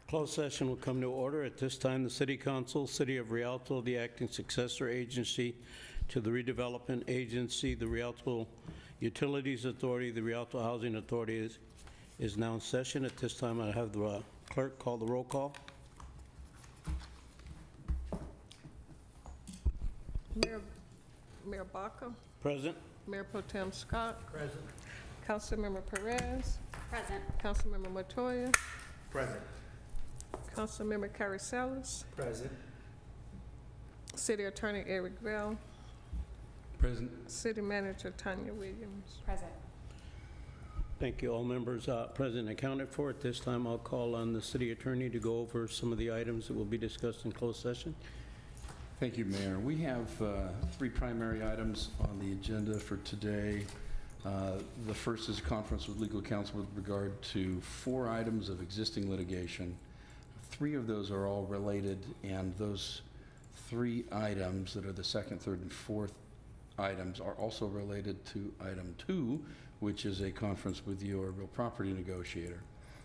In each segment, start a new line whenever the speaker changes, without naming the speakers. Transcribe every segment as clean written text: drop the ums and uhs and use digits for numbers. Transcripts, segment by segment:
Closed session will come to order. At this time, the City Council, City of Rialto, the acting successor agency to the redevelopment agency, the Rialto Utilities Authority, the Rialto Housing Authority is now in session. At this time, I have the clerk call the roll call.
Mayor Baca,
Present.
Mayor Pro Tem Scott,
Present.
Councilmember Perez,
Present.
Councilmember Montoya,
Present.
Councilmember Caricellis,
Present.
City Attorney Eric Bell,
Present.
City Manager Tanya Williams.
Present.
Thank you. All members present and accounted for. At this time, I'll call on the city attorney to go over some of the items that will be discussed in closed session.
Thank you, Mayor. We have three primary items on the agenda for today. The first is a conference with legal counsel with regard to 4 items of existing litigation. 3 of those are all related, and those 3 items that are the second, third, and fourth items are also related to item 2, which is a conference with your real property negotiator.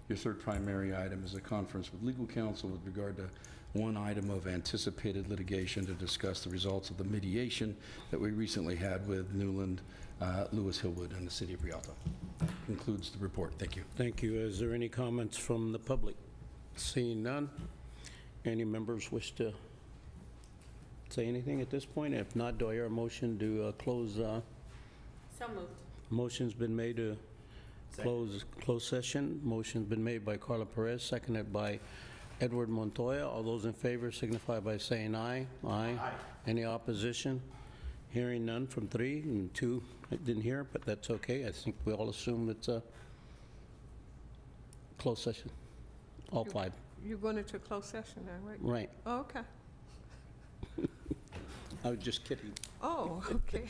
Your third primary item is a conference with legal counsel with regard to 1 item of anticipated litigation to discuss the results of the mediation that we recently had with Newland, Lewis Hillwood, and the City of Rialto. That concludes the report. Thank you.
Thank you. Is there any comments from the public? Seeing none. Any members wish to say anything at this point? If not, do I hear a motion to close?
So moved.
Motion's been made to close session. Motion's been made by Carla Perez, seconded by Edward Montoya. All those in favor signify by saying aye. Aye. Aye. Any opposition? Hearing none from 3, and 2 I didn't hear, but that's okay. I think we all assume it's a closed session. All 5.
You're going into closed session now, right?
Right.
Oh, okay.
I was just kidding.
Oh, okay.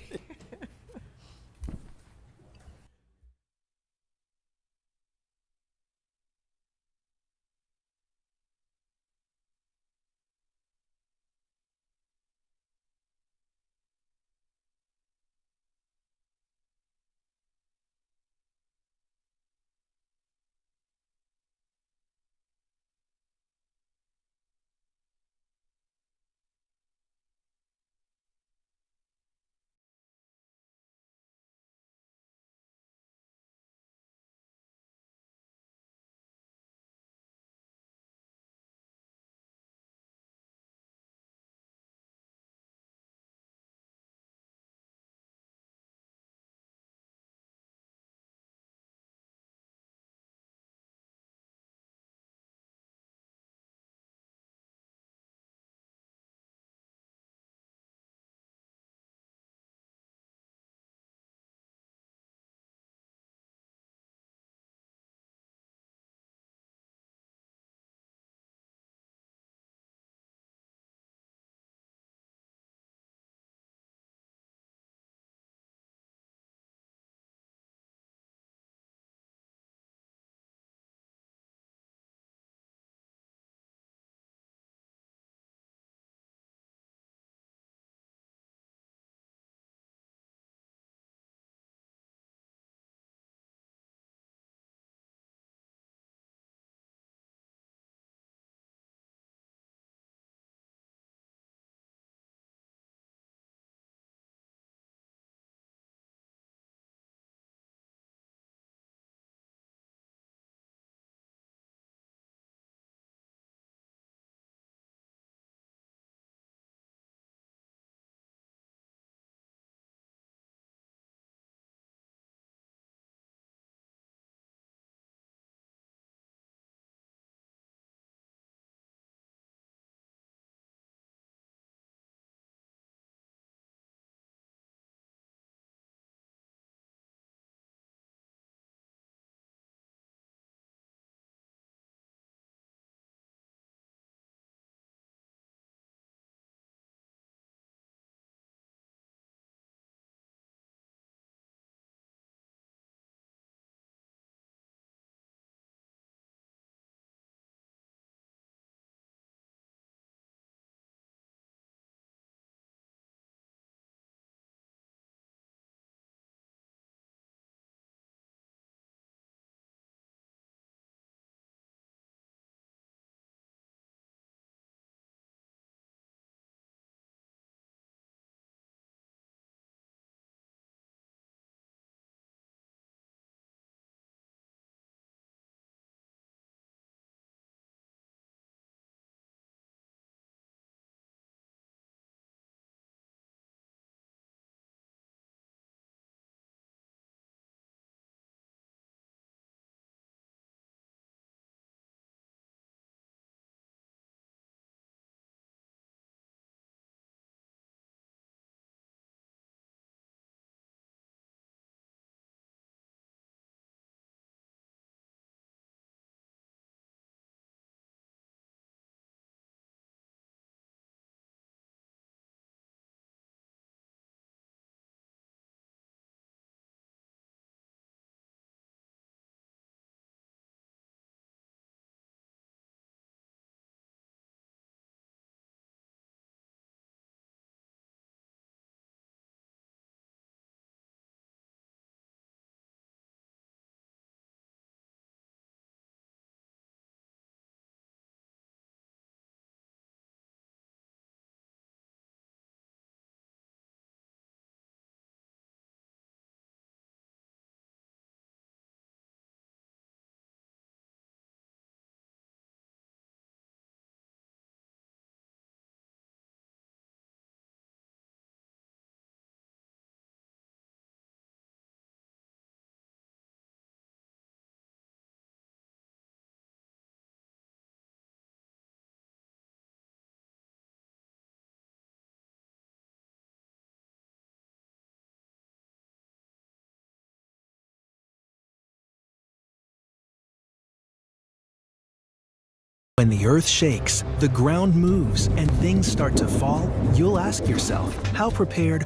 When the earth shakes, the ground moves, and things start to fall, you'll ask yourself, how prepared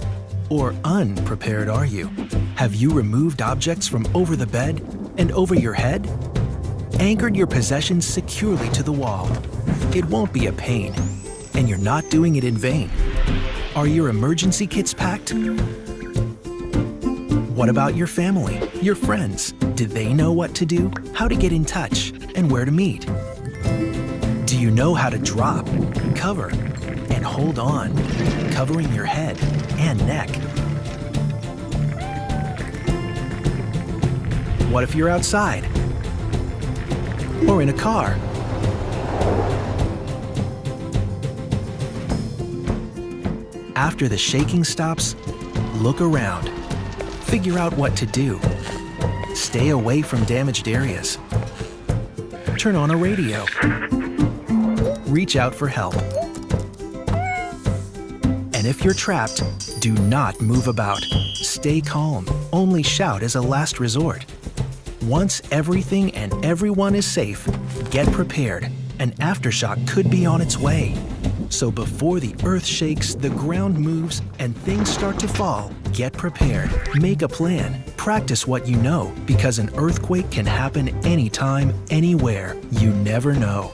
or unprepared are you? Have you removed objects from over the bed and over your head? Anchored your possessions securely to the wall. It won't be a pain, and you're not doing it in vain. Are your emergency kits packed? What about your family, your friends? Do they know what to do, how to get in touch, and where to meet? Do you know how to drop, cover, and hold on, covering your head and neck? What if you're outside? Or in a car? After the shaking stops, look around. Figure out what to do. Stay away from damaged areas. Turn on a radio. Reach out for help. And if you're trapped, do not move about. Stay calm. Only shout as a last resort. Once everything and everyone is safe, get prepared. An aftershock could be on its way. So before the earth shakes, the ground moves, and things start to fall, get prepared. Make a plan. Practice what you know, because an earthquake can happen anytime, anywhere. You never know.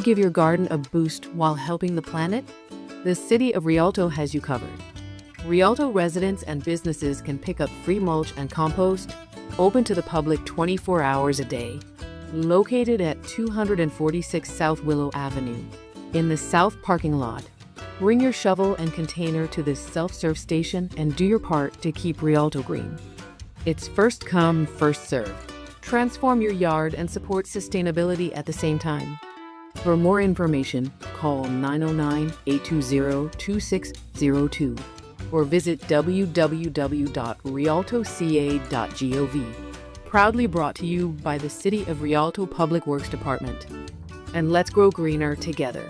give your garden a boost while helping the planet? The City of Rialto has you covered. Rialto residents and businesses can pick up free mulch and compost, open to the public 24 hours a day. Located at 246 South Willow Avenue, in the south parking lot. Bring your shovel and container to this self-serve station and do your part to keep Rialto green. It's first come, first served. Transform your yard and support sustainability at the same time. For more information, call 909-820-2602 or visit www.rialtoca.gov. Proudly brought to you by the City of Rialto Public Works Department. And let's grow greener together.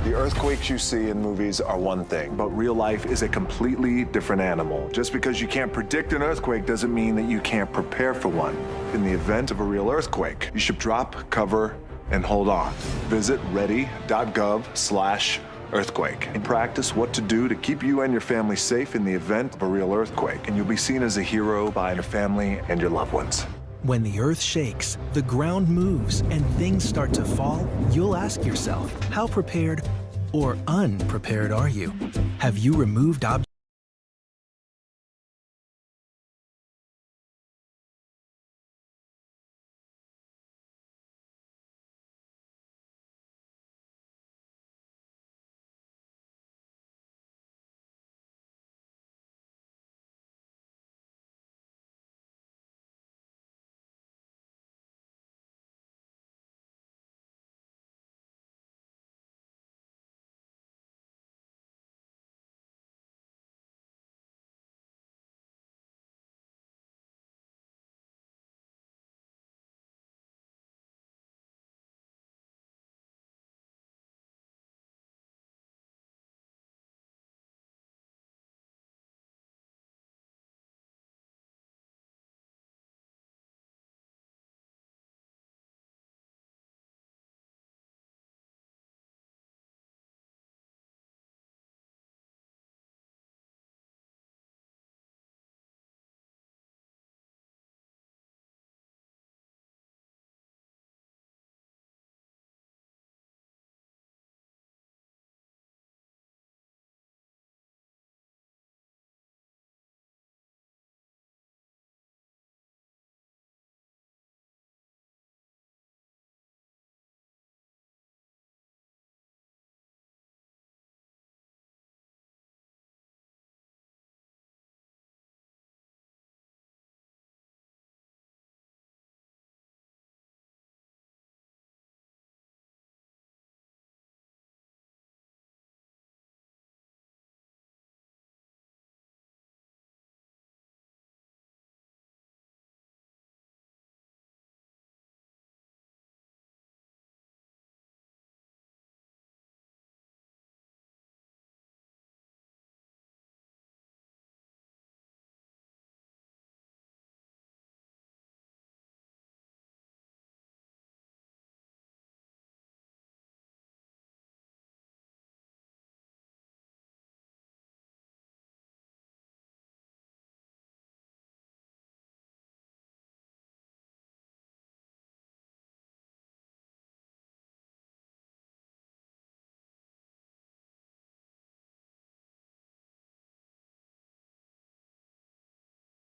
The earthquakes you see in movies are one thing, but real life is a completely different animal. Just because you can't predict an earthquake doesn't mean that you can't prepare for one. In the event of a real earthquake, you should drop, cover, and hold on. Visit ready.gov/earthquake and practice what to do to keep you and your family safe in the event of a real earthquake. And you'll be seen as a hero by your family and your loved ones.
When the earth shakes, the ground moves, and things start to fall, you'll ask yourself, how prepared or unprepared are you? Have you removed objects?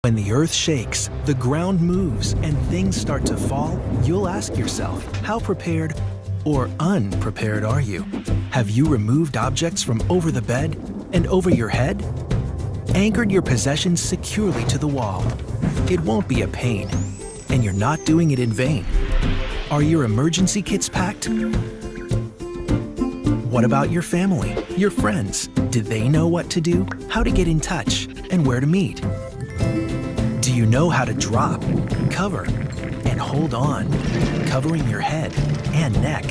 When the earth shakes, the ground moves, and things start to fall, you'll ask yourself, how prepared or unprepared are you? Have you removed objects from over the bed and over your head? Anchored your possessions securely to the wall. It won't be a pain, and you're not doing it in vain. Are your emergency kits packed? What about your family, your friends? Did they know what to do, how to get in touch, and where to meet? Do you know how to drop, cover, and hold on, covering your head and neck?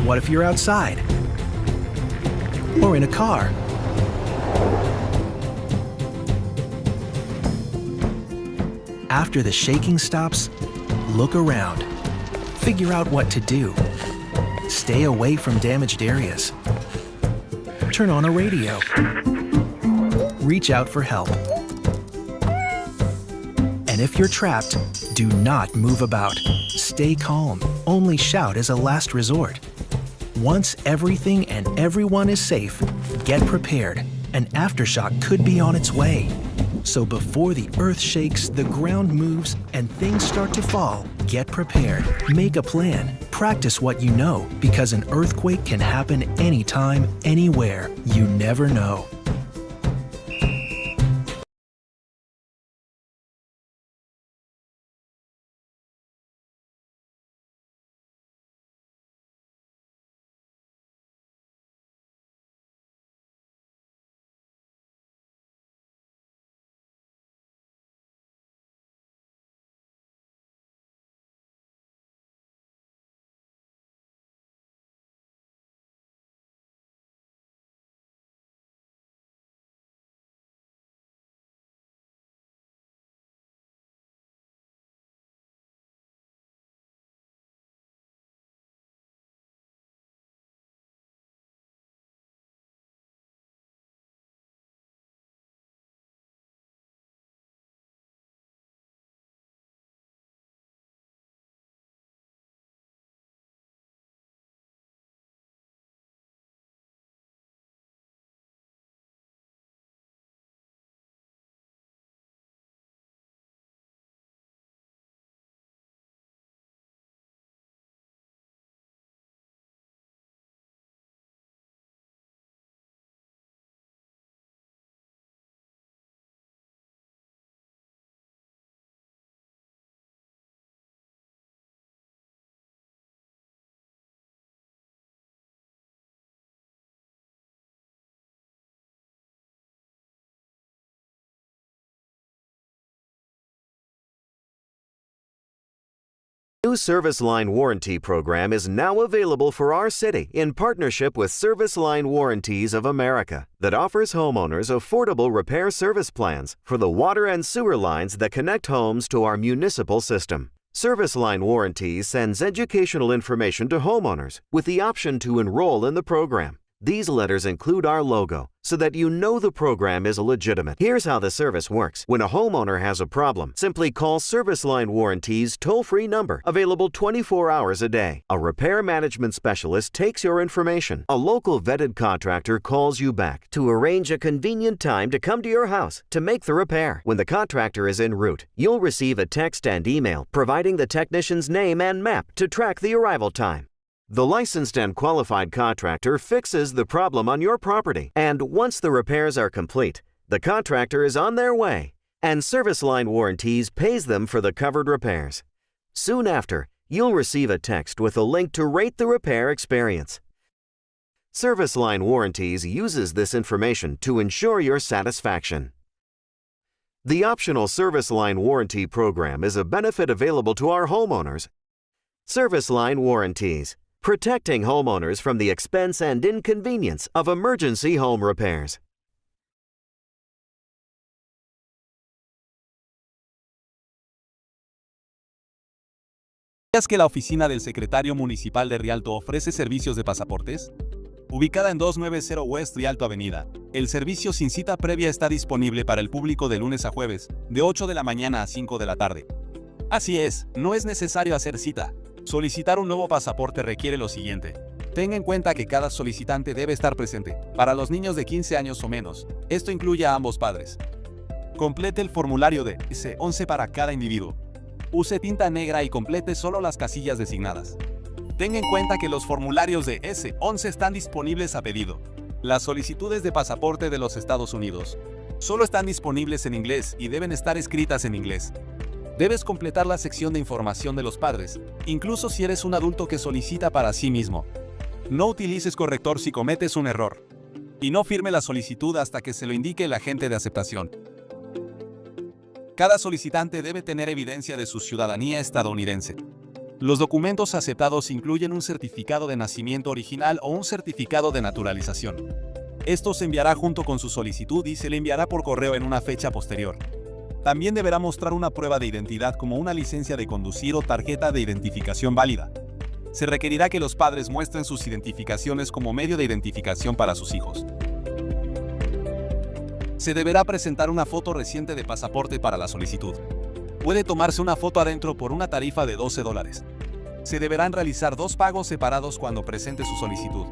What if you're outside? Or in a car? After the shaking stops, look around. Figure out what to do. Stay away from damaged areas. Turn on a radio. Reach out for help. And if you're trapped, do not move about. Stay calm. Only shout as a last resort. Once everything and everyone is safe, get prepared. An aftershock could be on its way. So before the earth shakes, the ground moves, and things start to fall, get prepared. Make a plan. Practice what you know, because an earthquake can happen anytime, anywhere. You never know.
New Service Line Warranty program is now available for our city in partnership with Service Line Warranties of America that offers homeowners affordable repair service plans for the water and sewer lines that connect homes to our municipal system. Service Line Warranties sends educational information to homeowners with the option to enroll in the program. These letters include our logo so that you know the program is legitimate. Here's how the service works. When a homeowner has a problem, simply call Service Line Warranties toll-free number, available 24 hours a day. A repair management specialist takes your information. A local vetted contractor calls you back to arrange a convenient time to come to your house to make the repair. When the contractor is en route, you'll receive a text and email providing the technician's name and map to track the arrival time. The licensed and qualified contractor fixes the problem on your property, and once the repairs are complete, the contractor is on their way, and Service Line Warranties pays them for the covered repairs. Soon after, you'll receive a text with a link to rate the repair experience. Service Line Warranties uses this information to ensure your satisfaction. The optional Service Line Warranty program is a benefit available to our homeowners. Service Line Warranties, protecting homeowners from the expense and inconvenience of emergency home repairs.
¿Sabías que la oficina del secretario municipal de Rialto ofrece servicios de pasaportes? Ubicada en 290 West Rialto Avenida, el servicio sin cita previa está disponible para el público de lunes a jueves, de 8 de la mañana a 5 de la tarde. Así es, no es necesario hacer cita. Solicitar un nuevo pasaporte requiere lo siguiente. Tenga en cuenta que cada solicitante debe estar presente. Para los niños de 15 años o menos, esto incluye a ambos padres. Complete el formulario de S11 para cada individuo. Use tinta negra y complete solo las casillas designadas. Tenga en cuenta que los formularios de S11 están disponibles a pedido. Las solicitudes de pasaporte de los Estados Unidos solo están disponibles en inglés y deben estar escritas en inglés. Debes completar la sección de información de los padres, incluso si eres un adulto que solicita para sí mismo. No utilices corrector si cometes un error. Y no firme la solicitud hasta que se lo indique el agente de aceptación. Cada solicitante debe tener evidencia de su ciudadanía estadounidense. Los documentos aceptados incluyen un certificado de nacimiento original o un certificado de naturalización. Esto se enviará junto con su solicitud y se le enviará por correo en una fecha posterior. También deberá mostrar una prueba de identidad como una licencia de conducir o tarjeta de identificación válida. Se requerirá que los padres muestren sus identificaciones como medio de identificación para sus hijos. Se deberá presentar una foto reciente de pasaporte para la solicitud. Puede tomarse una foto adentro por una tarifa de $12. Se deberán realizar 2 pagos separados cuando presente su solicitud.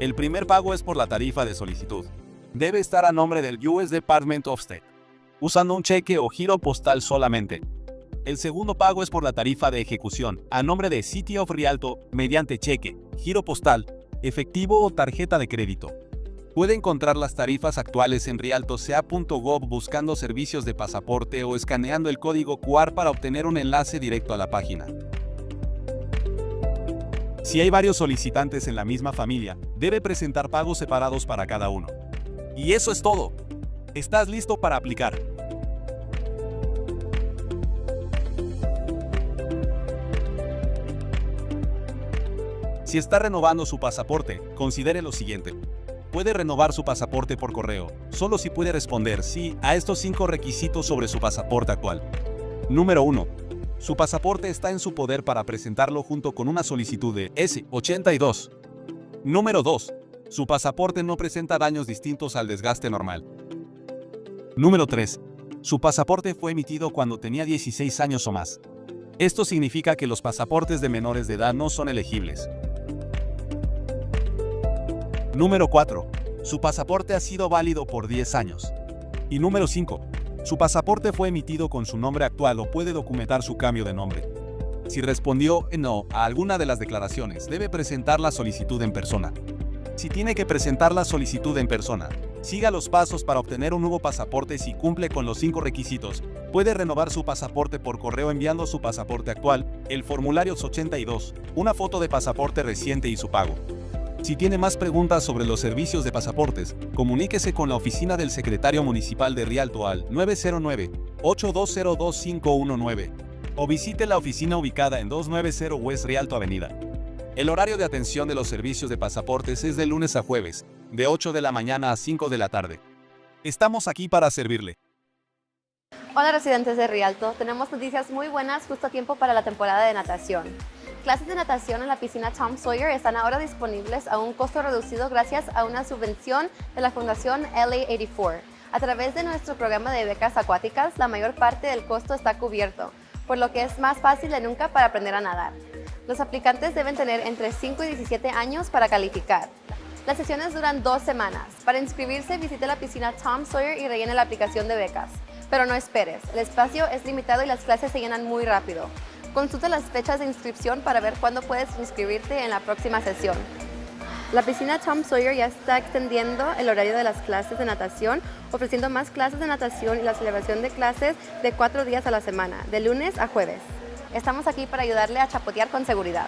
El primer pago es por la tarifa de solicitud. Debe estar a nombre del US Department of State, usando un cheque o giro postal solamente. El segundo pago es por la tarifa de ejecución, a nombre de City of Rialto, mediante cheque, giro postal, efectivo o tarjeta de crédito. Puede encontrar las tarifas actuales en rialtocea.gov buscando servicios de pasaporte o escaneando el código QR para obtener un enlace directo a la página. Si hay varios solicitantes en la misma familia, debe presentar pagos separados para cada uno. Y eso es todo. ¿Estás listo para aplicar? Si está renovando su pasaporte, considere lo siguiente. Puede renovar su pasaporte por correo, solo si puede responder sí a estos 5 requisitos sobre su pasaporte actual. Número 1. Su pasaporte está en su poder para presentarlo junto con una solicitud de S-82. Número 2. Su pasaporte no presenta daños distintos al desgaste normal. Número 3. Su pasaporte fue emitido cuando tenía 16 años o más. Esto significa que los pasaportes de menores de edad no son elegibles. Número 4. Su pasaporte ha sido válido por 10 años. Y número 5. Su pasaporte fue emitido con su nombre actual o puede documentar su cambio de nombre. Si respondió no a alguna de las declaraciones, debe presentar la solicitud en persona. Si tiene que presentar la solicitud en persona, siga los pasos para obtener un nuevo pasaporte si cumple con los 5 requisitos. Puede renovar su pasaporte por correo enviando su pasaporte actual, el formulario 82, una foto de pasaporte reciente y su pago. Si tiene más preguntas sobre los servicios de pasaportes, comuníquese con la oficina del secretario municipal de Rialto al 909-820-2519. o visite la oficina ubicada en 290 West Rialto Avenida. El horario de atención de los servicios de pasaportes es de lunes a jueves, de 8 de la mañana a 5 de la tarde. Estamos aquí para servirle.
Hola residentes de Rialto, tenemos noticias muy buenas justo a tiempo para la temporada de natación. Clases de natación en la piscina Tom Sawyer están ahora disponibles a un costo reducido gracias a una subvención de la Fundación LA84. A través de nuestro programa de becas acuáticas, la mayor parte del costo está cubierto, por lo que es más fácil de nunca para aprender a nadar. Los aplicantes deben tener entre 5 y 17 años para calificar. Las sesiones duran 2 semanas. Para inscribirse, visite la piscina Tom Sawyer y rellene la aplicación de becas. Pero no esperes, el espacio es limitado y las clases se llenan muy rápido. Consulta las fechas de inscripción para ver cuándo puedes inscribirte en la próxima sesión. La piscina Tom Sawyer ya está extendiendo el horario de las clases de natación, ofreciendo más clases de natación y la celebración de clases de 4 días a la semana, de lunes a jueves. Estamos aquí para ayudarle a chapotear con seguridad.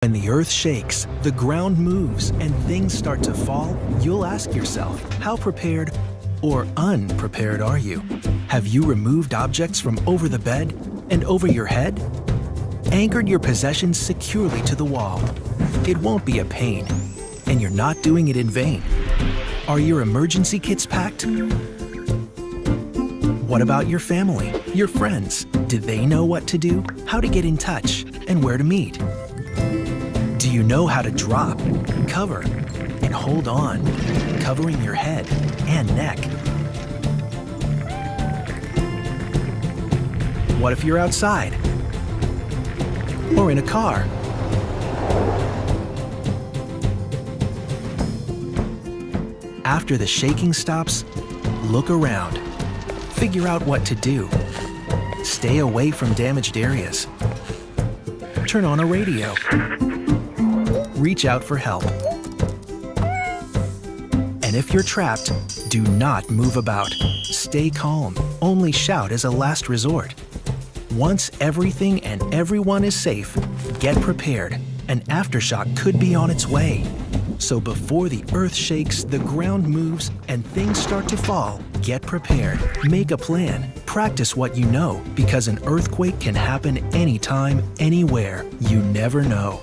When the earth shakes, the ground moves, and things start to fall, you'll ask yourself, how prepared or unprepared are you? Have you removed objects from over the bed and over your head? Anchored your possessions securely to the wall. It won't be a pain, and you're not doing it in vain. Are your emergency kits packed? What about your family, your friends? Do they know what to do, how to get in touch, and where to meet? Do you know how to drop, cover, and hold on, covering your head and neck? What if you're outside? Or in a car? After the shaking stops, look around. Figure out what to do. Stay away from damaged areas. Turn on a radio. Reach out for help. And if you're trapped, do not move about. Stay calm. Only shout as a last resort. Once everything and everyone is safe, get prepared. An aftershock could be on its way. So before the earth shakes, the ground moves, and things start to fall, get prepared. Make a plan. Practice what you know, because an earthquake can happen anytime, anywhere. You never know.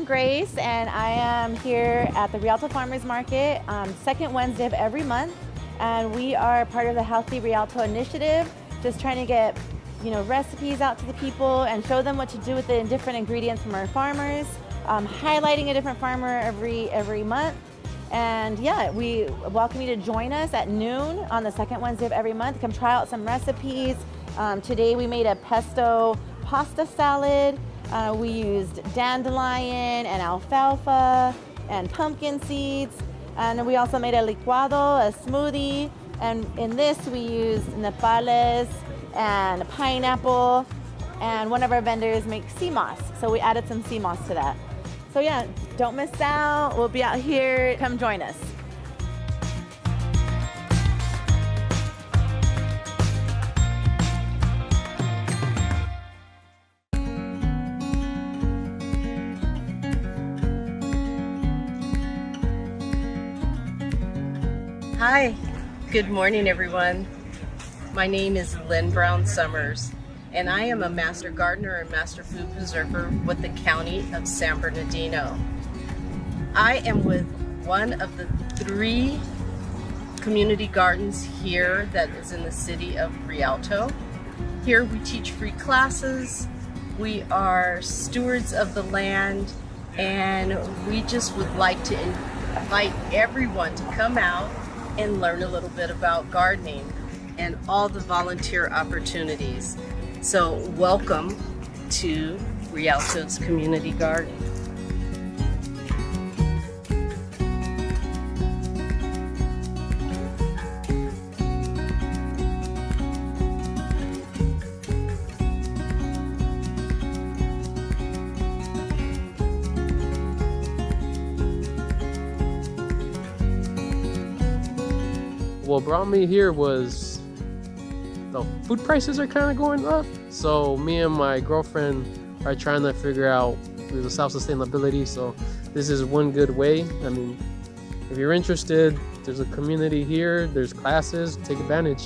I'm Grace, and I am here at the Rialto Farmers Market second Wednesday of every month, and we are part of the Healthy Rialto Initiative, just trying to get recipes out to the people and show them what to do with the different ingredients from our farmers, highlighting a different farmer every month. And yeah, we welcome you to join us at noon on the second Wednesday of every month. Come try out some recipes. Today we made a pesto pasta salad. We used dandelion and alfalfa and pumpkin seeds. And we also made a licuado, a smoothie. And in this we used nopales and pineapple. And one of our vendors makes sea moss. So we added some sea moss to that. So yeah, don't miss out. We'll be out here. Come join us.
Hi, good morning everyone. My name is Lynn Brown Summers, and I am a Master Gardener and Master Food Preserver with the County of San Bernardino. I am with one of the 3 community gardens here that is in the city of Rialto. Here we teach free classes, we are stewards of the land, and we just would like to invite everyone to come out and learn a little bit about gardening and all the volunteer opportunities. So welcome to Rialto's Community Garden.
What brought me here was the food prices are kind of going up. So me and my girlfriend are trying to figure out the self-sustainability. So this is one good way. I mean, if you're interested, there's a community here, there's classes, take advantage.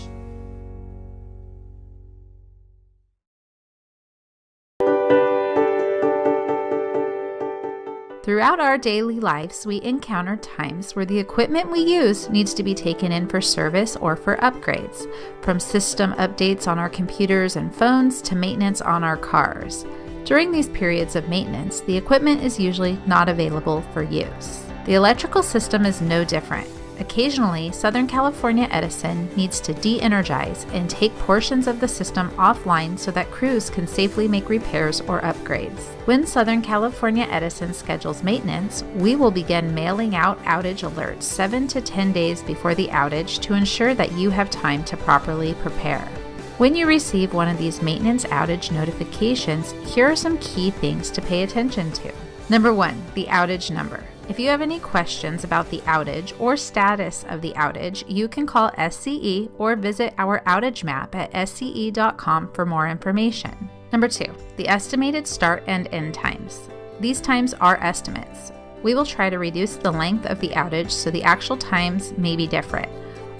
Throughout our daily lives, we encounter times where the equipment we use needs to be taken in for service or for upgrades, from system updates on our computers and phones to maintenance on our cars. During these periods of maintenance, the equipment is usually not available for use. The electrical system is no different. Occasionally, Southern California Edison needs to de-energize and take portions of the system offline so that crews can safely make repairs or upgrades. When Southern California Edison schedules maintenance, we will begin mailing out outage alerts 7 to 10 days before the outage to ensure that you have time to properly prepare. When you receive one of these maintenance outage notifications, here are some key things to pay attention to. Number 1, the outage number. If you have any questions about the outage or status of the outage, you can call SCE or visit our outage map at sce.com for more information. Number 2, the estimated start and end times. These times are estimates. We will try to reduce the length of the outage so the actual times may be different.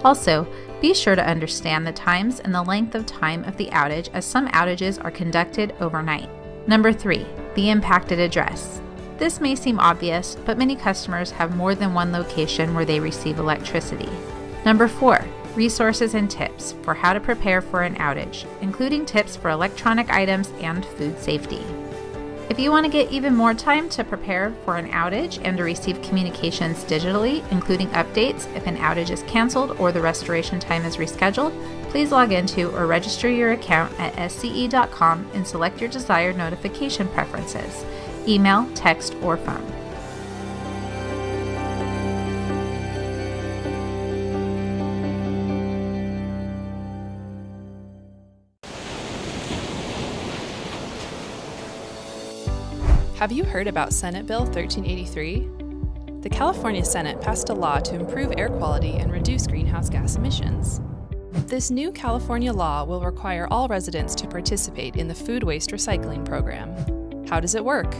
Also, be sure to understand the times and the length of time of the outage, as some outages are conducted overnight. Number 3, the impacted address. This may seem obvious, but many customers have more than one location where they receive electricity. Number 4, resources and tips for how to prepare for an outage, including tips for electronic items and food safety. If you want to get even more time to prepare for an outage and to receive communications digitally, including updates if an outage is canceled or the restoration time is rescheduled, please log into or register your account at sce.com and select your desired notification preferences: email, text, or phone.
Have you heard about Senate Bill 1383? The California Senate passed a law to improve air quality and reduce greenhouse gas emissions. This new California law will require all residents to participate in the food waste recycling program. How does it work?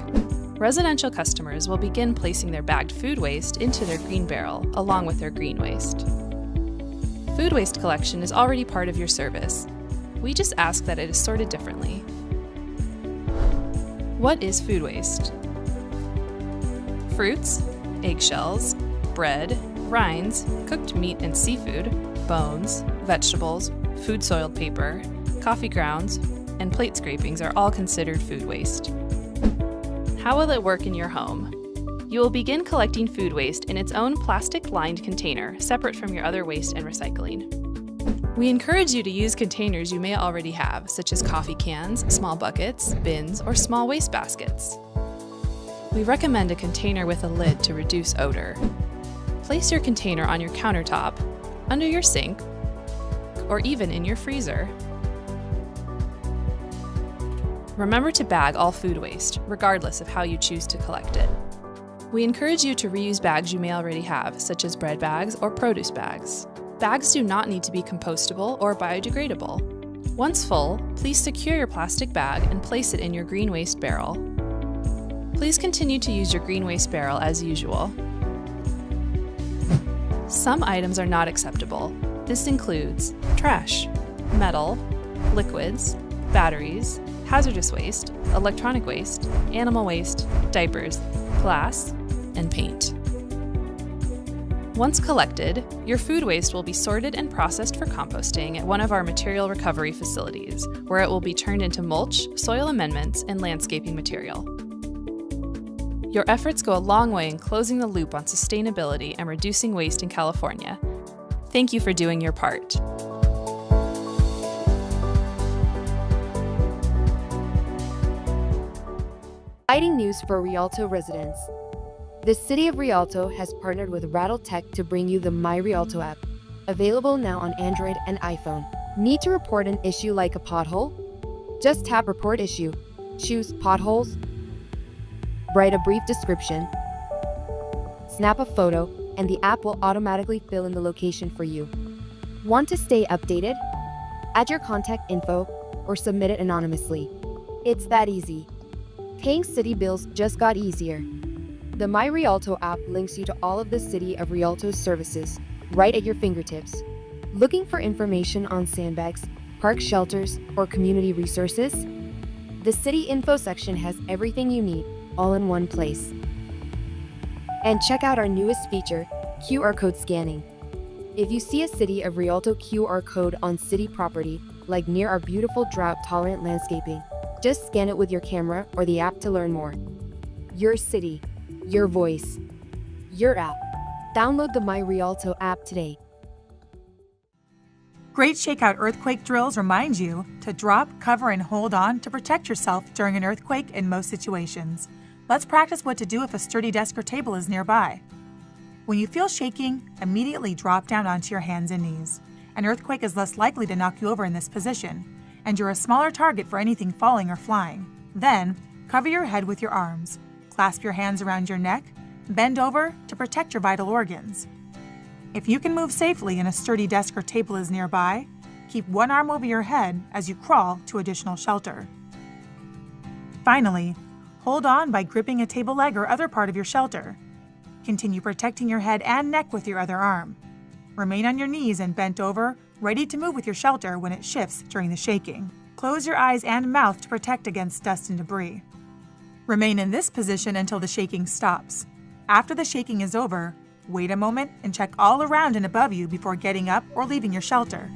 Residential customers will begin placing their bagged food waste into their green barrel, along with their green waste. Food waste collection is already part of your service. We just ask that it is sorted differently. What is food waste? fruits, eggshells, bread, rinds, cooked meat and seafood, bones, vegetables, food soiled paper, coffee grounds, and plate scrapings are all considered food waste. How will it work in your home? You will begin collecting food waste in its own plastic-lined container, separate from your other waste and recycling. We encourage you to use containers you may already have, such as coffee cans, small buckets, bins, or small waste baskets. We recommend a container with a lid to reduce odor. Place your container on your countertop, under your sink, or even in your freezer. Remember to bag all food waste, regardless of how you choose to collect it. We encourage you to reuse bags you may already have, such as bread bags or produce bags. Bags do not need to be compostable or biodegradable. Once full, please secure your plastic bag and place it in your green waste barrel. Please continue to use your green waste barrel as usual. Some items are not acceptable. This includes trash, metal, liquids, batteries, hazardous waste, electronic waste, animal waste, diapers, glass, and paint. Once collected, your food waste will be sorted and processed for composting at one of our material recovery facilities, where it will be turned into mulch, soil amendments, and landscaping material. Your efforts go a long way in closing the loop on sustainability and reducing waste in California. Thank you for doing your part.
Exciting news for Rialto residents. The City of Rialto has partnered with Rattle Tech to bring you the My Rialto app, available now on Android and iPhone. Need to report an issue like a pothole? Just tap Report Issue, choose Potholes, write a brief description, snap a photo, and the app will automatically fill in the location for you. Want to stay updated? Add your contact info or submit it anonymously. It's that easy. Paying city bills just got easier. The My Rialto app links you to all of the City of Rialto's services right at your fingertips. Looking for information on sandbags, park shelters, or community resources? The City Info section has everything you need, all in one place. And check out our newest feature, QR code scanning. If you see a City of Rialto QR code on city property, like near our beautiful drought-tolerant landscaping, just scan it with your camera or the app to learn more. Your city, your voice, your app. Download the My Rialto app today.
Great Shakeout earthquake drills remind you to drop, cover, and hold on to protect yourself during an earthquake in most situations. Let's practice what to do if a sturdy desk or table is nearby. When you feel shaking, immediately drop down onto your hands and knees. An earthquake is less likely to knock you over in this position, and you're a smaller target for anything falling or flying. Then, cover your head with your arms. Clasp your hands around your neck, bend over to protect your vital organs. If you can move safely and a sturdy desk or table is nearby, keep one arm over your head as you crawl to additional shelter. Finally, hold on by gripping a table leg or other part of your shelter. Continue protecting your head and neck with your other arm. Remain on your knees and bent over, ready to move with your shelter when it shifts during the shaking. Close your eyes and mouth to protect against dust and debris. Remain in this position until the shaking stops. After the shaking is over, wait a moment and check all around and above you before getting up or leaving your shelter.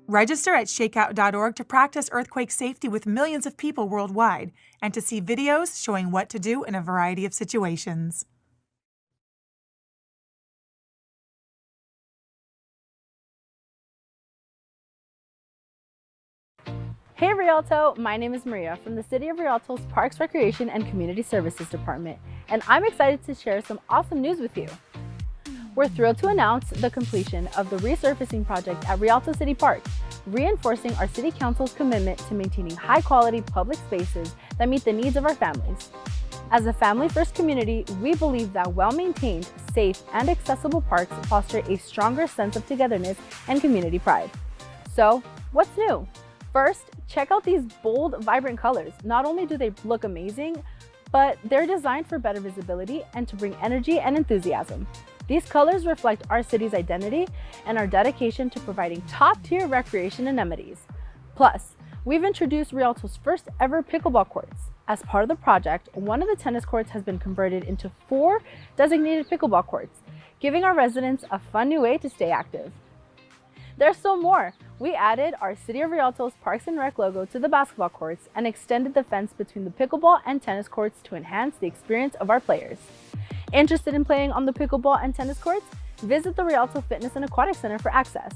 Register at shakeout.org to practice earthquake safety with millions of people worldwide and to see videos showing what to do in a variety of situations.
Hey Rialto, my name is Maria from the City of Rialto's Parks, Recreation, and Community Services Department, and I'm excited to share some awesome news with you. We're thrilled to announce the completion of the resurfacing project at Rialto City Park, reinforcing our City Council's commitment to maintaining high-quality public spaces that meet the needs of our families. As a family-first community, we believe that well-maintained, safe, and accessible parks foster a stronger sense of togetherness and community pride. So, what's new? First, check out these bold, vibrant colors. Not only do they look amazing, but they're designed for better visibility and to bring energy and enthusiasm. These colors reflect our city's identity and our dedication to providing top-tier recreation and amenities. Plus, We've introduced Rialto's first ever pickleball courts. As part of the project, one of the tennis courts has been converted into 4 designated pickleball courts, giving our residents a fun new way to stay active. There's still more. We added our City of Rialto's Parks and Rec logo to the basketball courts and extended the fence between the pickleball and tennis courts to enhance the experience of our players. Interested in playing on the pickleball and tennis courts? Visit the Rialto Fitness and Aquatic Center for access.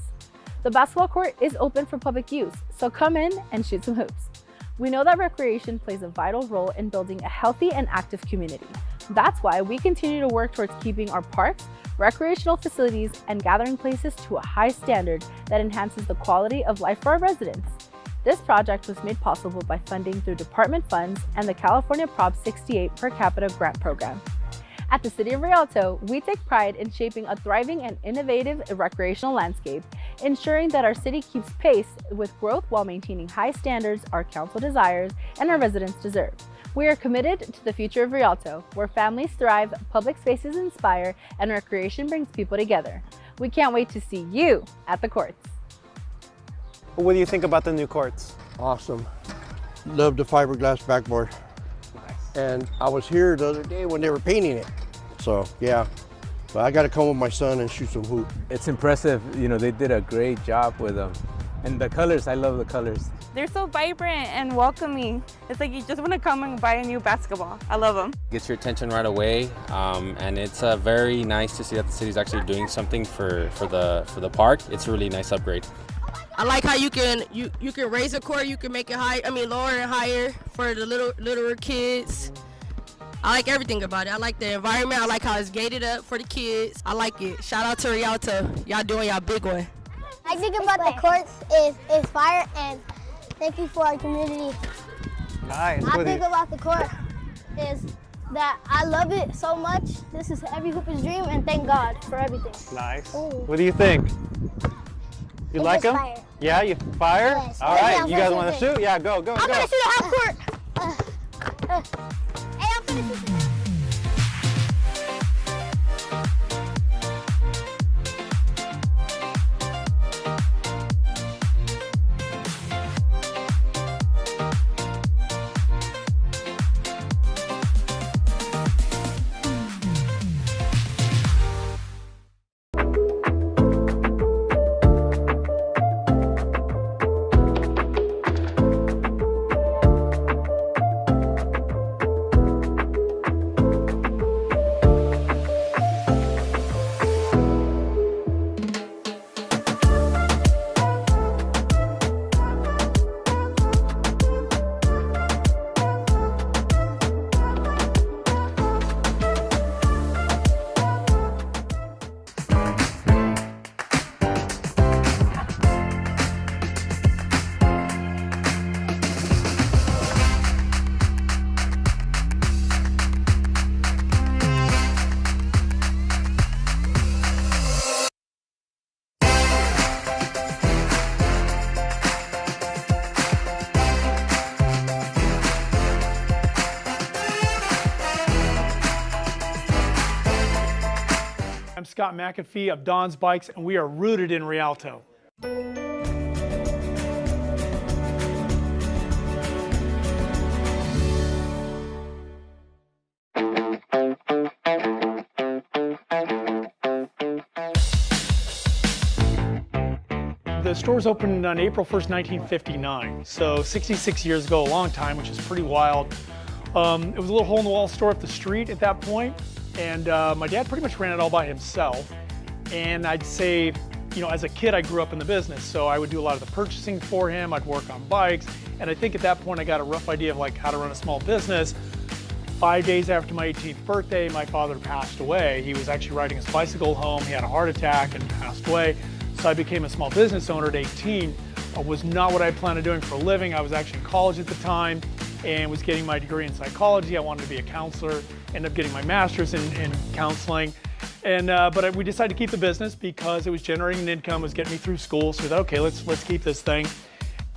The basketball court is open for public use, so come in and shoot some hoops. We know that recreation plays a vital role in building a healthy and active community. That's why we continue to work towards keeping our parks, recreational facilities, and gathering places to a high standard that enhances the quality of life for our residents. This project was made possible by funding through department funds and the California Prop 68 per capita grant program. At the City of Rialto, we take pride in shaping a thriving and innovative recreational landscape, ensuring that our city keeps pace with growth while maintaining high standards our council desires and our residents deserve. We are committed to the future of Rialto, where families thrive, public spaces inspire, and recreation brings people together. We can't wait to see you at the courts.
What do you think about the new courts?
Awesome. Love the fiberglass backboard. And I was here the other day when they were painting it. So yeah, but I got to come with my son and shoot some hoop.
It's impressive. You know, they did a great job with them. And the colors, I love the colors.
They're so vibrant and welcoming. It's like you just want to come and buy a new basketball. I love them.
Gets your attention right away, and it's very nice to see that the city's actually doing something for the park. It's a really nice upgrade.
I like how you can raise a court, you can make it lower and higher for the littler kids. I like everything about it. I like the environment. I like how it's gated up for the kids. I like it. Shout out to Rialto. Y'all doing y'all big one.
I think about the courts is fire, and thank you for our community.
Nice.
I think about the court is that I love it so much. This is every hooper's dream, and thank God for everything.
Nice.
Ooh.
What do you think? You like them?
Fire.
Yeah, you fire?
Yes.
All right,
Yeah,
you guys want to shoot? Yeah, go.
I'm gonna shoot a half court. Hey, I'm gonna shoot.
I'm Scott McAfee of Don's Bikes, and we are rooted in Rialto. The stores opened on April 1st, 1959, so 66 years ago, a long time, which is pretty wild. It was a little hole-in-the-wall store up the street at that point, and my dad pretty much ran it all by himself. And I'd say, you know, as a kid, I grew up in the business, so I would do a lot of the purchasing for him. I'd work on bikes, and I think at that point I got a rough idea of like how to run a small business. 5 days after my 18th birthday, my father passed away. He was actually riding his bicycle home. He had a heart attack and passed away. So I became a small business owner at 18. It was not what I planned on doing for a living. I was actually in college at the time and was getting my degree in psychology. I wanted to be a counselor, ended up getting my master's in counseling. And but we decided to keep the business because it was generating an income, was getting me through school. So we thought, okay, let's keep this thing.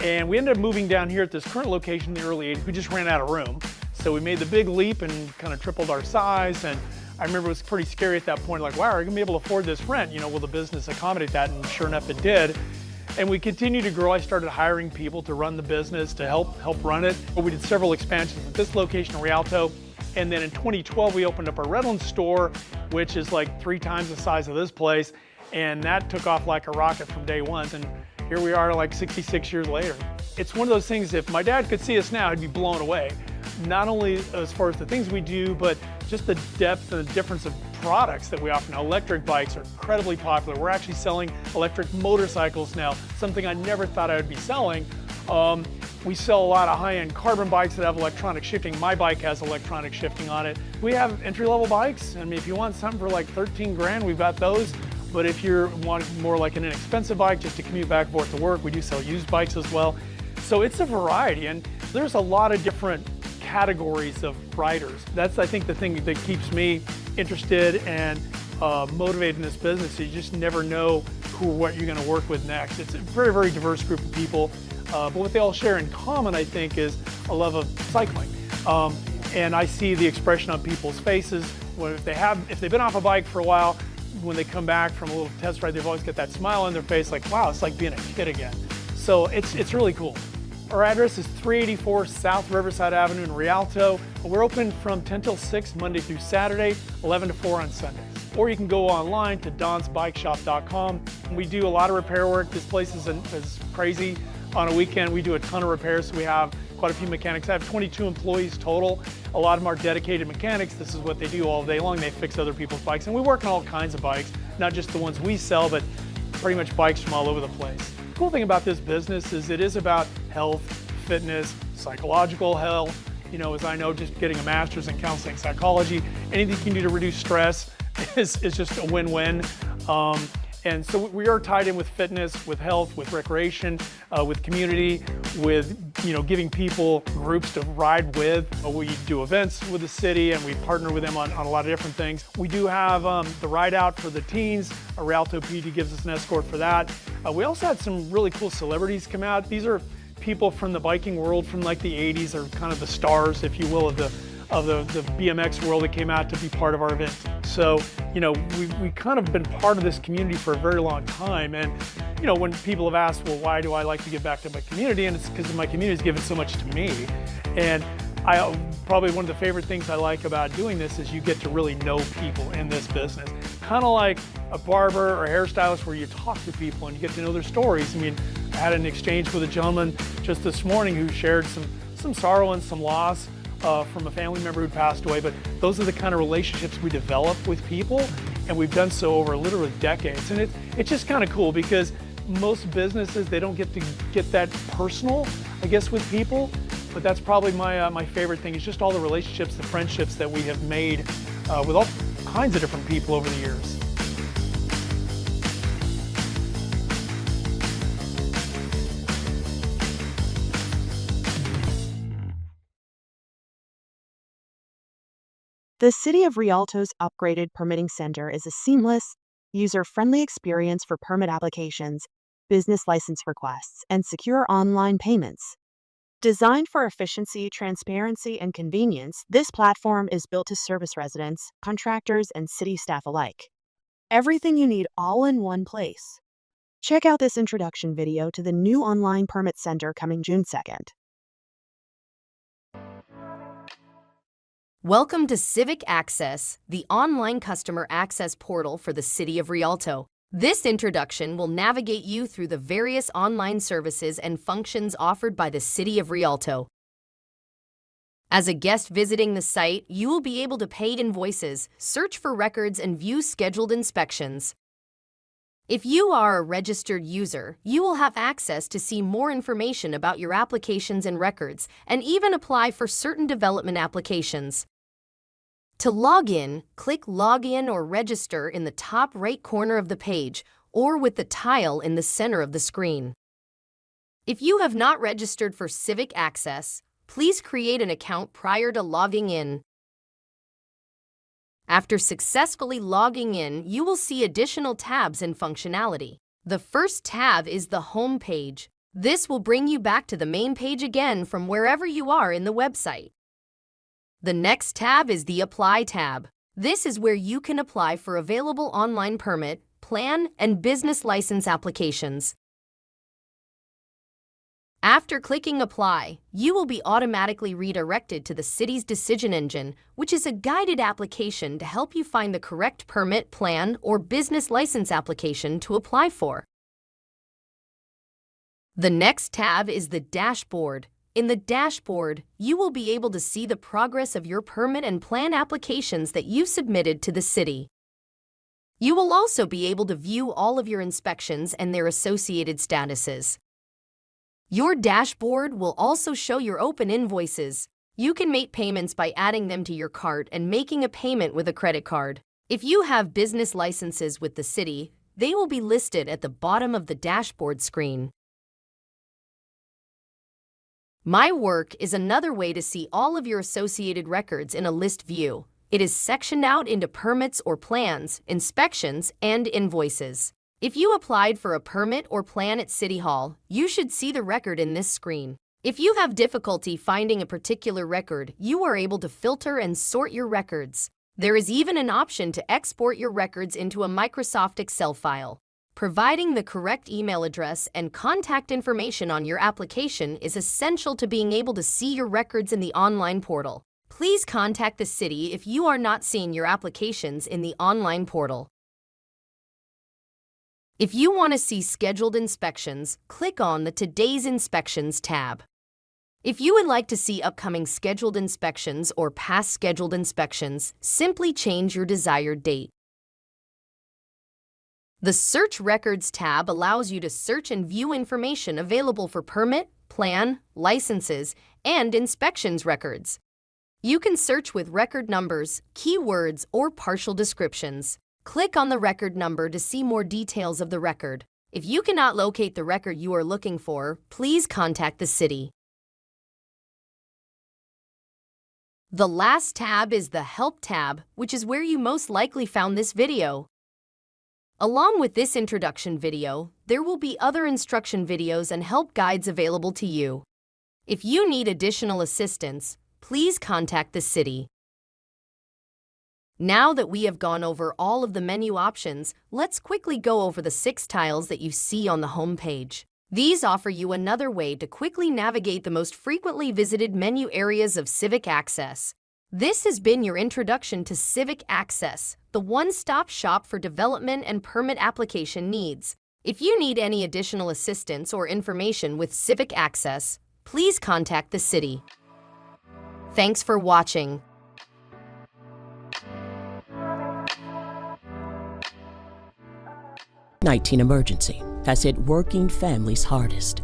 And we ended up moving down here at this current location in the early 80s. We just ran out of room. So we made the big leap and kind of tripled our size. And I remember it was pretty scary at that point, like, wow, are we gonna be able to afford this rent? You know, will the business accommodate that? And sure enough, it did. And we continue to grow. I started hiring people to run the business, to help run it. We did several expansions at this location in Rialto. And then in 2012, we opened up our Redlands store, which is like 3 times the size of this place. And that took off like a rocket from day one. And here we are like 66 years later. It's one of those things, if my dad could see us now, he'd be blown away. Not only as far as the things we do, but just the depth and the difference of products that we offer now. Electric bikes are incredibly popular. We're actually selling electric motorcycles now, something I never thought I would be selling. We sell a lot of high-end carbon bikes that have electronic shifting. My bike has electronic shifting on it. We have entry-level bikes. I mean, if you want something for like 13 grand, we've got those. But if you're wanting more like an inexpensive bike just to commute back and forth to work, we do sell used bikes as well. So it's a variety, and there's a lot of different categories of riders. That's, I think, the thing that keeps me interested and motivated in this business. You just never know who or what you're going to work with next. It's a very, very diverse group of people, but what they all share in common, I think, is a love of cycling. And I see the expression on people's faces when if they've been off a bike for a while, when they come back from a little test ride, they've always got that smile on their face, like, wow, it's like being a kid again. So it's really cool. Our address is 384 South Riverside Avenue in Rialto. We're open from 10 till 6 Monday through Saturday, 11 to 4 on Sundays. Or you can go online to donsbikeshop.com. We do a lot of repair work. This place is crazy. On a weekend, we do a ton of repairs, so we have quite a few mechanics. I have 22 employees total. A lot of them are dedicated mechanics. This is what they do all day long. They fix other people's bikes. And we work on all kinds of bikes, not just the ones we sell, but pretty much bikes from all over the place. The cool thing about this business is it is about health, fitness, psychological health. You know, as I know, just getting a master's in counseling psychology, anything you can do to reduce stress is just a win-win. And so we are tied in with fitness, with health, with recreation, with community, with giving people groups to ride with. We do events with the city and we partner with them on a lot of different things. We do have the ride out for the teens. Rialto PD gives us an escort for that. We also had some really cool celebrities come out. These are people from the biking world from like the 80s, or kind of the stars, if you will, of the BMX world that came out to be part of our event. So, we kind of been part of this community for a very long time. And, when people have asked, well, why do I like to give back to my community? And it's because my community has given so much to me. And probably one of the favorite things I like about doing this is you get to really know people in this business. Kind of like a barber or a hairstylist where you talk to people and you get to know their stories. I mean, I had an exchange with a gentleman just this morning who shared some sorrow and some loss from a family member who'd passed away, but those are the kind of relationships we develop with people, and we've done so over literally decades. And it's just kind of cool because most businesses, they don't get to get that personal, I guess, with people, but that's probably my favorite thing, is just all the relationships, the friendships that we have made with all kinds of different people over the years.
The City of Rialto's upgraded permitting center is a seamless, user-friendly experience for permit applications, business license requests, and secure online payments. Designed for efficiency, transparency, and convenience, this platform is built to service residents, contractors, and city staff alike. Everything you need all in one place. Check out this introduction video to the new online permit center coming June 2nd.
Welcome to Civic Access, the online customer access portal for the City of Rialto. This introduction will navigate you through the various online services and functions offered by the City of Rialto. As a guest visiting the site, you will be able to pay invoices, search for records, and view scheduled inspections. If you are a registered user, you will have access to see more information about your applications and records, and even apply for certain development applications. To log in, click Login or Register in the top right corner of the page, or with the tile in the center of the screen. If you have not registered for Civic Access, please create an account prior to logging in. After successfully logging in, you will see additional tabs and functionality. The first tab is the Home page. This will bring you back to the main page again from wherever you are in the website. The next tab is the Apply tab. This is where you can apply for available online permit, plan, and business license applications. After clicking Apply, you will be automatically redirected to the city's decision engine, which is a guided application to help you find the correct permit, plan, or business license application to apply for. The next tab is the dashboard. In the dashboard, you will be able to see the progress of your permit and plan applications that you submitted to the city. You will also be able to view all of your inspections and their associated statuses. Your dashboard will also show your open invoices. You can make payments by adding them to your cart and making a payment with a credit card. If you have business licenses with the city, they will be listed at the bottom of the dashboard screen. My Work is another way to see all of your associated records in a list view. It is sectioned out into permits or plans, inspections, and invoices. If you applied for a permit or plan at City Hall, you should see the record in this screen. If you have difficulty finding a particular record, you are able to filter and sort your records. There is even an option to export your records into a Microsoft Excel file. Providing the correct email address and contact information on your application is essential to being able to see your records in the online portal. Please contact the city if you are not seeing your applications in the online portal. If you want to see scheduled inspections, click on the Today's Inspections tab. If you would like to see upcoming scheduled inspections or past scheduled inspections, simply change your desired date. The Search Records tab allows you to search and view information available for permit, plan, licenses, and inspections records. You can search with record numbers, keywords, or partial descriptions. Click on the record number to see more details of the record. If you cannot locate the record you are looking for, please contact the city. The last tab is the Help tab, which is where you most likely found this video. Along with this introduction video, there will be other instruction videos and help guides available to you. If you need additional assistance, please contact the city. Now that we have gone over all of the menu options, let's quickly go over the 6 tiles that you see on the home page. These offer you another way to quickly navigate the most frequently visited menu areas of Civic Access. This has been your introduction to Civic Access, the one-stop shop for development and permit application needs. If you need any additional assistance or information with Civic Access, please contact the city. Thanks for watching.
COVID-19 emergency has hit working families hardest.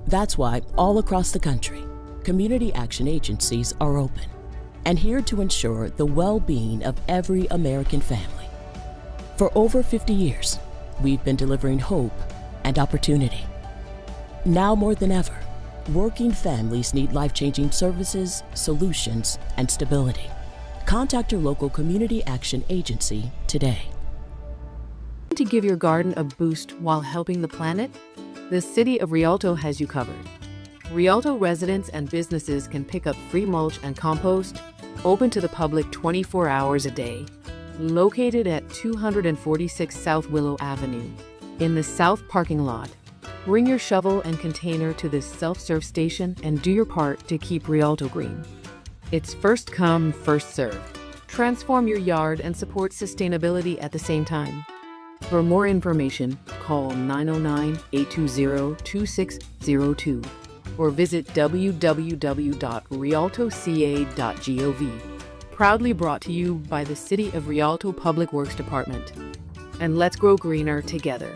That's why all across the country, community action agencies are open and here to ensure the well-being of every American family. For over 50 years, we've been delivering hope and opportunity. Now more than ever, working families need life-changing services, solutions, and stability. Contact your local community action agency today.
To give your garden a boost while helping the planet? The City of Rialto has you covered. Rialto residents and businesses can pick up free mulch and compost, open to the public 24 hours a day. Located at 246 South Willow Avenue, in the south parking lot. Bring your shovel and container to this self-serve station and do your part to keep Rialto green. It's first come, first served. Transform your yard and support sustainability at the same time. For more information, call 909-820-2602 or visit www.rialtoca.gov. Proudly brought to you by the City of Rialto Public Works Department. And let's grow greener together.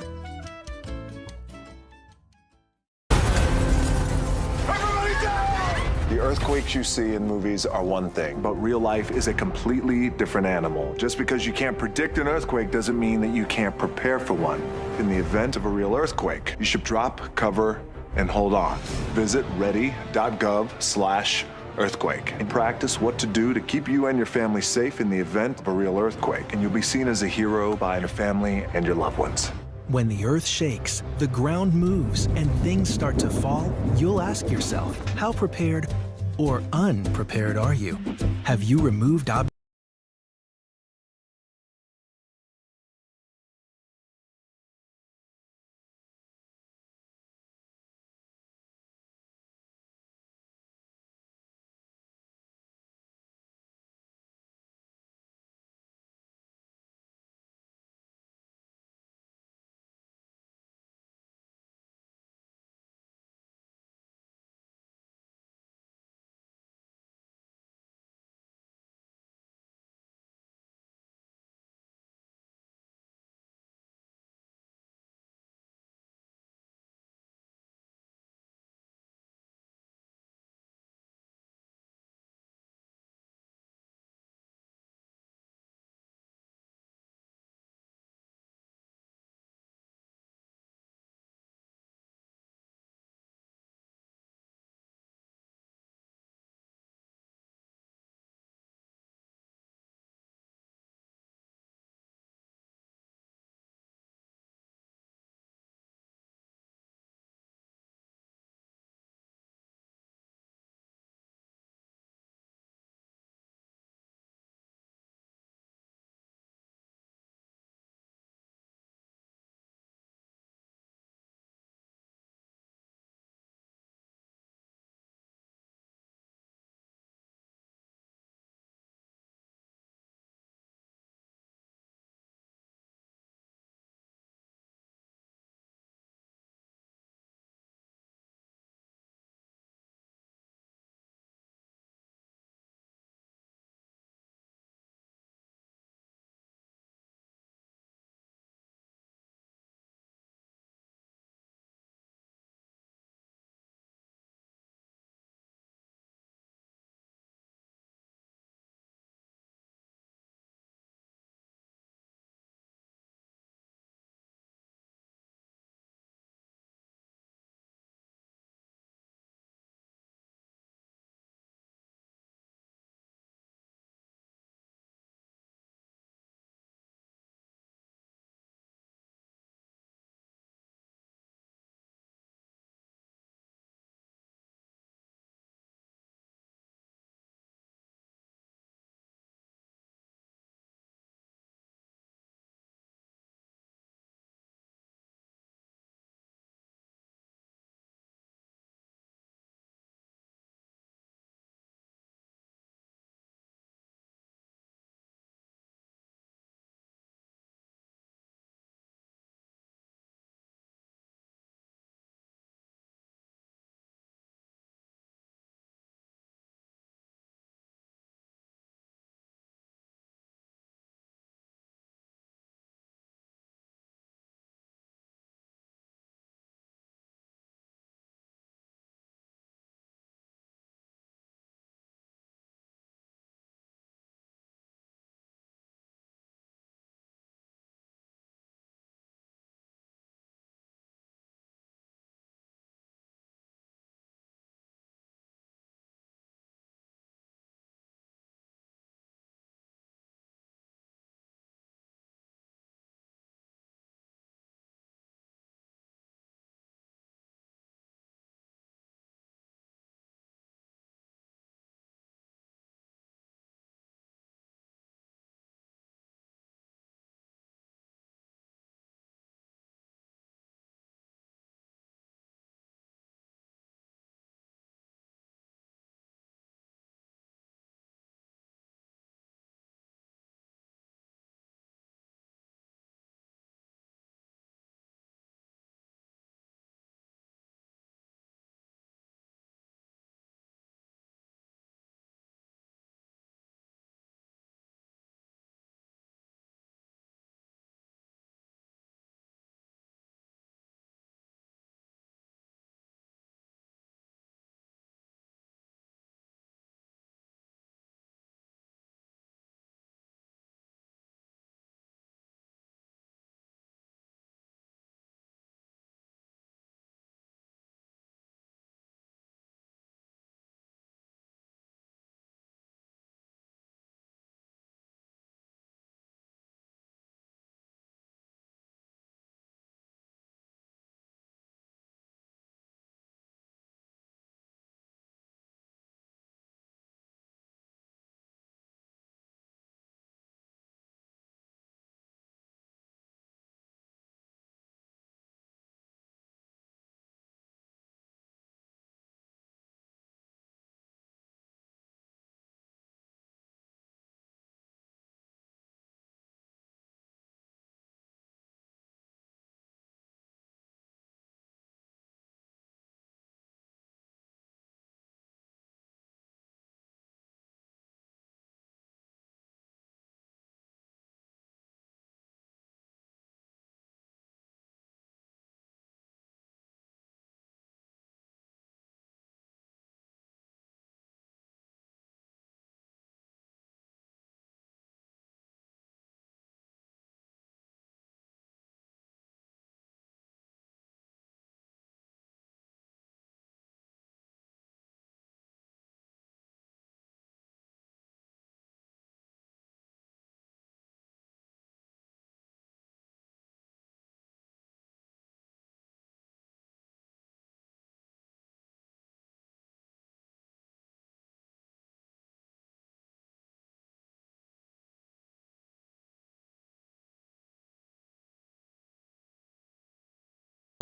The earthquakes you see in movies are one thing, but real life is a completely different animal. Just because you can't predict an earthquake doesn't mean that you can't prepare for one. In the event of a real earthquake, you should drop, cover, and hold on. Visit ready.gov/earthquake and practice what to do to keep you and your family safe in the event of a real earthquake. And you'll be seen as a hero by your family and your loved ones.
When the earth shakes, the ground moves, and things start to fall, you'll ask yourself, how prepared or unprepared are you? Have you removed objects?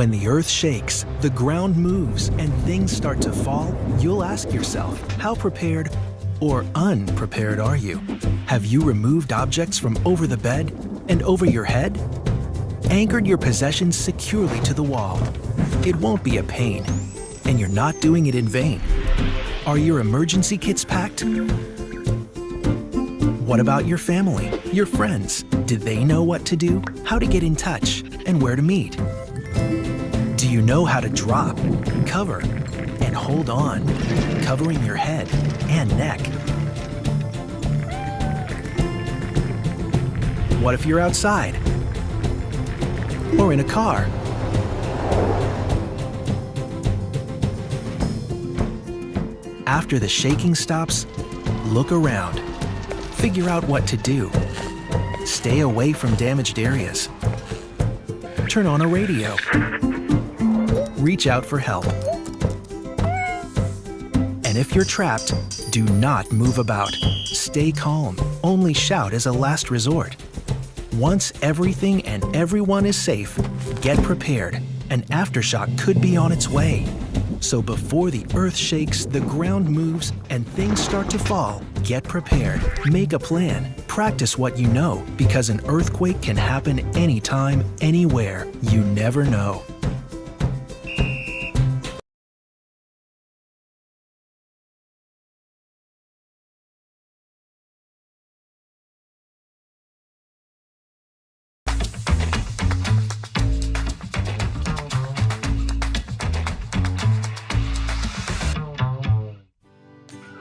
When the earth shakes, the ground moves, and things start to fall, you'll ask yourself, how prepared or unprepared are you? Have you removed objects from over the bed and over your head? Anchored your possessions securely to the wall. It won't be a pain, and you're not doing it in vain. Are your emergency kits packed? What about your family, your friends? Did they know what to do, how to get in touch, and where to meet? Do you know how to drop, cover, and hold on, covering your head and neck? What if you're outside? Or in a car? After the shaking stops, look around. Figure out what to do. Stay away from damaged areas. Turn on a radio. Reach out for help. And if you're trapped, do not move about. Stay calm. Only shout as a last resort. Once everything and everyone is safe, get prepared. An aftershock could be on its way. So before the earth shakes, the ground moves, and things start to fall, get prepared. Make a plan. Practice what you know, because an earthquake can happen anytime, anywhere. You never know.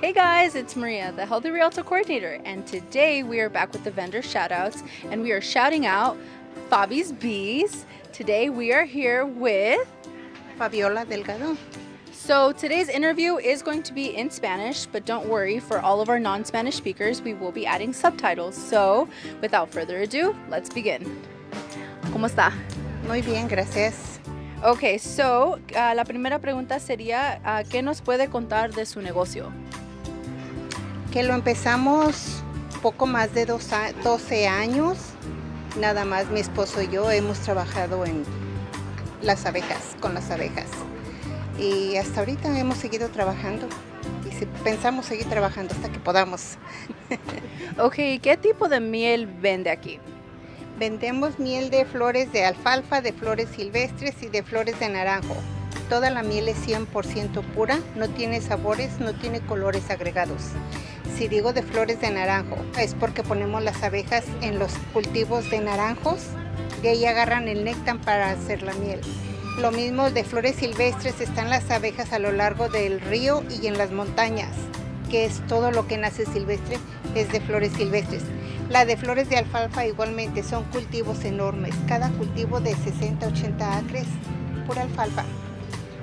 Hey guys, it's Maria, the Healthy Rialto Coordinator, and today we are back with the vendor shoutouts, and we are shouting out Fabi's Bees. Today we are here with
Fabiola Delgado.
So today's interview is going to be in Spanish, but don't worry, for all of our non-Spanish speakers, we will be adding subtitles. So without further ado, let's begin. ¿Cómo está?
Muy bien, gracias.
Okay, so la primera pregunta sería, ¿qué nos puede contar de su negocio?
Que lo empezamos poco más de 12 años. Nada más mi esposo y yo hemos trabajado en las abejas, con las abejas. Y hasta ahorita hemos seguido trabajando. Y pensamos seguir trabajando hasta que podamos.
Ok, ¿qué tipo de miel vende aquí?
Vendemos miel de flores de alfalfa, de flores silvestres y de flores de naranjo. Toda la miel es 100% pura, no tiene sabores, no tiene colores agregados. Si digo de flores de naranjo, es porque ponemos las abejas en los cultivos de naranjos, de ahí agarran el néctar para hacer la miel. Lo mismo de flores silvestres, están las abejas a lo largo del río y en las montañas, que es todo lo que nace silvestre, es de flores silvestres. La de flores de alfalfa igualmente, son cultivos enormes, cada cultivo de 60-80 acres, pura alfalfa.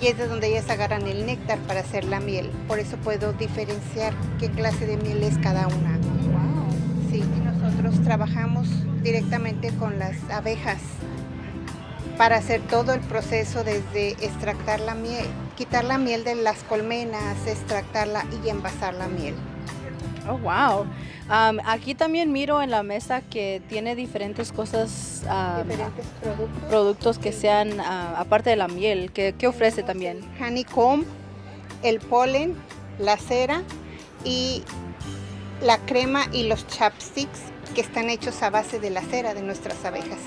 Y es de donde ellas agarran el néctar para hacer la miel. Por eso puedo diferenciar qué clase de miel es cada una. Wow. Sí, y nosotros trabajamos directamente con las abejas para hacer todo el proceso desde extractar la miel, quitar la miel de las colmenas, extractarla y envasar la miel.
Oh, wow. Aquí también miro en la mesa que tiene diferentes cosas,
diferentes
productos que sean aparte de la miel. ¿Qué ofrece también?
Honeycomb, el polen, la cera y la crema y los chapsticks que están hechos a base de la cera de nuestras abejas.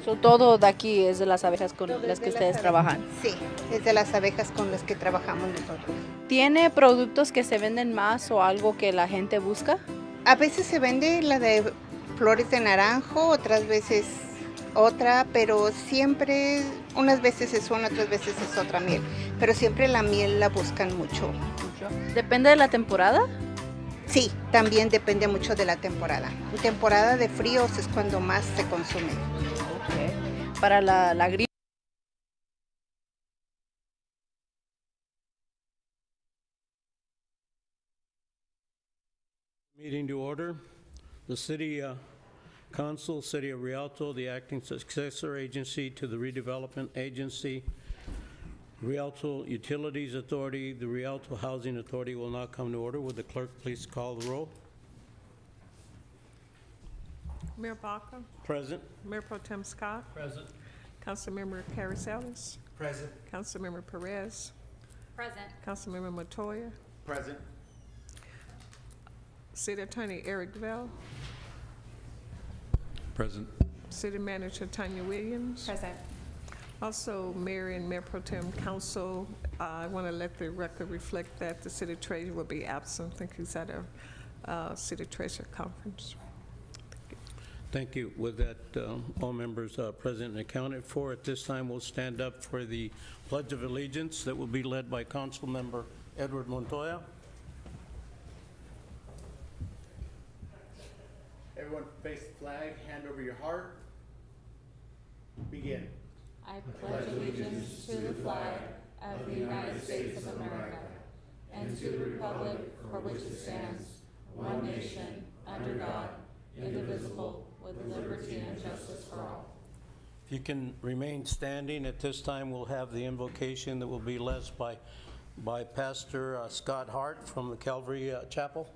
So, todo de aquí es de las abejas con las que ustedes trabajan.
Sí, es de las abejas con las que trabajamos nosotros.
¿Tiene productos que se venden más o algo que la gente busca?
A veces se vende la de flores de naranjo, otras veces otra, pero siempre, unas veces es una, otras veces es otra miel. Pero siempre la miel la buscan mucho.
¿Depende de la temporada?
Sí, también depende mucho de la temporada. En temporada de fríos es cuando más se consume.
Okay. Para la gripe.
Meeting to order. The City Council, City of Rialto, the acting successor agency to the Redevelopment Agency, Rialto Utilities Authority, the Rialto Housing Authority will now come to order. Would the clerk please call the roll?
Mayor Baca.
Present.
Mayor Pro Tem Scott.
Present.
Councilmember Carasalis.
Present.
Councilmember Perez.
Present.
Councilmember Montoya.
Present.
City Attorney Eric Vell.
Present.
City Manager Tanya Williams.
Present.
Also, Mayor and Mayor Pro Tem Council, I want to let the record reflect that the City Treasurer will be absent. I think he's at a City Treasurer conference.
Thank you. With that, all members present and accounted for. At this time, we'll stand up for the Pledge of Allegiance that will be led by Council Member Edward Montoya.
Everyone face the flag, hand over your heart. Begin.
I pledge allegiance to the flag of the United States of America and to the republic for which it stands, one nation, under God, indivisible, with liberty and justice for all.
If you can remain standing at this time, we'll have the invocation that will be led by Pastor Scott Hart from the Calvary Chapel.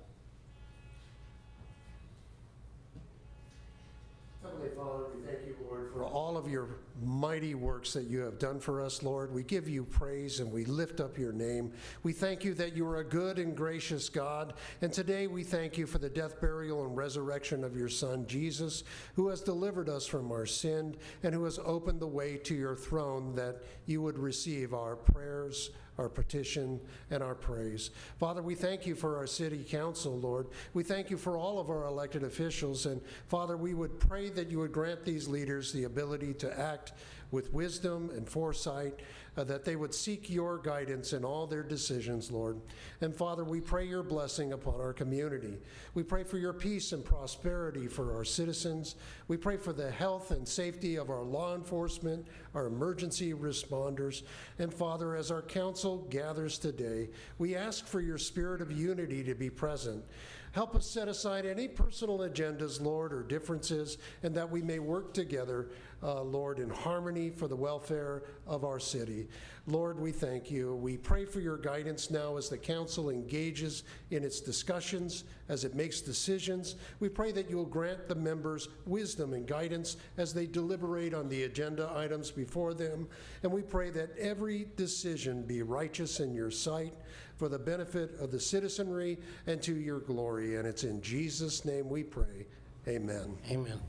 Heavenly Father, we thank you, Lord, for all of your mighty works that you have done for us, Lord. We give you praise and we lift up your name. We thank you that you are a good and gracious God. And today we thank you for the death, burial, and resurrection of your Son, Jesus, who has delivered us from our sin and who has opened the way to your throne that you would receive our prayers, our petition, and our praise. Father, we thank you for our city council, Lord. We thank you for all of our elected officials. And Father, we would pray that you would grant these leaders the ability to act with wisdom and foresight, that they would seek your guidance in all their decisions, Lord. And Father, we pray your blessing upon our community. We pray for your peace and prosperity for our citizens. We pray for the health and safety of our law enforcement, our emergency responders. And Father, as our council gathers today, we ask for your spirit of unity to be present. Help us set aside any personal agendas, Lord, or differences, and that we may work together, Lord, in harmony for the welfare of our city. Lord, we thank you. We pray for your guidance now as the council engages in its discussions, as it makes decisions. We pray that you will grant the members wisdom and guidance as they deliberate on the agenda items before them. And we pray that every decision be righteous in your sight for the benefit of the citizenry and to your glory. And it's in Jesus' name we pray. Amen.
Amen.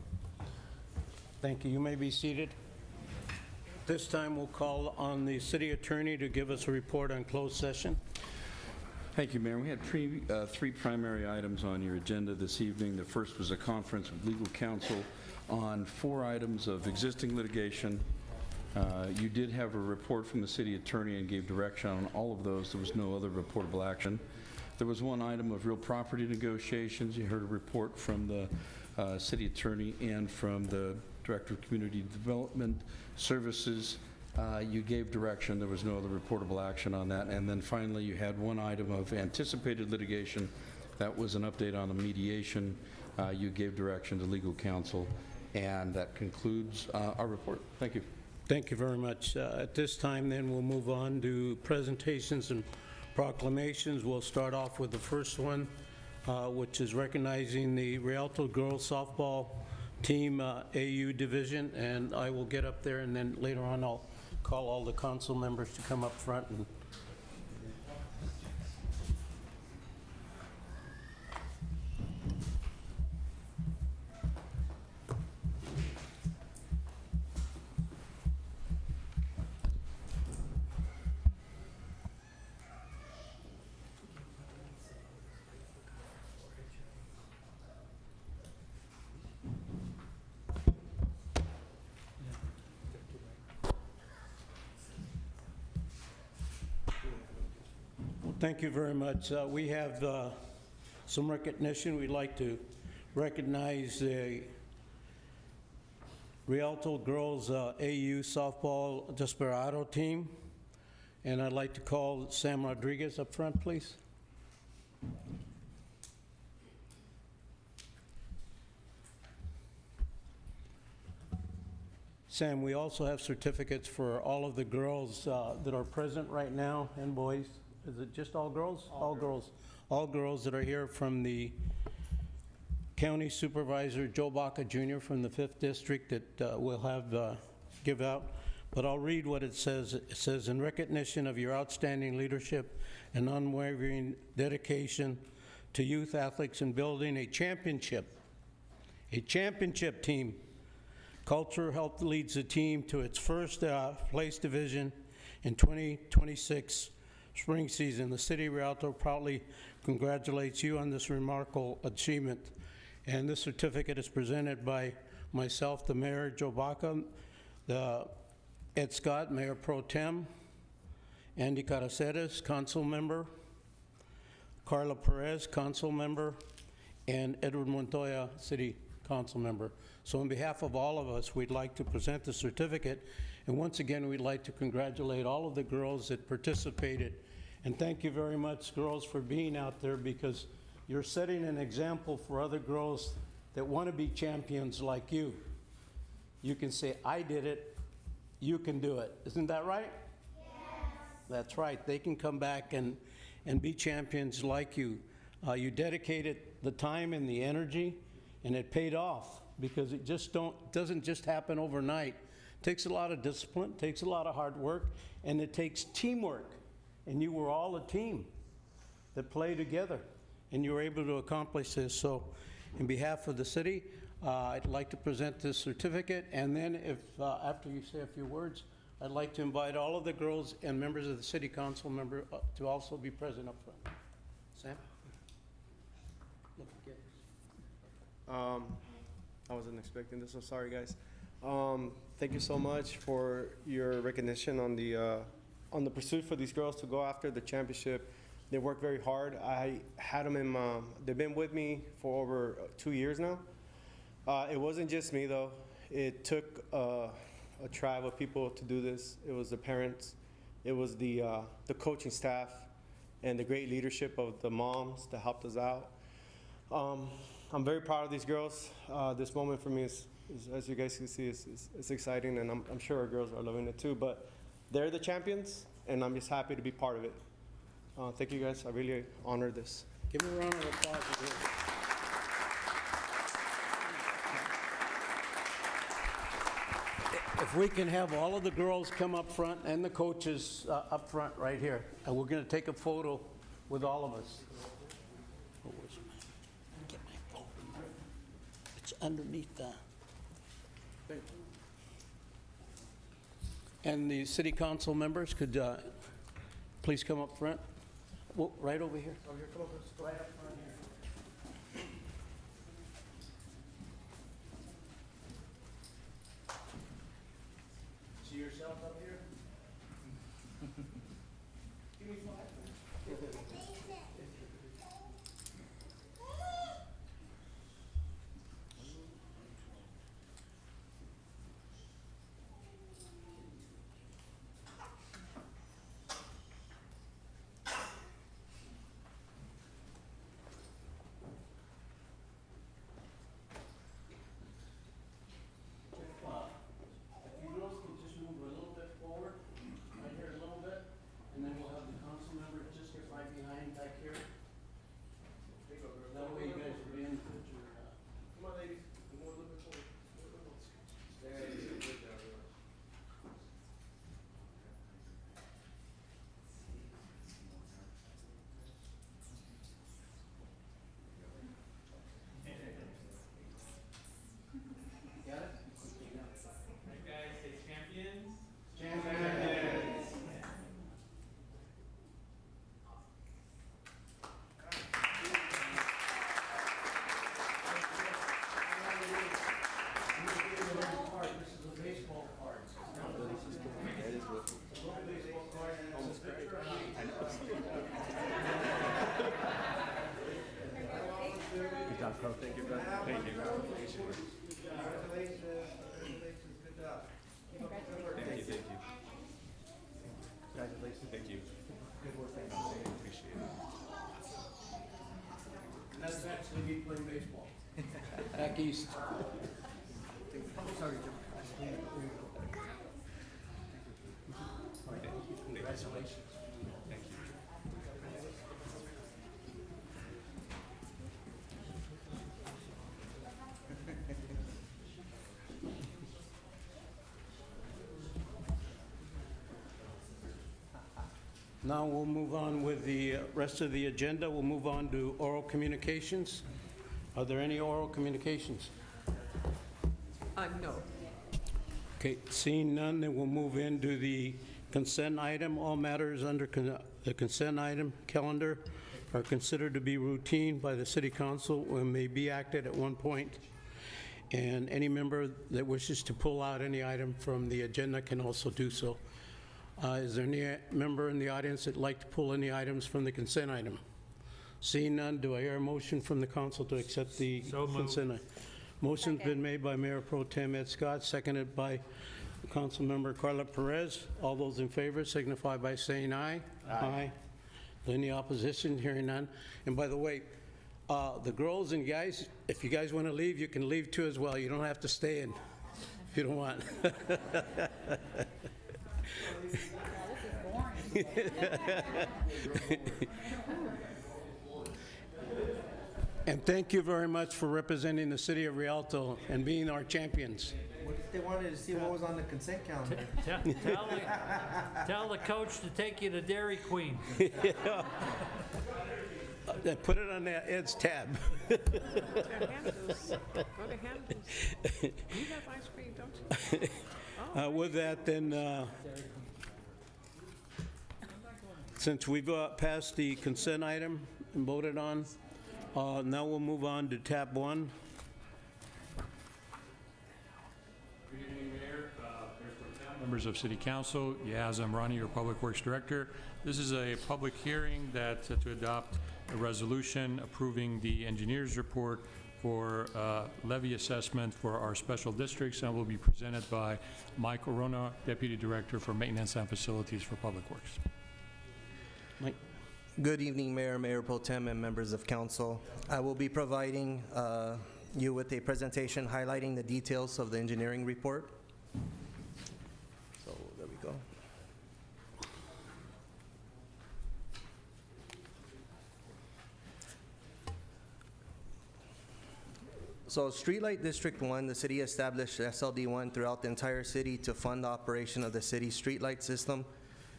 Thank you. You may be seated. This time we'll call on the city attorney to give us a report on closed session.
Thank you, Mayor. We had three primary items on your agenda this evening. The first was a conference with legal counsel on 4 items of existing litigation. You did have a report from the city attorney and gave direction on all of those. There was no other reportable action. There was 1 item of real property negotiations. You heard a report from the city attorney and from the Director of Community Development Services. You gave direction. There was no other reportable action on that. And then finally, you had 1 item of anticipated litigation. That was an update on the mediation. You gave direction to legal counsel. And that concludes our report. Thank you.
Thank you very much. At this time, then, we'll move on to presentations and proclamations. We'll start off with the first one, which is recognizing the Rialto girls softball team AU division. And I will get up there, and then later on I'll call all the council members to come up front and thank you very much. We have some recognition. We'd like to recognize the Rialto Girls AU Softball Desperado team. And I'd like to call Sam Rodriguez up front, please. Sam, we also have certificates for all of the girls that are present right now, and boys. Is it just all girls? All girls. All girls that are here from the County Supervisor Joe Baca Jr. from the 5th District that will have give out, but I'll read what it says. It says, in recognition of your outstanding leadership and unwavering dedication to youth athletes and building a championship team. Culture helped leads the team to its first place division in 2026 spring season. The City of Rialto proudly congratulates you on this remarkable achievement. And this certificate is presented by myself, the Mayor, Joe Baca, the Ed Scott, Mayor Pro Tem, Andy Caraceres, Council Member, Carla Perez, Council Member, and Edward Montoya, City Council Member. So on behalf of all of us, we'd like to present the certificate, and once again, we'd like to congratulate all of the girls that participated. And thank you very much, girls, for being out there, because you're setting an example for other girls that want to be champions like you. You can say, I did it, you can do it. Isn't that right? Yes. That's right. They can come back and be champions like you. You dedicated the time and the energy, and it paid off, because it just doesn't just happen overnight. It takes a lot of discipline, takes a lot of hard work, and it takes teamwork. And you were all a team that played together, and you were able to accomplish this. So in behalf of the city, I'd like to present this certificate, and then if after you say a few words, I'd like to invite all of the girls and members of the city council member to also be present up front. Sam? Look again.
I wasn't expecting this, so sorry guys. Thank you so much for your recognition on the pursuit for these girls to go after the championship. They work very hard. I had them they've been with me for over 2 years now. It wasn't just me though. It took a tribe of people to do this. It was the parents, it was the coaching staff, and the great leadership of the moms that helped us out. I'm very proud of these girls. This moment for me is as you guys can see, is exciting, and I'm sure our girls are loving it too. But they're the champions, and I'm just happy to be part of it. Thank you guys. I really honor this.
Give me a round of applause. If we can have all of the girls come up front and the coaches up front right here, and we're going to take a photo with all of us. Get my phone. It's underneath the. And the city council members could please come up front. Well, right over here.
Oh, here, come over.
Right up front here. See yourself up here? Give me 5. Now we'll move on with the rest of the agenda. We'll move on to oral communications. Are there any oral communications?
No.
Okay, seeing none, then we'll move into the consent item. All matters under the consent item calendar are considered to be routine by the City Council and may be acted at one point. And any member that wishes to pull out any item from the agenda can also do so. Is there any member in the audience that'd like to pull any items from the consent item? Seeing none, do I hear a motion from the council to accept the consent item? Motion's been made by Mayor Pro Tem Ed Scott, seconded by Councilmember Carla Perez. All those in favor signify by saying aye. Aye. Any opposition? Hearing none. And by the way, the girls and guys, if you guys want to leave, you can leave too as well. You don't have to stay in if you don't want. And thank you very much for representing the city of Rialto and being our champions.
What if they wanted to see what was on the consent calendar?
Tell the coach to take you to Dairy Queen.
Put it on Ed's tab.
Go to Handles. You have ice cream, don't you?
With that, then, since we've passed the consent item and voted on, now we'll move on to tab 1.
Good evening, Mayor, members of City Council. Yaz Amrani, your Public Works Director. This is a public hearing that to adopt a resolution approving the engineer's report for levy assessment for our special districts, and will be presented by Mike Orona, Deputy Director for Maintenance and Facilities for Public Works.
Mike.
Good evening, Mayor, Mayor Pro Tem, and members of council. I will be providing you with a presentation highlighting the details of the engineering report. So there we go. So Streetlight District 1, the city established SLD1 throughout the entire city to fund the operation of the city's streetlight system,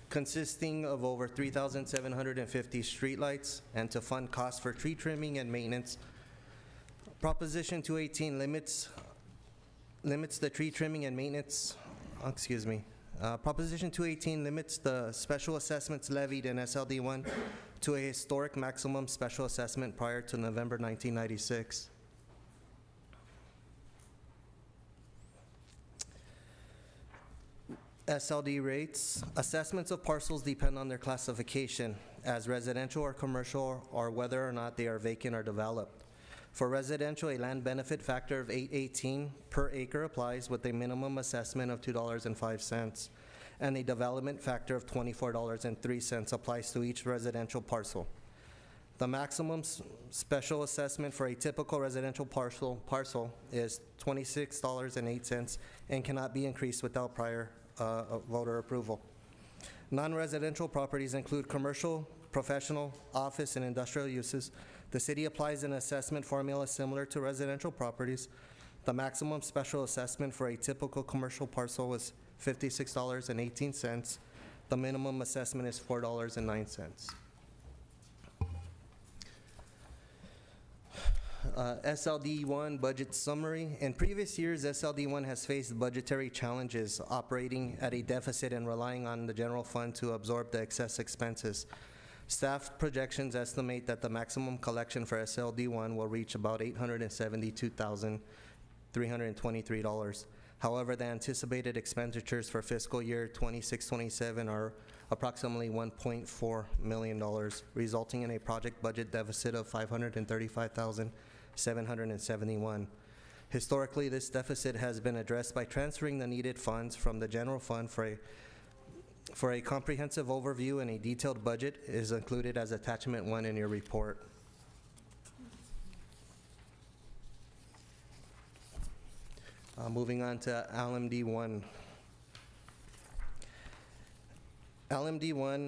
consisting of over 3,750 streetlights, and to fund costs for tree trimming and maintenance. Proposition 218 limits the tree trimming and maintenance, Proposition 218 limits the special assessments levied in SLD1 to a historic maximum special assessment prior to November 1996. SLD rates. Assessments of parcels depend on their classification as residential or commercial, or whether or not they are vacant or developed. For residential, a land benefit factor of 818 per acre applies with a minimum assessment of $2.05, and a development factor of $24.03 applies to each residential parcel. The maximum special assessment for a typical residential parcel is $26.08 and cannot be increased without prior voter approval. Non-residential properties include commercial, professional, office, and industrial uses. The city applies an assessment formula similar to residential properties. The maximum special assessment for a typical commercial parcel is $56.18. The minimum assessment is $4.09. SLD1 budget summary. In previous years, SLD1 has faced budgetary challenges, operating at a deficit and relying on the general fund to absorb the excess expenses. Staff projections estimate that the maximum collection for SLD1 will reach about $872,323. However, the anticipated expenditures for fiscal year 26-27 are approximately $1.4 million, resulting in a project budget deficit of $535,771. Historically, this deficit has been addressed by transferring the needed funds from the general fund. For a comprehensive overview and a detailed budget is included as attachment 1 in your report. Moving on to LMD1. LMD1,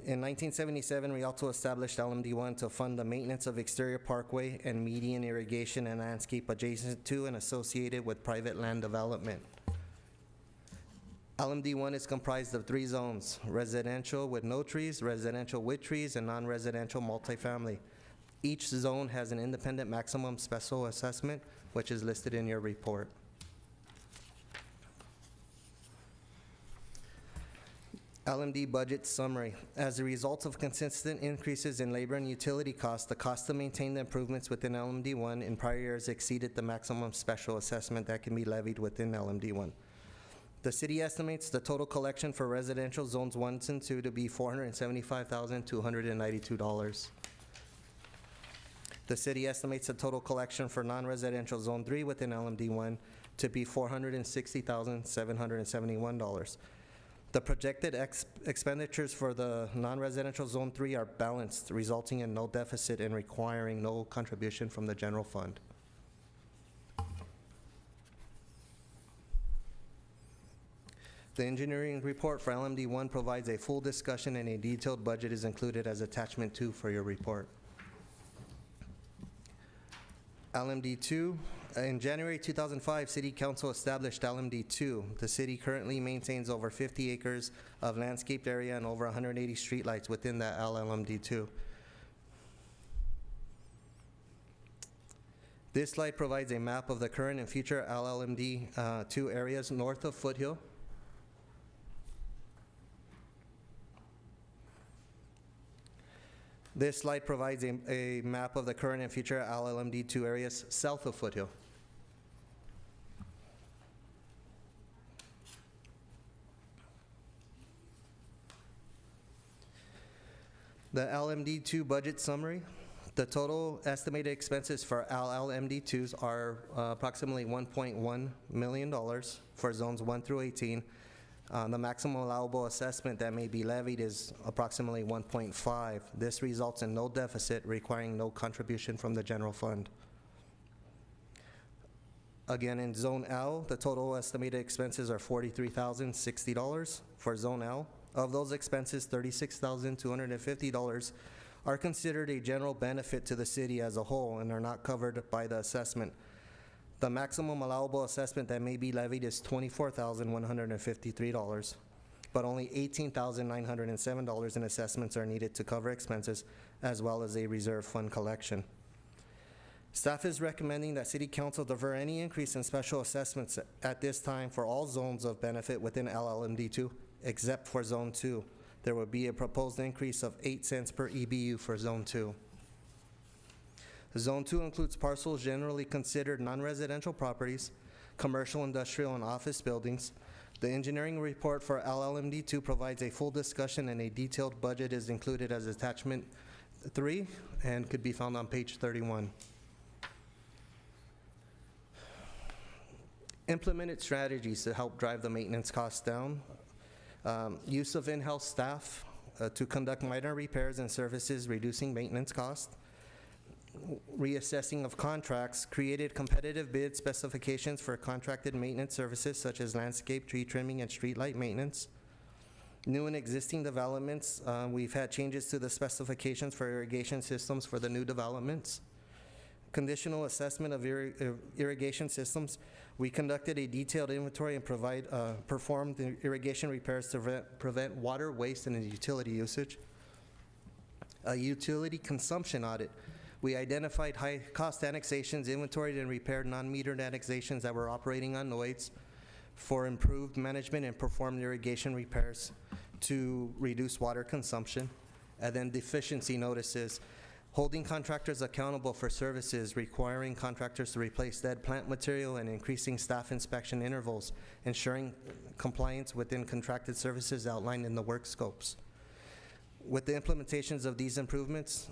in 1977, Rialto established LMD1 to fund the maintenance of exterior parkway and median irrigation and landscape adjacent to and associated with private land development. LMD1 is comprised of 3 zones: residential with no trees, residential with trees, and non-residential multifamily. Each zone has an independent maximum special assessment, which is listed in your report. LMD budget summary. As a result of consistent increases in labor and utility costs, the cost to maintain the improvements within LMD1 in prior years exceeded the maximum special assessment that can be levied within LMD1. The city estimates the total collection for residential zones 1 and 2 to be $475,292. The city estimates the total collection for non-residential zone 3 within LMD1 to be $460,771. The projected expenditures for the non-residential zone 3 are balanced, resulting in no deficit and requiring no contribution from the general fund. The engineering report for LMD1 provides a full discussion, and a detailed budget is included as attachment 2 for your report. LMD2, in January 2005, City Council established LMD2. The city currently maintains over 50 acres of landscaped area and over 180 streetlights within that LMD2. This slide provides a map of the current and future LLMD2 areas north of Foothill. This slide provides a map of the current and future LLMD2 areas south of Foothill. The LMD2 budget summary. The total estimated expenses for LLMD2s are approximately $1.1 million for zones 1 through 18. The maximum allowable assessment that may be levied is approximately 1.5. This results in no deficit, requiring no contribution from the general fund. Again, in Zone L, the total estimated expenses are $43,060 for Zone L. Of those expenses, $36,250 are considered a general benefit to the city as a whole and are not covered by the assessment. The maximum allowable assessment that may be levied is $24,153, but only $18,907 in assessments are needed to cover expenses, as well as a reserve fund collection. Staff is recommending that City Council defer any increase in special assessments at this time for all zones of benefit within LLMD2, except for Zone 2. There will be a proposed increase of 8 cents per EBU for Zone 2. Zone 2 includes parcels generally considered non-residential properties, commercial, industrial, and office buildings. The engineering report for LLMD2 provides a full discussion, and a detailed budget is included as attachment 3 and could be found on page 31. Implemented strategies to help drive the maintenance costs down. Use of in-house staff to conduct minor repairs and services, reducing maintenance costs. Reassessing of contracts, created competitive bid specifications for contracted maintenance services such as landscape, tree trimming, and streetlight maintenance. New and existing developments, we've had changes to the specifications for irrigation systems for the new developments. Conditional assessment of irrigation systems. We conducted a detailed inventory and performed the irrigation repairs to prevent water waste and utility usage. A utility consumption audit. We identified high-cost annexations, inventoried and repaired non-metered annexations that were operating on noise for improved management, and performed irrigation repairs to reduce water consumption. And then deficiency notices, holding contractors accountable for services, requiring contractors to replace dead plant material, and increasing staff inspection intervals, ensuring compliance within contracted services outlined in the work scopes. With the implementations of these improvements,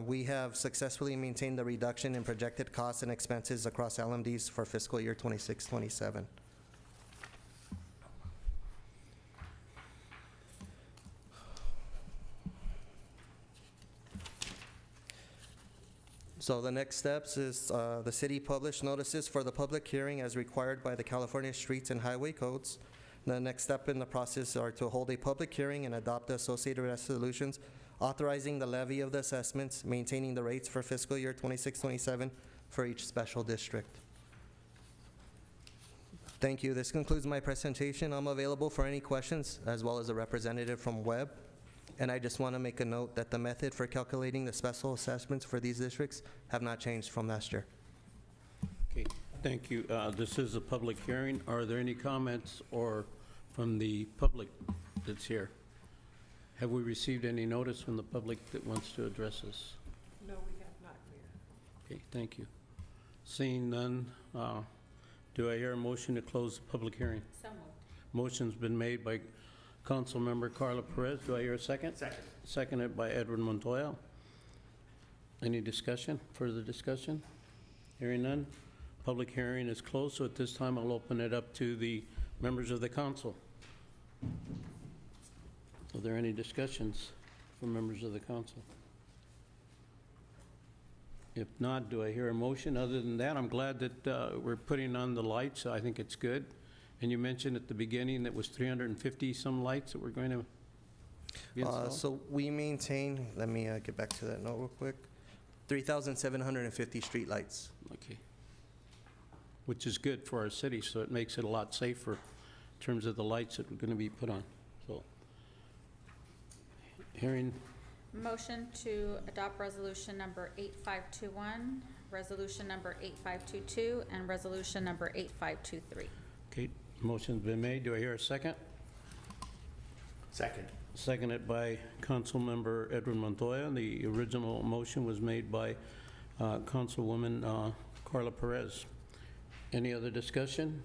we have successfully maintained the reduction in projected costs and expenses across LMDs for fiscal year 26-27. So the next steps is the city published notices for the public hearing as required by the California Streets and Highway Codes. The next step in the process are to hold a public hearing and adopt the associated resolutions authorizing the levy of the assessments, maintaining the rates for fiscal year 26-27 for each special district. Thank you. This concludes my presentation. I'm available for any questions, as well as a representative from Webb. And I just want to make a note that the method for calculating the special assessments for these districts have not changed from last year.
Okay, thank you. This is a public hearing. Are there any comments or from the public that's here? Have we received any notice from the public that wants to address us?
No, we have not, Mayor.
Okay, thank you. Seeing none, do I hear a motion to close the public hearing?
So moved.
Motion's been made by Councilmember Carla Perez. Do I hear a second?
Second.
Seconded by Edwin Montoya. Any discussion, further discussion? Hearing none. Public hearing is closed, so at this time I'll open it up to the members of the council. Are there any discussions from members of the council? If not, do I hear a motion? Other than that, I'm glad that we're putting on the lights. I think it's good. And you mentioned at the beginning that was 350 some lights that we're going to be installed?
So we maintain, let me get back to that note real quick, 3,750 street lights.
Okay. Which is good for our city, so it makes it a lot safer in terms of the lights that are going to be put on. So, hearing.
Motion to adopt resolution number 8521, resolution number 8522, and resolution number 8523.
Okay, motion's been made. Do I hear a second?
Second.
Seconded by Councilmember Edwin Montoya. The original motion was made by Councilwoman Carla Perez. Any other discussion?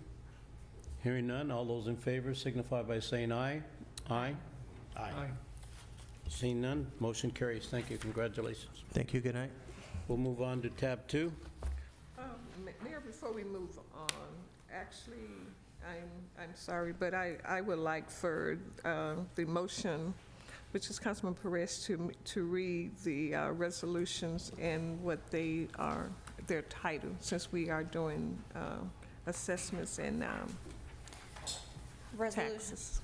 Hearing none, all those in favor signify by saying aye. Aye.
Aye.
Seeing none, motion carries. Thank you. Congratulations.
Thank you. Good night.
We'll move on to tab 2.
Mayor, before we move on, actually, I'm sorry, but I would like for the motion, which is Councilman Perez, to read the resolutions and what they are, their title, since we are doing assessments and taxes.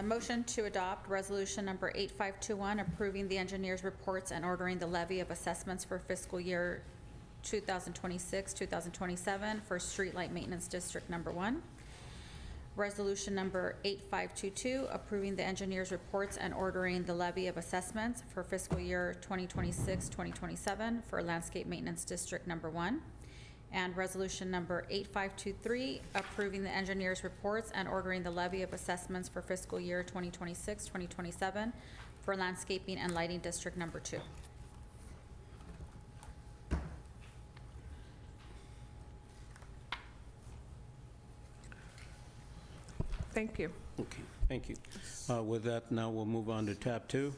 Motion to adopt resolution number 8521, approving the engineer's reports and ordering the levy of assessments for fiscal year 2026-2027 for Streetlight Maintenance District Number 1. Resolution number 8522, approving the engineer's reports and ordering the levy of assessments for fiscal year 2026-2027 for Landscape Maintenance District Number 1. And resolution number 8523, approving the engineer's reports and ordering the levy of assessments for fiscal year 2026-2027 for Landscaping and Lighting District Number 2.
Thank you.
Okay, thank you. With that, now we'll move on to tab 2.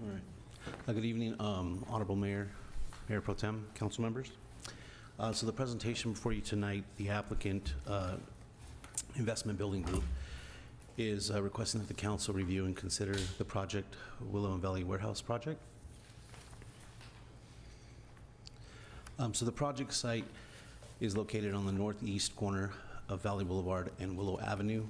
All right. Good evening, Honorable Mayor, Mayor Pro Tem, council members. So the presentation before you tonight, the applicant Investment Building Group is requesting that the council review and consider the project Willow and Valley Warehouse project. So the project site is located on the northeast corner of Valley Boulevard and Willow Avenue.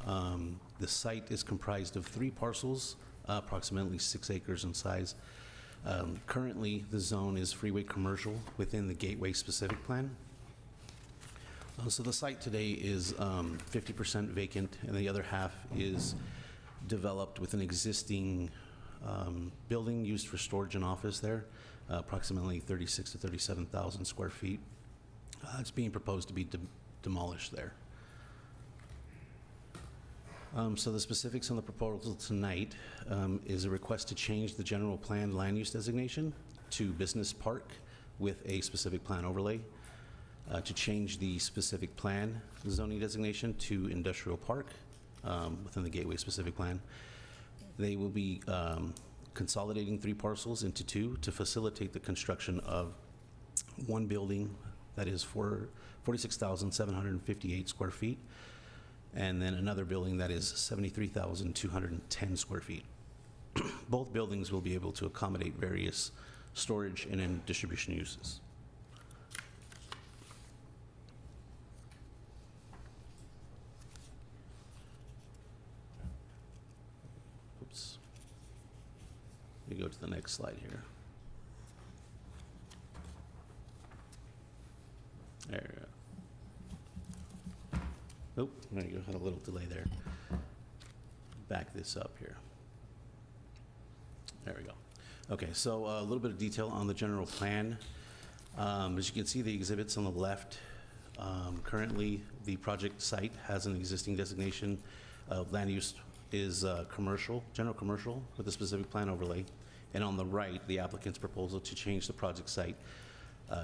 The site is comprised of 3 parcels, approximately 6 acres in size. Currently, the zone is freeway commercial within the Gateway Specific Plan. So the site today is 50% vacant, and the other half is developed with an existing building used for storage and office there, approximately 36 to 37,000 square feet. It's being proposed to be demolished there. So the specifics on the proposal tonight is a request to change the general plan land use designation to business park with a specific plan overlay, to change the specific plan zoning designation to industrial park within the Gateway specific plan. They will be consolidating 3 parcels into 2 to facilitate the construction of 1 building that is for 46,758 square feet, and then another building that is 73,210 square feet. Both buildings will be able to accommodate various storage and distribution uses. go to the next slide here. There we go. Oh, there you go. Had a little delay there. Back this up here. There we go. Okay, so a little bit of detail on the general plan. As you can see, the exhibits on the left, currently the project site has an existing designation of land use is commercial, general commercial with a specific plan overlay. And on the right, the applicant's proposal to change the project site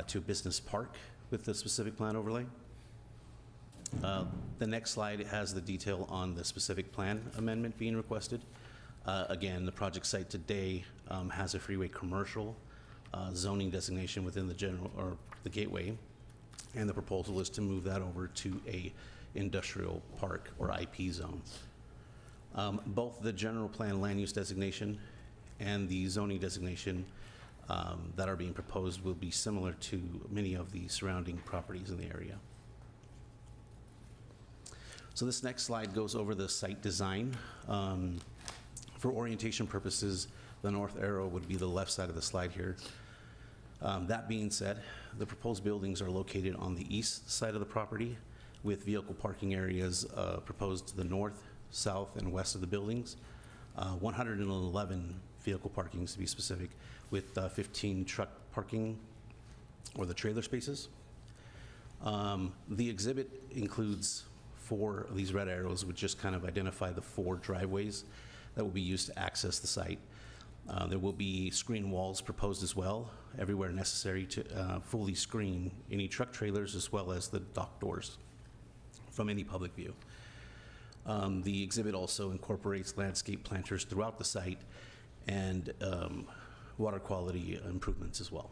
to a business park with the specific plan overlay. The next slide has the detail on the specific plan amendment being requested. Again, the project site today has a freeway commercial zoning designation within the general or the gateway, and the proposal is to move that over to a industrial park or IP zone. Both the general plan land use designation and the zoning designation that are being proposed will be similar to many of the surrounding properties in the area. So this next slide goes over the site design. For orientation purposes, the north arrow would be the left side of the slide here. That being said, the proposed buildings are located on the east side of the property with vehicle parking areas proposed to the north, south, and west of the buildings. 111 vehicle parkings to be specific, with 15 truck parking or the trailer spaces. The exhibit includes 4 of these red arrows, which just kind of identify the 4 driveways that will be used to access the site. There will be screen walls proposed as well, everywhere necessary to fully screen any truck trailers as well as the dock doors from any public view. The exhibit also incorporates landscape planters throughout the site and water quality improvements as well.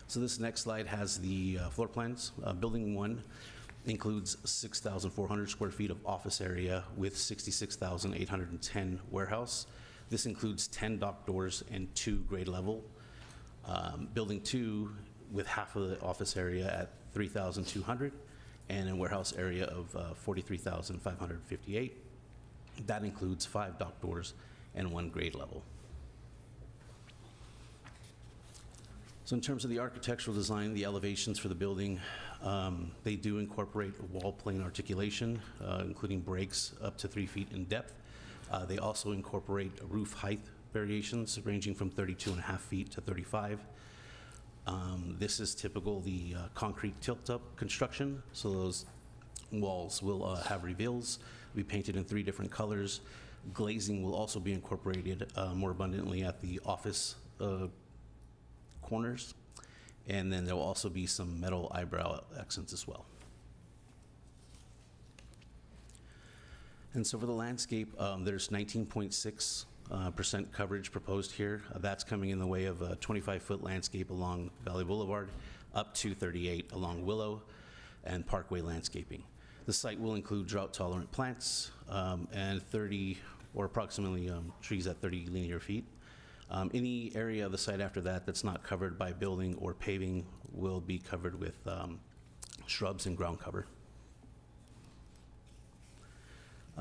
So this next slide has the floor plans. Building 1 includes 6,400 square feet of office area with 66,810 warehouse. This includes 10 dock doors and 2 grade level. Building 2 with half of the office area at 3,200 and a warehouse area of 43,558. That includes 5 dock doors and 1 grade level. So in terms of the architectural design, the elevations for the building, they do incorporate wall plane articulation, including breaks up to 3 feet in depth. They also incorporate roof height variations ranging from 32.5 feet to 35. This is typical, the concrete tilt-up construction, so those walls will have reveals, be painted in 3 different colors. Glazing will also be incorporated more abundantly at the office corners, and then there will also be some metal eyebrow accents as well. And so for the landscape, there's 19.6% coverage proposed here. That's coming in the way of a 25-foot landscape along Valley Boulevard up to 38 along Willow and Parkway landscaping. The site will include drought-tolerant plants and 30 or approximately trees at 30 linear feet. Any area of the site after that that's not covered by building or paving will be covered with shrubs and ground cover.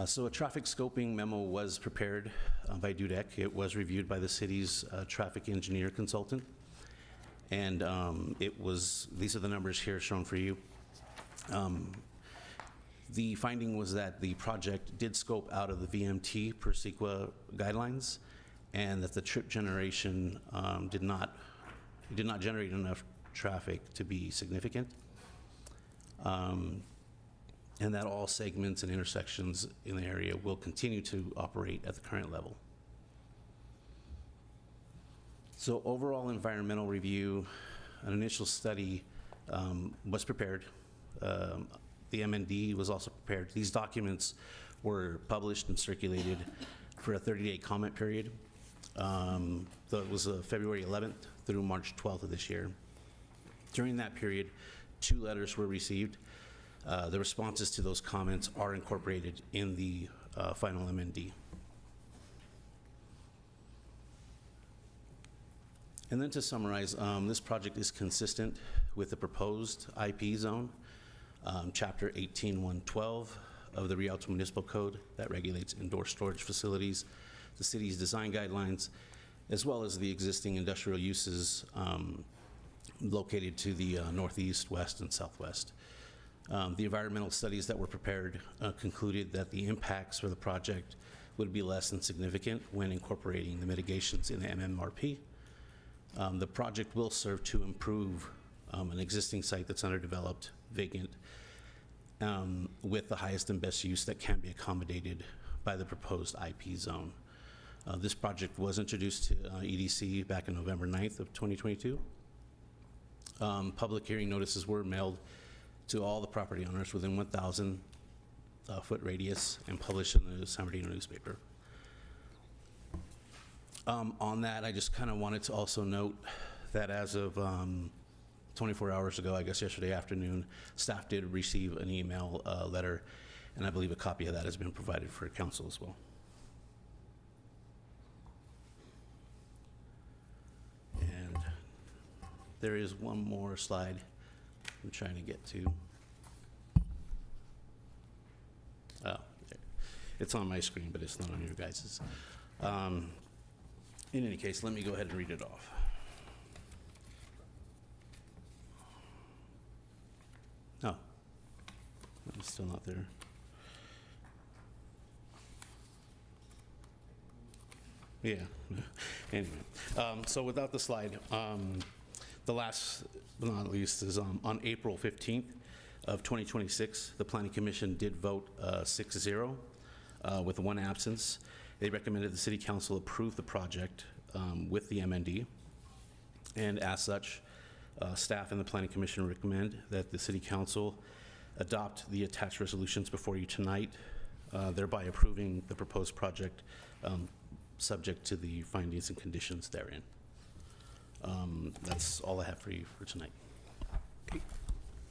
So a traffic scoping memo was prepared by DUDEC. It was reviewed by the city's traffic engineer consultant. And these are the numbers here shown for you. The finding was that the project did scope out of the VMT per CEQA guidelines, and that the trip generation did not generate enough traffic to be significant, and that all segments and intersections in the area will continue to operate at the current level. So overall environmental review, an initial study was prepared. The MND was also prepared. These documents were published and circulated for a 30-day comment period. That was February 11th through March 12th of this year. During that period, 2 letters were received. The responses to those comments are incorporated in the final MND. And then to summarize, this project is consistent with the proposed IP zone, Chapter 18.112 of the Rialto Municipal Code that regulates indoor storage facilities. the city's design guidelines, as well as the existing industrial uses located to the northeast, west, and southwest. The environmental studies that were prepared concluded that the impacts for the project would be less than significant when incorporating the mitigations in the MMRP. The project will serve to improve an existing site that's underdeveloped, vacant, with the highest and best use that can be accommodated by the proposed IP zone. This project was introduced to EDC back on November 9th of 2022. Public hearing notices were mailed to all the property owners within 1,000 foot radius and published in the San Bernardino newspaper. On that, I just kind of wanted to also note that as of 24 hours ago, I guess yesterday afternoon, staff did receive an email letter, and I believe a copy of that has been provided for council as well. And there is one more slide I'm trying to get to. Oh, it's on my screen, but it's not on your guys's. In any case, let me go ahead and read it off. Oh, it's still not there. Yeah, anyway, so without the slide, the last but not least is on April 15th of 2026, the Planning Commission did vote 6-0 with one absence. They recommended the City Council approve the project with the MND, and as such, staff and the Planning Commission recommend that the City Council adopt the attached resolutions before you tonight, thereby approving the proposed project subject to the findings and conditions therein. That's all I have for you for tonight.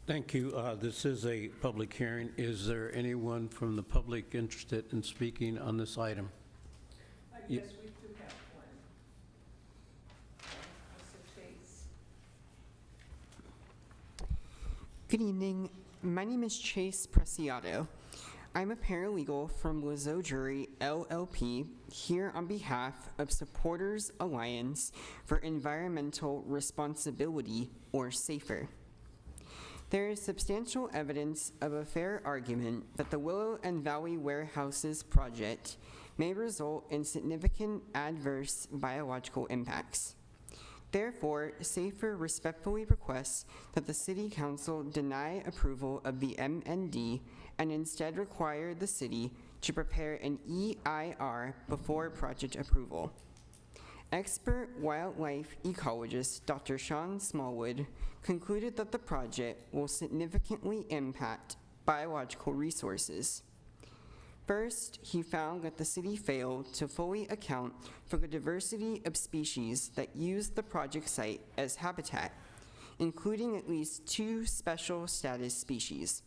Thank you. This is a public hearing. Is there anyone from the public interested in speaking on this item?
Yes, we do have one. Mr. Chase.
Good evening. My name is Chase Preciado. I'm a paralegal from Lazo Jury LLP here on behalf of Supporters Alliance for Environmental Responsibility, or SAFER. There is substantial evidence of a fair argument that the Willow and Valley Warehouses project may result in significant adverse biological impacts. Therefore, SAFER respectfully requests that the City Council deny approval of the MND and instead require the City to prepare an EIR before project approval. Expert wildlife ecologist Dr. Sean Smallwood concluded that the project will significantly impact biological resources. First, he found that the city failed to fully account for the diversity of species that use the project site as habitat, including at least 2 special status species.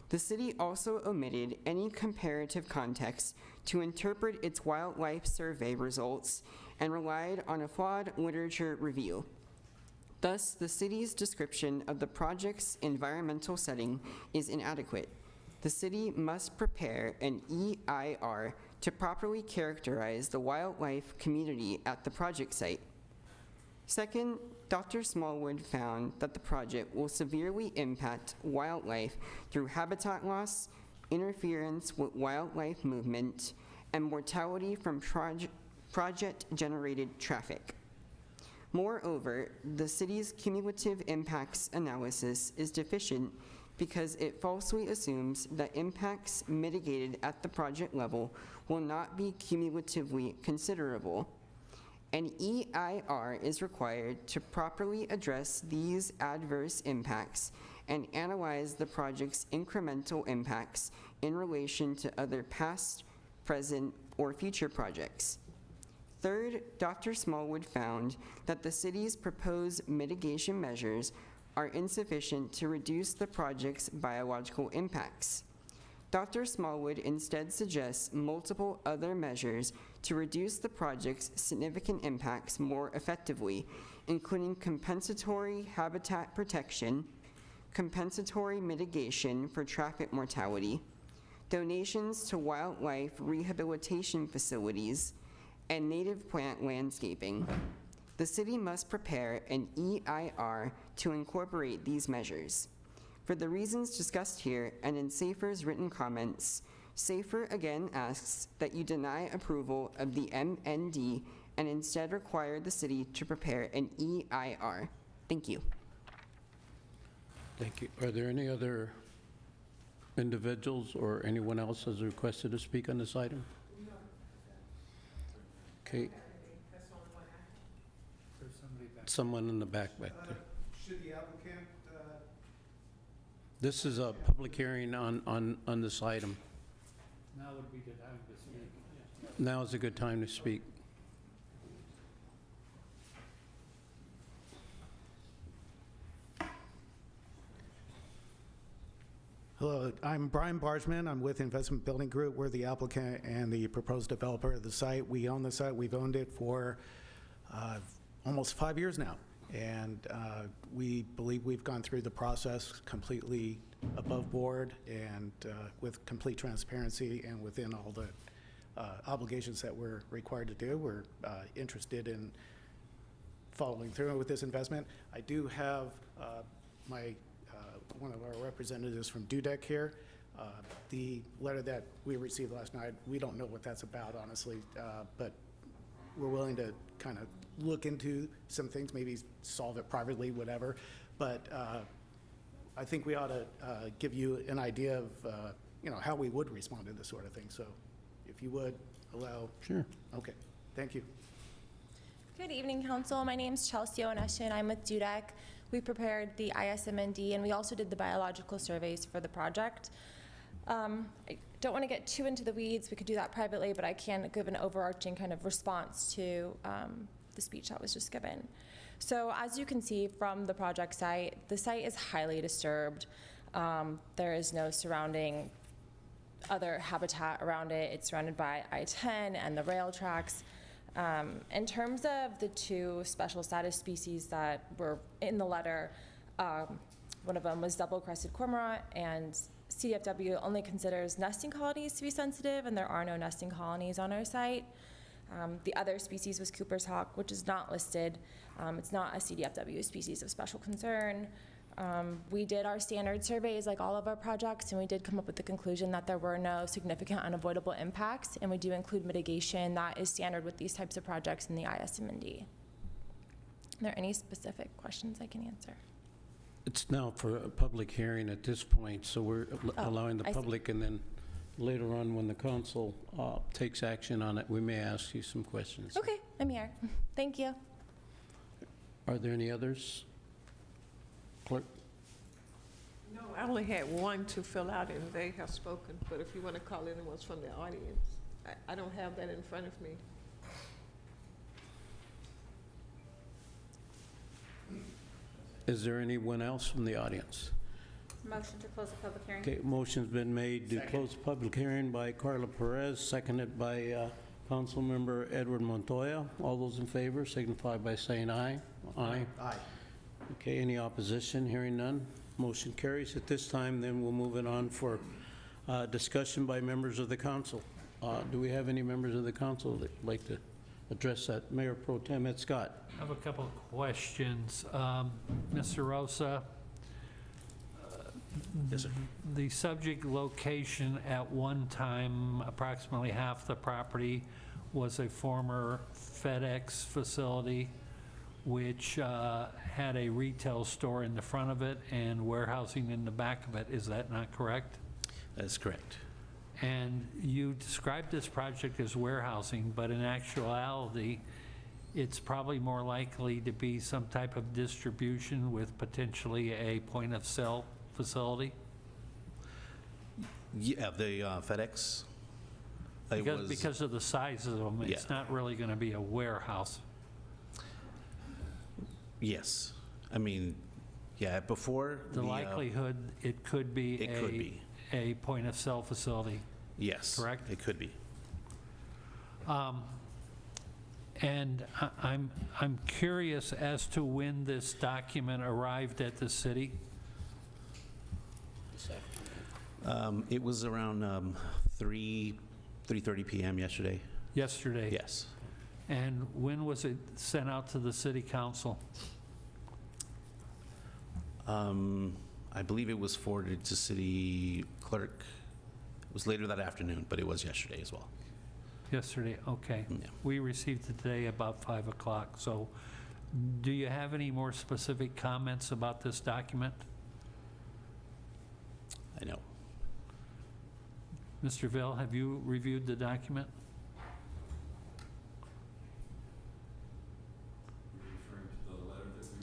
The city also omitted any comparative context to interpret its wildlife survey results and relied on a flawed literature review. Thus, the city's description of the project's environmental setting is inadequate. The city must prepare an EIR to properly characterize the wildlife community at the project site. Second, Dr. Smallwood found that the project will severely impact wildlife through habitat loss, interference with wildlife movement, and mortality from project-generated traffic. Moreover, the city's cumulative impacts analysis is deficient because it falsely assumes that impacts mitigated at the project level will not be cumulatively considerable. An EIR is required to properly address these adverse impacts and analyze the project's incremental impacts in relation to other past, present, or future projects. Third, Dr. Smallwood found that the city's proposed mitigation measures are insufficient to reduce the project's biological impacts. Dr. Smallwood instead suggests multiple other measures to reduce the project's significant impacts more effectively, including compensatory habitat protection, compensatory mitigation for traffic mortality, donations to wildlife rehabilitation facilities, and native plant landscaping. The city must prepare an EIR to incorporate these measures. For the reasons discussed here and in SAFER's written comments, SAFER again asks that you deny approval of the MND and instead require the city to prepare an EIR. Thank you.
Thank you. Are there any other individuals or anyone else has requested to speak on this item? Okay. Someone in the back there.
Should the applicant?
This is a public hearing on this item.
Now would be the time to speak.
Now is a good time to speak.
Hello, I'm Brian Bargeman. I'm with Investment Building Group. We're the applicant and the proposed developer of the site. We own the site. We've owned it for almost 5 years now. And we believe we've gone through the process completely above board and with complete transparency and within all the obligations that we're required to do. We're interested in following through with this investment. I do have one of our representatives from DUDEC here. The letter that we received last night, we don't know what that's about, honestly, but we're willing to kind of look into some things, maybe solve it privately, whatever. But I think we ought to give you an idea of how we would respond to this sort of thing. So if you would allow.
Sure.
Okay, thank you.
Good evening, Council. My name is Chelsea Onesha, and I'm with DUDEC. We prepared the ISMND, and we also did the biological surveys for the project. I don't want to get too into the weeds. We could do that privately, but I can give an overarching kind of response to the speech that was just given. So as you can see from the project site, the site is highly disturbed. There is no surrounding other habitat around it. It's surrounded by I-10 and the rail tracks. In terms of the two special status species that were in the letter, one of them was double-crested cormorant, and CFW only considers nesting colonies to be sensitive, and there are no nesting colonies on our site. The other species was Cooper's hawk, which is not listed. It's not a CDFW species of special concern. We did our standard surveys like all of our projects, and we did come up with the conclusion that there were no significant unavoidable impacts, and we do include mitigation that is standard with these types of projects in the ISMND. Are there any specific questions I can answer?
It's now for a public hearing at this point, so we're allowing the public, and then later on when the council takes action on it, we may ask you some questions.
Okay, I'm here. Thank you.
Are there any others? Clerk?
No, I only had one to fill out, and they have spoken, but if you want to call anyone from the audience, I don't have that in front of me.
Is there anyone else from the audience?
Motion to close the public hearing.
Okay, motion's been made to close the public hearing by Carla Perez, seconded by Councilmember Edward Montoya. All those in favor signify by saying aye. Aye.
Aye.
Okay, any opposition? Hearing none. Motion carries. At this time, then we'll move it on for discussion by members of the council. Do we have any members of the council that would like to address that? Mayor Pro Tem Ed Scott.
I have a couple of questions. Mr. Rosa,
Yes, sir.
the subject location at one time, approximately half the property, was a former FedEx facility which had a retail store in the front of it and warehousing in the back of it. Is that not correct?
That's correct.
And you described this project as warehousing, but in actuality, it's probably more likely to be some type of distribution with potentially a point-of-sale facility?
Yeah, the FedEx.
Because of the size of them, it's
Yeah.
not really going to be a warehouse.
Yes. I mean, yeah, before
The likelihood it could be a point-of-sale facility.
Yes.
Correct?
It could be.
And I'm curious as to when this document arrived at the city.
It was around 3:30 p.m. yesterday.
Yesterday.
Yes.
And when was it sent out to the city council?
I believe it was forwarded to city clerk. It was later that afternoon, but it was yesterday as well.
Yesterday, okay.
Yeah.
We received it today about 5 o'clock. So do you have any more specific comments about this document?
I know.
Mr. Vell, have you reviewed the document?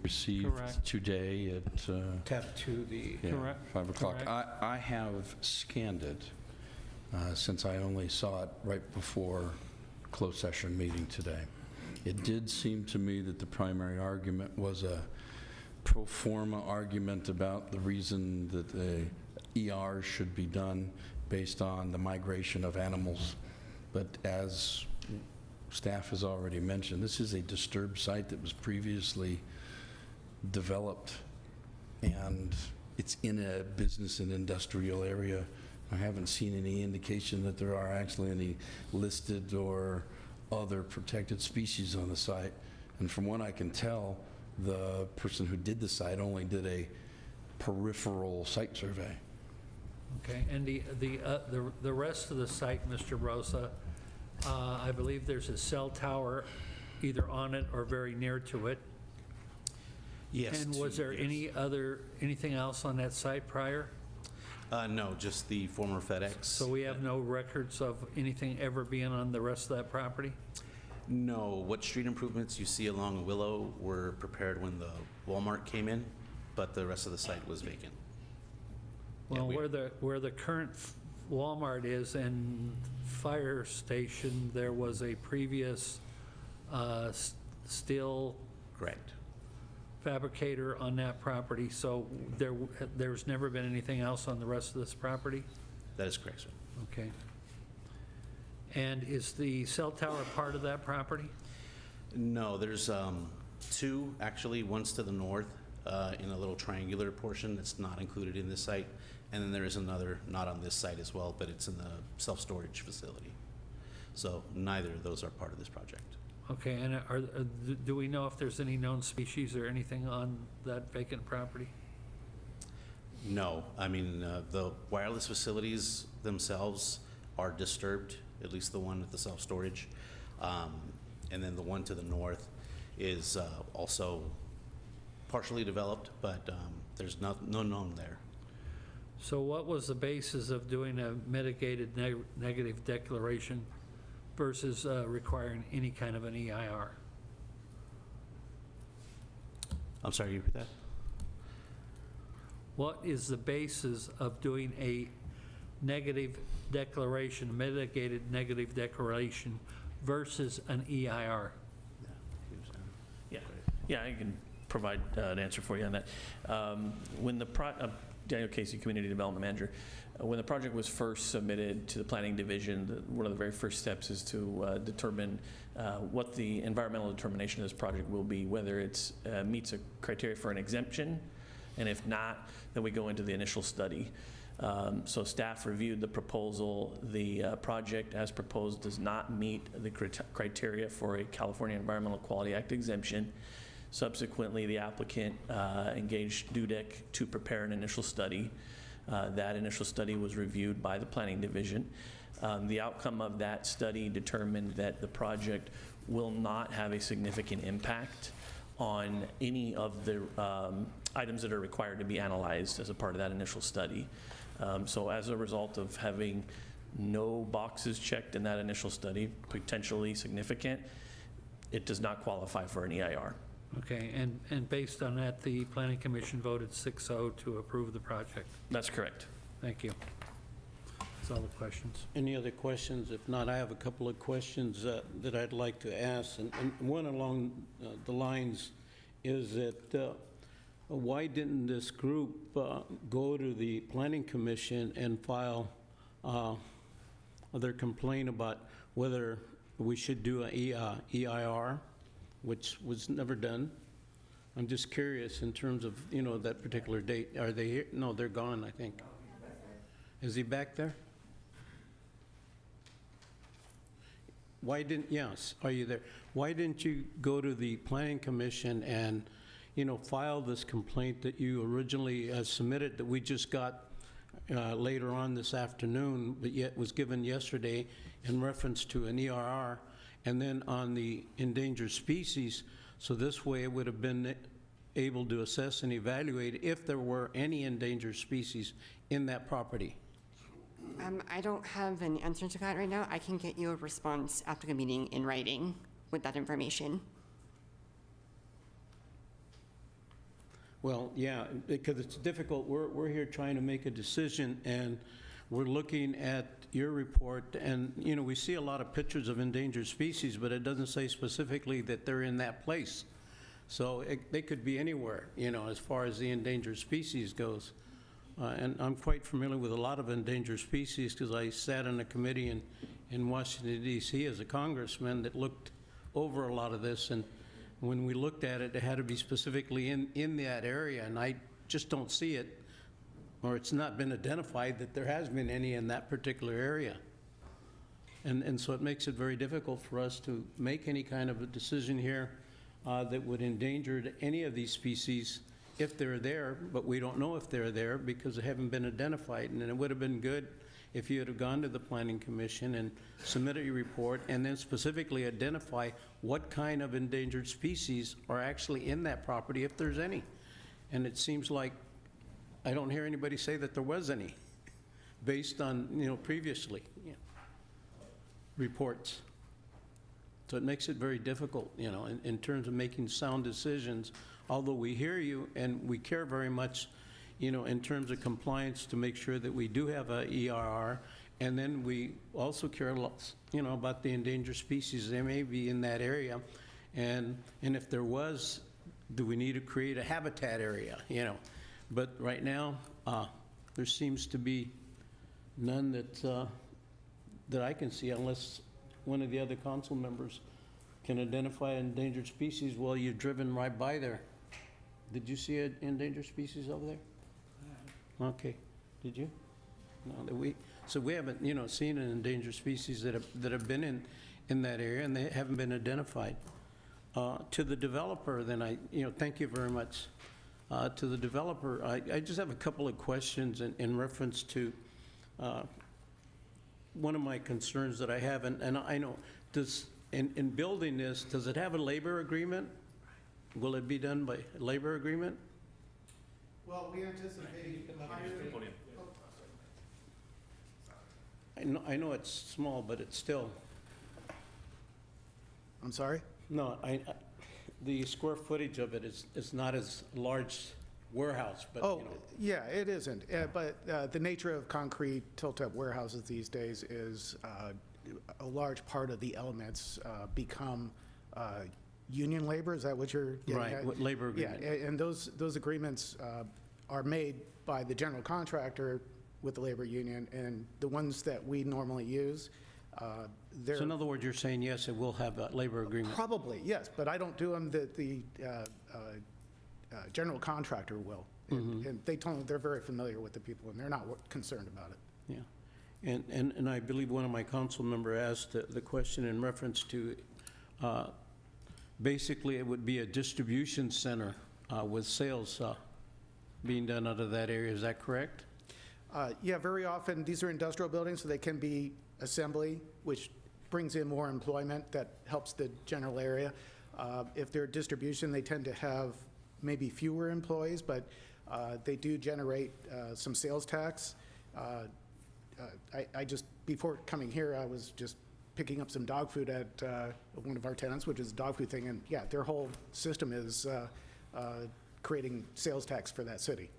Received
Correct.
today at
Tab 2, the...
yeah,
Correct.
5 o'clock.
Correct.
I have scanned it since I only saw it right before closed session meeting today. It did seem to me that the primary argument was a pro forma argument about the reason that the ER should be done based on the migration of animals. But as staff has already mentioned, this is a disturbed site that was previously developed, and it's in a business and industrial area. I haven't seen any indication that there are actually any listed or other protected species on the site. And from what I can tell, the person who did the site only did a peripheral site survey.
Okay, and the rest of the site, Mr. Rosa, I believe there's a cell tower either on it or very near to it.
Yes.
And was there anything else on that site prior?
No, just the former FedEx.
So we have no records of anything ever being on the rest of that property?
No, what street improvements you see along Willow were prepared when the Walmart came in, but the rest of the site was vacant.
Well, where the current Walmart is and fire station, there was a previous steel
Correct.
fabricator on that property, so there's never been anything else on the rest of this property?
That is correct, sir.
Okay. And is the cell tower part of that property?
No, there's two, actually. One's to the north in a little triangular portion that's not included in this site. And then there is another, not on this site as well, but it's in the self-storage facility. So neither of those are part of this project.
Okay, and do we know if there's any known species or anything on that vacant property?
No, I mean, the wireless facilities themselves are disturbed, at least the one at the self-storage. And then the one to the north is also partially developed, but there's no known there.
So what was the basis of doing a mitigated negative declaration versus requiring any kind of an EIR?
I'm sorry, you repeat that?
What is the basis of doing a negative declaration, mitigated negative declaration versus an EIR?
Yeah, I can provide an answer for you on that. When the Daniel Casey, Community Development Manager. When the project was first submitted to the Planning Division, one of the very first steps is to determine what the environmental determination of this project will be, whether it meets a criteria for an exemption, and if not, then we go into the initial study. So staff reviewed the proposal. The project as proposed does not meet the criteria for a California Environmental Quality Act exemption. Subsequently, the applicant engaged DUDEC to prepare an initial study. That initial study was reviewed by the Planning Division. The outcome of that study determined that the project will not have a significant impact on any of the items that are required to be analyzed as a part of that initial study. So as a result of having no boxes checked in that initial study, potentially significant, it does not qualify for an EIR.
Okay, and based on that, the Planning Commission voted 6-0 to approve the project?
That's correct.
Thank you. That's all the questions.
Any other questions? If not, I have a couple of questions that I'd like to ask. And one along the lines is that why didn't this group go to the Planning Commission and file their complaint about whether we should do an EIR, which was never done? I'm just curious in terms of, that particular date. Are they here? No, they're gone, I think. Is he back there? why didn't, yes, are you there? Why didn't you go to the Planning Commission and, file this complaint that you originally submitted that we just got later on this afternoon, but yet was given yesterday in reference to an ERR, and then on the endangered species, so this way it would have been able to assess and evaluate if there were any endangered species in that property?
I don't have an answer to that right now. I can get you a response after the meeting in writing with that information.
Well, yeah, because it's difficult. We're here trying to make a decision, and we're looking at your report, and, we see a lot of pictures of endangered species, but it doesn't say specifically that they're in that place. So they could be anywhere, as far as the endangered species goes. And I'm quite familiar with a lot of endangered species because I sat on a committee in Washington, D.C. as a congressman that looked over a lot of this. And when we looked at it, it had to be specifically in that area. And I just don't see it, or it's not been identified that there has been any in that particular area. And so it makes it very difficult for us to make any kind of a decision here that would endanger any of these species if they're there, but we don't know if they're there because they haven't been identified. And it would have been good if you had gone to the Planning Commission and submitted your report and then specifically identify what kind of endangered species are actually in that property, if there's any. And it seems like I don't hear anybody say that there was any based on, previously reports. So it makes it very difficult, in terms of making sound decisions, although we hear you and we care very much, in terms of compliance to make sure that we do have a ERR, and then we also care a lot, about the endangered species. They may be in that area, and if there was, do we need to create a habitat area, But right now, there seems to be none that I can see, unless one of the other council members can identify an endangered species while you've driven right by there. Did you see an endangered species over there? Okay. Did you? No. So we haven't, seen an endangered species that have been in that area, and they haven't been identified. To the developer, then thank you very much. To the developer, I just have a couple of questions in reference to one of my concerns that I have, and I know, in building this, does it have a labor agreement? Will it be done by labor agreement?
Well, we anticipate hiring.
I know it's small, but it's still.
I'm sorry?
No, the square footage of it is not as large warehouse, but,
yeah, it isn't. But the nature of concrete tilt-up warehouses these days is a large part of the elements become union labor. Is that what you're getting at?
Right, labor agreement.
Yeah, and those agreements are made by the general contractor with the labor union, and the ones that we normally use,
so in other words, you're saying, yes, it will have a labor agreement?
Probably, yes, but I don't do them. The general contractor will. And they told me they're very familiar with the people, and they're not concerned about it.
Yeah. And I believe one of my council member asked the question in reference to, basically it would be a distribution center with sales being done out of that area. Is that correct?
Yeah, very often these are industrial buildings, so they can be assembly, which brings in more employment that helps the general area. If they're distribution, they tend to have maybe fewer employees, but they do generate some sales tax. I just, before coming here, I was just picking up some dog food at one of our tenants, which is a dog food thing, and yeah, their whole system is creating sales tax for that city.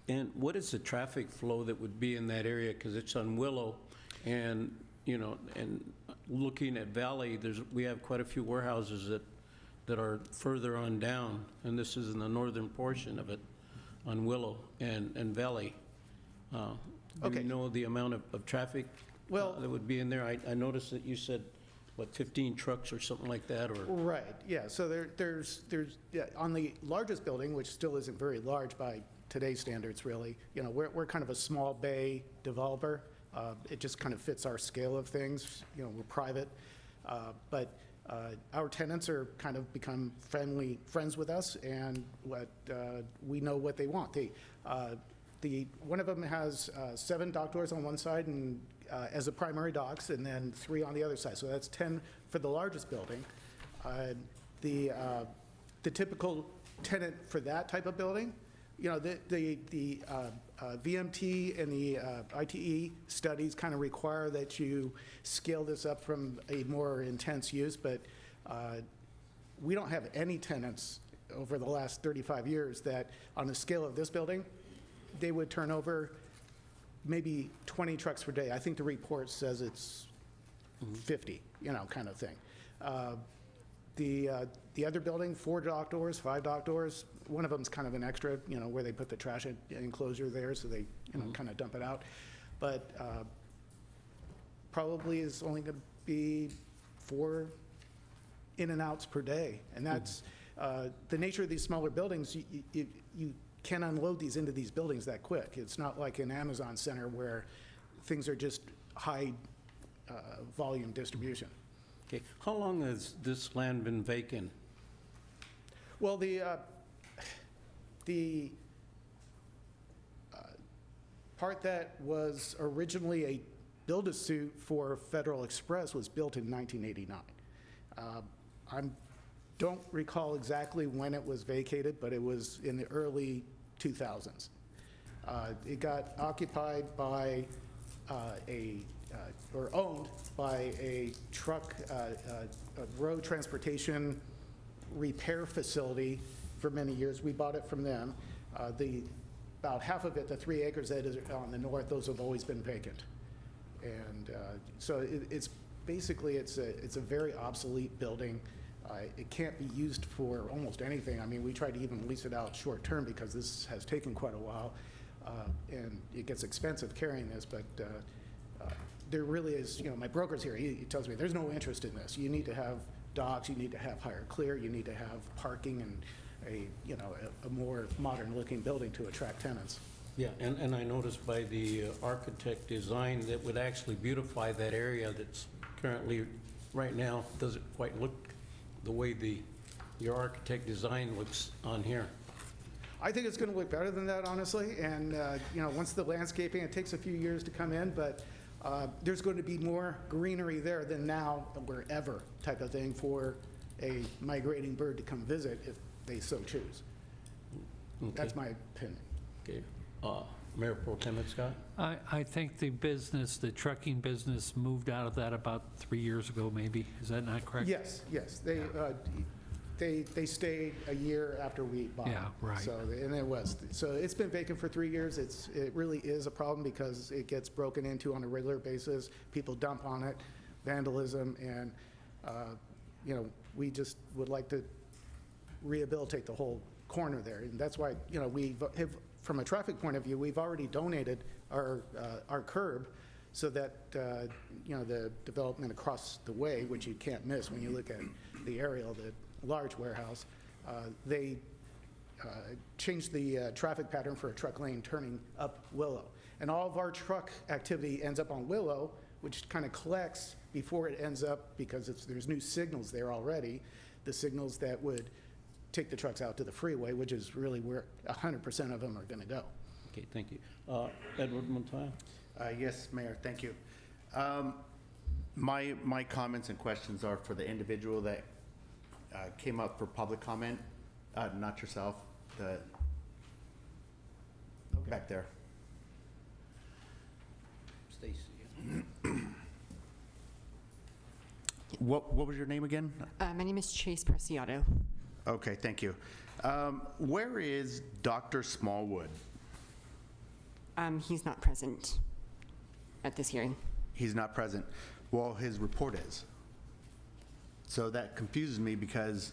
And what is the traffic flow that would be in that area? Because it's on Willow, and, and looking at Valley, we have quite a few warehouses that are further on down, and this is in the northern portion of it, on Willow and Valley. Do you know the amount of traffic that would be in there? I noticed that you said, what, 15 trucks or something like that, or?
Right, yeah, so there's on the largest building, which still isn't very large by today's standards, really, we're kind of a small bay developer. It just kind of fits our scale of things. We're private. But our tenants are kind of become friends with us, and we know what they want. One of them has 7 dock doors on one side and as the primary docks, and then 3 on the other side. So that's 10 for the largest building. The typical tenant for that type of building, the VMT and the ITE studies kind of require that you scale this up from a more intense use, but we don't have any tenants over the last 35 years that, on the scale of this building, they would turn over maybe 20 trucks per day. I think the report says it's 50, kind of thing. The other building, 4 dock doors, 5 dock doors. One of them's kind of an extra, where they put the trash enclosure there, so they, kind of dump it out. But probably is only going to be 4 in and outs per day, and that's the nature of these smaller buildings. You can't unload these into these buildings that quick. It's not like an Amazon center where things are just high volume distribution.
Okay, how long has this land been vacant?
Well, the part that was originally a build-a-suit for Federal Express was built in 1989. I don't recall exactly when it was vacated, but it was in the early 2000s. It got occupied by or owned by a truck, a road transportation repair facility for many years. We bought it from them. About half of it, the 3 acres that is on the north, those have always been vacant. And so it's basically, it's a very obsolete building. It can't be used for almost anything. I mean, we tried to even lease it out short term because this has taken quite a while, and it gets expensive carrying this, but there really is, my broker's here, he tells me there's no interest in this. You need to have docks, you need to have higher clear, you need to have parking and a more modern looking building to attract tenants.
Yeah, and I noticed by the architect design that would actually beautify that area that's currently, right now, doesn't quite look the way your architect design looks on here.
I think it's going to look better than that, honestly. And once the landscaping, it takes a few years to come in, but there's going to be more greenery there than now, wherever type of thing, for a migrating bird to come visit if they so choose. Okay. That's my opinion.
Okay. Mayor Pro Tem Scott?
I think the trucking business moved out of that about 3 years ago, maybe. Is that not correct?
Yes. They stayed a year after we bought it.
Yeah, right.
So it's been vacant for 3 years. It really is a problem because it gets broken into on a regular basis. People dump on it, vandalism, and we just would like to rehabilitate the whole corner there. And that's why, we have, from a traffic point of view, we've already donated our curb so that, the development across the way, which you can't miss when you look at the aerial, the large warehouse, they changed the traffic pattern for a truck lane turning up Willow. And all of our truck activity ends up on Willow, which kind of collects before it ends up, because there's new signals there already, the signals that would take the trucks out to the freeway, which is really where 100% of them are going to go.
Okay, thank you. Edward Montoya?
Yes, Mayor, thank you. My comments and questions are for the individual that came up for public comment, not yourself, back there.
Stacy.
What was your name again?
My name is Chase Preciado.
Okay, thank you. Where is Dr. Smallwood?
He's not present at this hearing.
He's not present. Well, his report is. So that confuses me because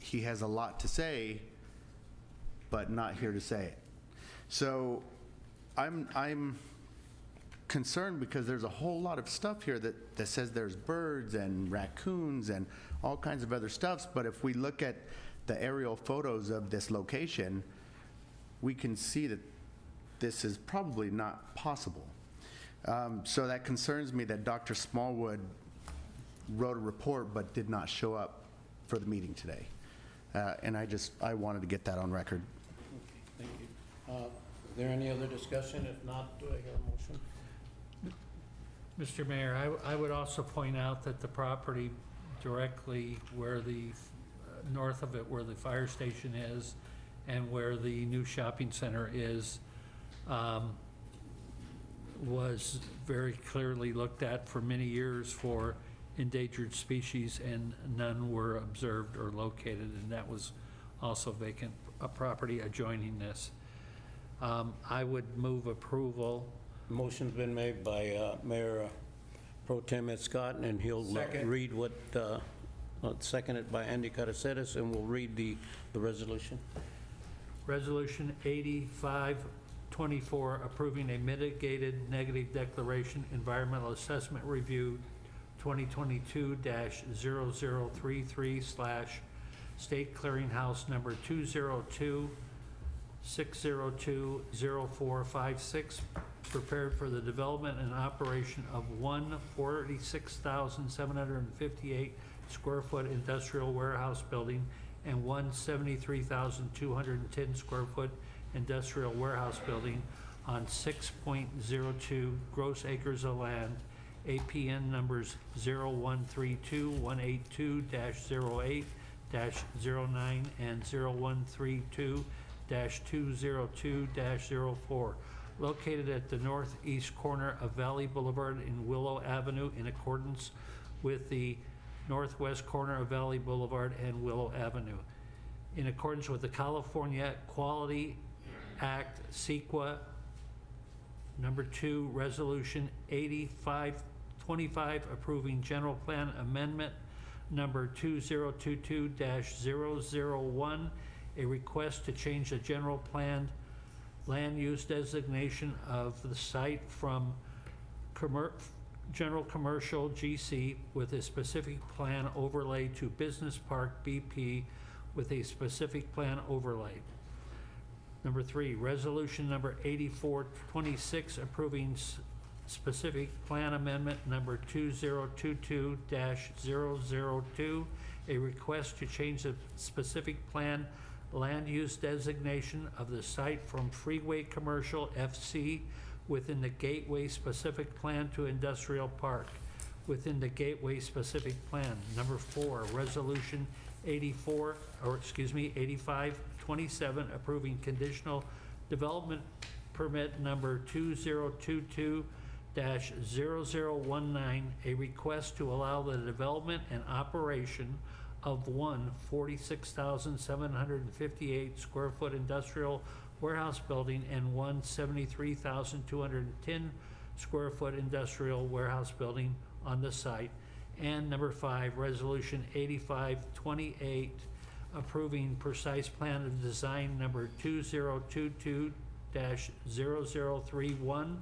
he has a lot to say, but not here to say it. So I'm concerned because there's a whole lot of stuff here that says there's birds and raccoons and all kinds of other stuffs, but if we look at the aerial photos of this location, we can see that this is probably not possible. So that concerns me that Dr. Smallwood wrote a report but did not show up for the meeting today. And I wanted to get that on record.
Thank you. Is there any other discussion? If not, do I hear a motion?
Mr. Mayor, I would also point out that the property directly where the, north of it, where the fire station is and where the new shopping center is, was very clearly looked at for many years for endangered species, and none were observed or located, and that was also vacant property adjoining this. I would move approval.
Motion's been made by Mayor Pro Tem Scott, and he'll read what, seconded by Andy Caraceres, and we'll read the resolution.
Resolution 8524, approving a mitigated negative declaration environmental assessment review 2022-0033/ State Clearinghouse number 202-602-0456, prepared for the development and operation of one 46,758 square foot industrial warehouse building and one 73,210 square foot industrial warehouse building on 6.02 gross acres of land, APN numbers 0132-182-08-09 and 0132-202-04, located at the northeast corner of Valley Boulevard and Willow Avenue, in accordance with the northwest corner of Valley Boulevard and Willow Avenue, in accordance with the California Quality Act, CEQA number 2, Resolution 8525, approving general plan amendment number 2022-001, a request to change the general plan land use designation of the site from general commercial GC with a specific plan overlay to business park BP with a specific plan overlay. Number 3, resolution number 8426, approving specific plan amendment number 2022-002, a request to change the specific plan land use designation of the site from freeway commercial FC within the gateway specific plan to industrial park within the gateway specific plan. Number 4, resolution 8527, approving conditional development permit number 2022-0019, a request to allow the development and operation of one 46,758 square foot industrial warehouse building and one 73,210 square foot industrial warehouse building on the site. And number 5, resolution 8528, approving precise plan of design number 2022-0031,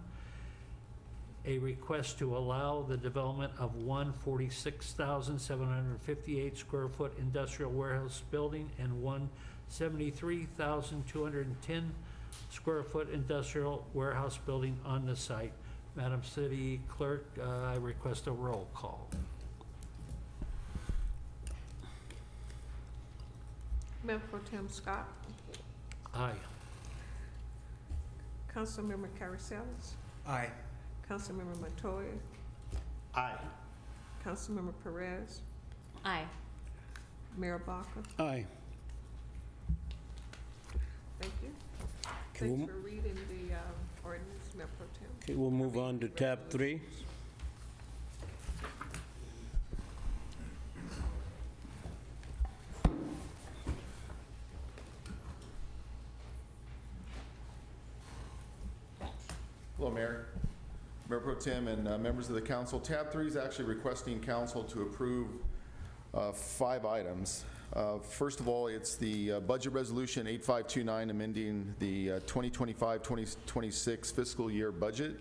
a request to allow the development of one 46,758 square foot industrial warehouse building and one 73,210 square foot industrial warehouse building on the site. Madam City Clerk, I request a roll call.
Mayor Pro Tem Scott.
Aye.
Councilmember Caraceles.
Aye.
Councilmember Montoya.
Aye.
Councilmember Perez.
Aye.
Mayor Baca.
Aye.
Thank you.
Okay,
Thanks for reading the ordinance, Mayor Pro Tem.
Okay, we'll move on to tab 3.
Hello, Mayor. Mayor Pro Tem and members of the council. Tab 3 is actually requesting council to approve 5 items. First of all, it's the budget resolution 8529, amending the 2025-2026 fiscal year budget.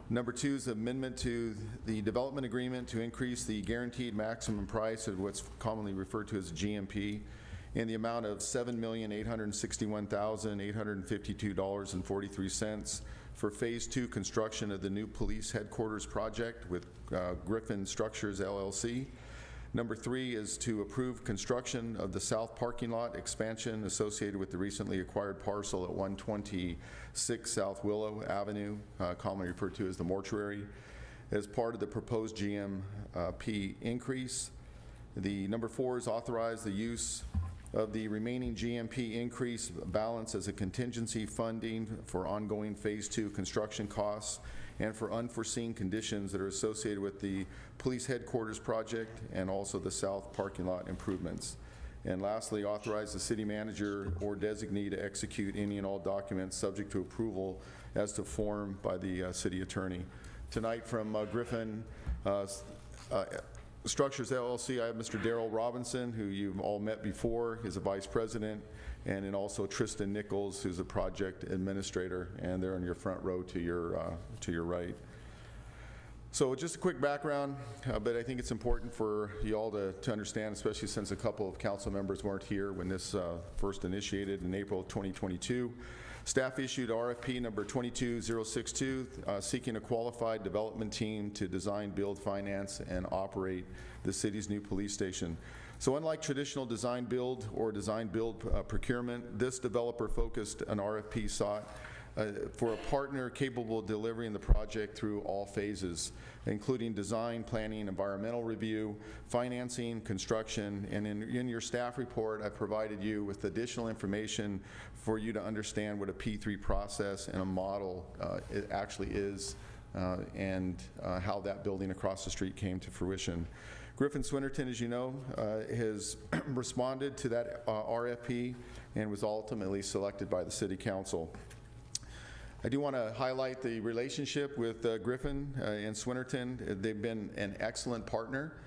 Number 2 is amendment to the development agreement to increase the guaranteed maximum price of what's commonly referred to as GMP in the amount of $7,861,852.43 for Phase 2 construction of the new police headquarters project with Griffin Structures LLC. Number 3 is to approve construction of the south parking lot expansion associated with the recently acquired parcel at 126 South Willow Avenue, commonly referred to as the mortuary, as part of the proposed GMP increase. The number 4 is authorize the use of the remaining GMP increase balance as a contingency funding for ongoing Phase 2 construction costs and for unforeseen conditions that are associated with the police headquarters project and also the south parking lot improvements. And lastly, authorize the city manager or designee to execute any and all documents subject to approval as to form by the city attorney. Tonight from Griffin Structures LLC, I have Mr. Darrell Robinson, who you've all met before, is a vice president, and then also Tristan Nichols, who's a project administrator, and they're in your front row to your right. So just a quick background, but I think it's important for you all to understand, especially since a couple of council members weren't here when this first initiated in April of 2022. Staff issued RFP number 22062, seeking a qualified development team to design, build, finance, and operate the city's new police station. So unlike traditional design build or design build procurement, this developer focused an RFP sought for a partner capable of delivering the project through all phases, including design, planning, environmental review, financing, construction, and in your staff report, I provided you with additional information for you to understand what a P3 process and a model it actually is, and how that building across the street came to fruition. Griffin Swinnerton, as you know, has responded to that RFP and was ultimately selected by the City Council. I do want to highlight the relationship with Griffin and Swinnerton. They've been an excellent partner.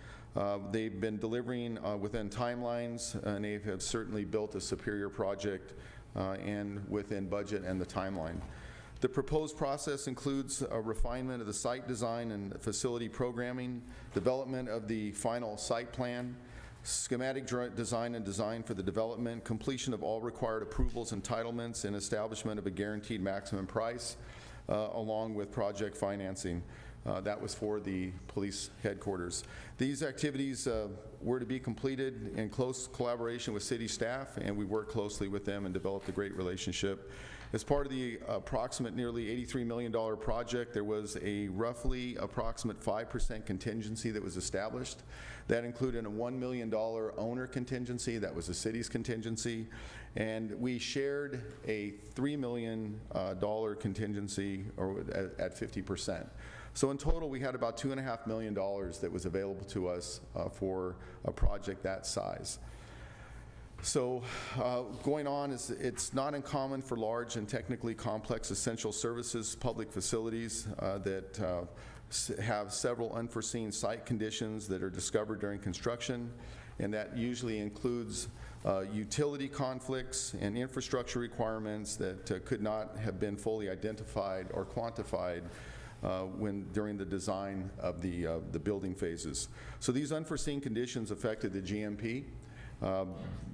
They've been delivering within timelines, and they have certainly built a superior project and within budget and the timeline. The proposed process includes a refinement of the site design and facility programming, development of the final site plan, schematic design for the development, completion of all required approvals, entitlements, and establishment of a guaranteed maximum price, along with project financing. That was for the police headquarters. These activities were to be completed in close collaboration with city staff, and we worked closely with them and developed a great relationship. As part of the approximate nearly $83 million project, there was a roughly approximate 5% contingency that was established. That included a $1 million owner contingency, that was the city's contingency, and we shared a $3 million contingency at 50%. So in total, we had about $2.5 million that was available to us for a project that size. So going on, it's not uncommon for large and technically complex essential services public facilities that have several unforeseen site conditions that are discovered during construction, and that usually includes utility conflicts and infrastructure requirements that could not have been fully identified or quantified during the design of the building phases. So these unforeseen conditions affected the GMP.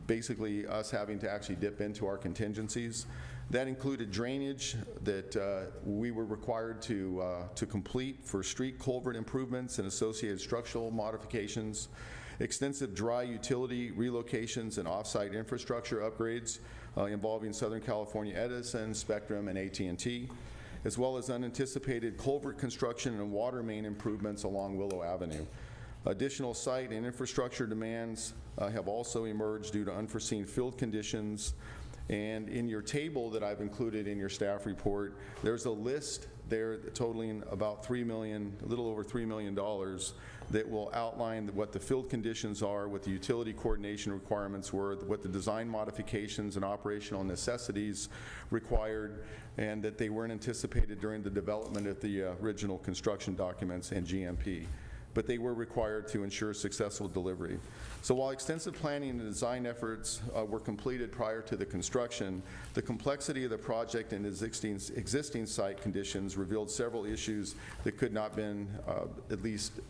Basically us having to actually dip into our contingencies. That included drainage that we were required to complete for street culvert improvements and associated structural modifications, extensive dry utility relocations and off-site infrastructure upgrades involving Southern California Edison, Spectrum, and AT&T, as well as unanticipated culvert construction and water main improvements along Willow Avenue. Additional site and infrastructure demands have also emerged due to unforeseen field conditions. And in your table that I've included in your staff report, there's a list there totaling about $3 million, a little over $3 million, that will outline what the field conditions are, what the utility coordination requirements were, what the design modifications and operational necessities required, and that they weren't anticipated during the development of the original construction documents and GMP. But they were required to ensure successful delivery. So while extensive planning and design efforts were completed prior to the construction, the complexity of the project and existing site conditions revealed several issues that could not have been at least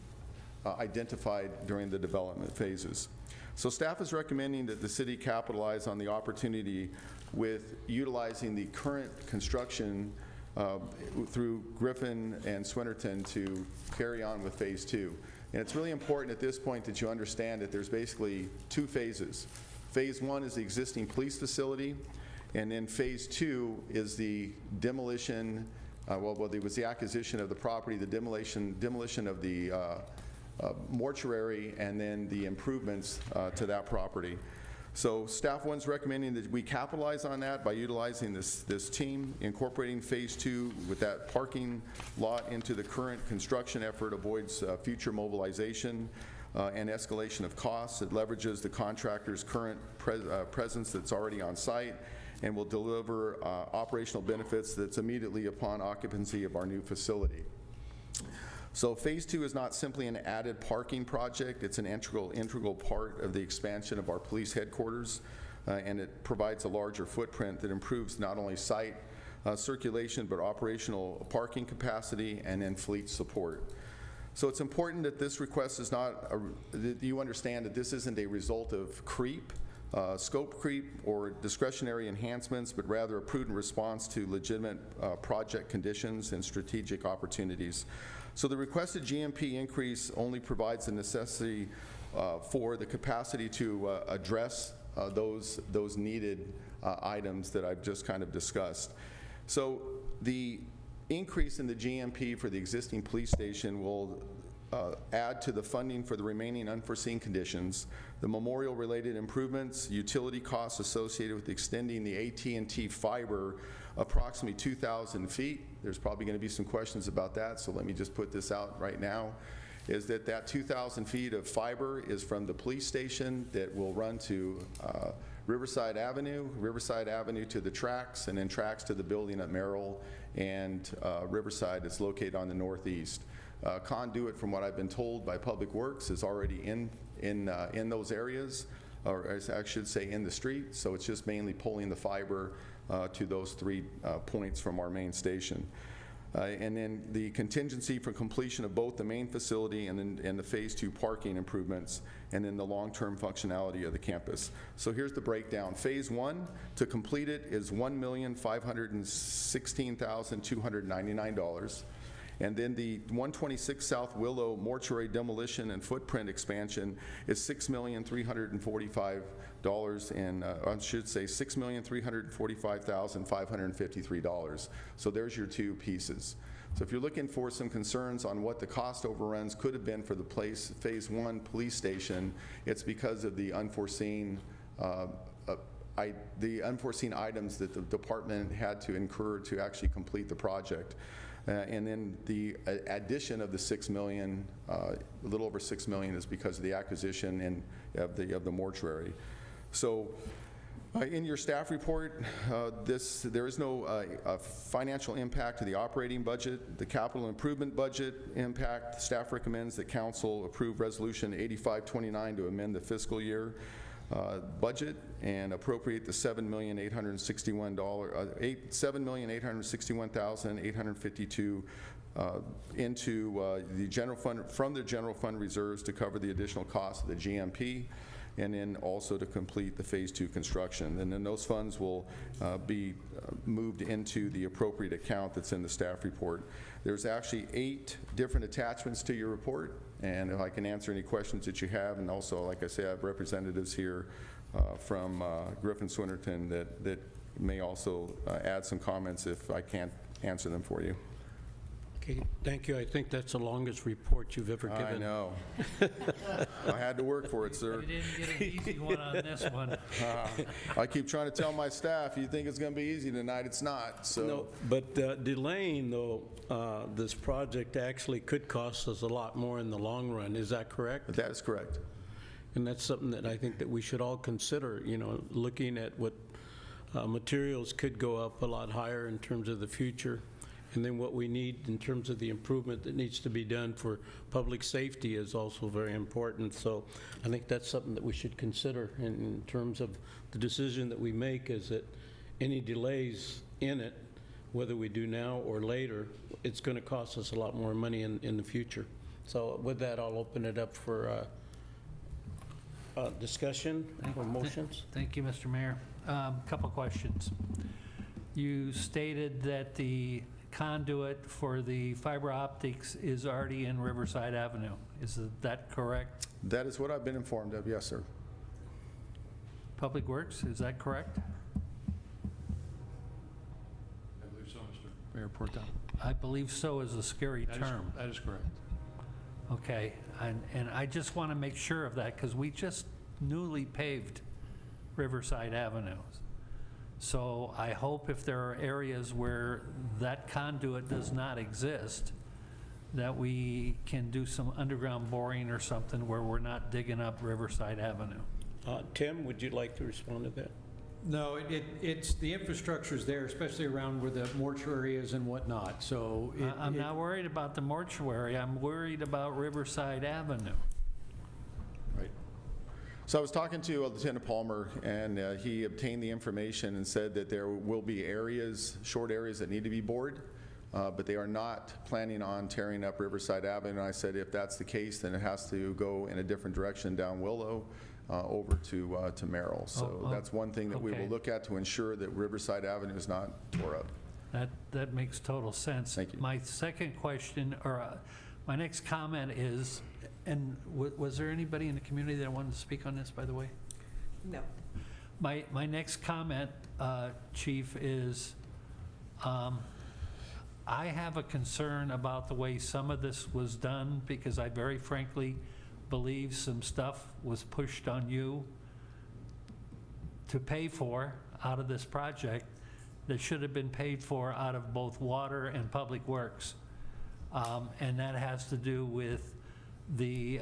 identified during the development phases. So staff is recommending that the city capitalize on the opportunity with utilizing the current construction through Griffin and Swinnerton to carry on with Phase 2. And it's really important at this point that you understand that there's basically 2 phases. Phase 1 is the existing police facility, and then Phase 2 is the demolition, it was the acquisition of the property, the demolition of the mortuary, and then the improvements to that property. So staff one's recommending that we capitalize on that by utilizing this team, incorporating Phase 2 with that parking lot into the current construction effort avoids future mobilization and escalation of costs. It leverages the contractor's current presence that's already on site and will deliver operational benefits that's immediately upon occupancy of our new facility. So Phase 2 is not simply an added parking project, it's an integral part of the expansion of our police headquarters, and it provides a larger footprint that improves not only site circulation, but operational parking capacity and then fleet support. So it's important that this request is not, that you understand that this isn't a result of creep, scope creep, or discretionary enhancements, but rather a prudent response to legitimate project conditions and strategic opportunities. So the requested GMP increase only provides the necessity for the capacity to address those needed items that I've just kind of discussed. So the increase in the GMP for the existing police station will add to the funding for the remaining unforeseen conditions, the memorial-related improvements, utility costs associated with extending the AT&T fiber approximately 2,000 feet. There's probably going to be some questions about that, so let me just put this out right now, is that 2,000 feet of fiber is from the police station that will run to Riverside Avenue to the tracks, and then tracks to the building at Merrill, and Riverside is located on the northeast. Conduit, from what I've been told by Public Works, is already in those areas, or I should say in the street, so it's just mainly pulling the fiber to those 3 points from our main station. And then the contingency for completion of both the main facility and the Phase 2 parking improvements, and then the long-term functionality of the campus. So here's the breakdown. Phase 1, to complete it, is $1,516,299. And then the 126 South Willow mortuary demolition and footprint expansion is $6,345, and I should say $6,345,553. So there's your 2 pieces. So if you're looking for some concerns on what the cost overruns could have been for the Phase 1 police station, it's because of the unforeseen items that the department had to incur to actually complete the project. And then the addition of the $6 million, a little over $6 million, is because of the acquisition of the mortuary. So in your staff report, there is no financial impact to the operating budget. The capital improvement budget impact, staff recommends that council approve Resolution 8529 to amend the fiscal year budget and appropriate the $7,861,852 into the general fund, from the general fund reserves, to cover the additional cost of the GMP, and then also to complete the Phase 2 construction. And then those funds will be moved into the appropriate account that's in the staff report. There's actually 8 different attachments to your report, and if I can answer any questions that you have, and also, like I say, I have representatives here from Griffin Swinnerton that may also add some comments if I can't answer them for you.
Okay, thank you. I think that's the longest report you've ever given.
I know. I had to work for it, sir.
You didn't get an easy one on this one.
I keep trying to tell my staff, you think it's going to be easy tonight, it's not. So.
No, but delaying, though, this project actually could cost us a lot more in the long run. Is that correct?
That is correct.
And that's something that I think that we should all consider, you know, looking at what materials could go up a lot higher in terms of the future, and then what we need in terms of the improvement that needs to be done for public safety is also very important. So I think that's something that we should consider in terms of the decision that we make, is that any delays in it, whether we do now or later, it's going to cost us a lot more money in the future. So with that, I'll open it up for discussion or motions.
Thank you, Mr. Mayor. Couple questions. You stated that the conduit for the fiber optics is already in Riverside Avenue. Is that correct?
That is what I've been informed of, yes, sir.
Public Works, is that correct?
I believe so, Mr. Mayor Pro Tem.
I believe so is a scary term.
That is correct.
Okay, and I just want to make sure of that because we just newly paved Riverside Avenue. So I hope if there are areas where that conduit does not exist, that we can do some underground boring or something where we're not digging up Riverside Avenue.
Tim, would you like to respond to that?
No, it's, the infrastructure's there, especially around where the mortuary is and whatnot, so.
I'm not worried about the mortuary, I'm worried about Riverside Avenue.
Right. So I was talking to Lieutenant Palmer, and he obtained the information and said that there will be areas, short areas that need to be bored, but they are not planning on tearing up Riverside Avenue. And I said if that's the case, then it has to go in a different direction down Willow over to Merrill. So that's one thing that we will look at to ensure that Riverside Avenue is not tore up.
That makes total sense.
Thank you.
My second question, or my next comment is, and was there anybody in the community that wanted to speak on this, by the way?
No.
My next comment, Chief, is I have a concern about the way some of this was done because I very frankly believe some stuff was pushed on you to pay for out of this project that should have been paid for out of both water and public works. And that has to do with the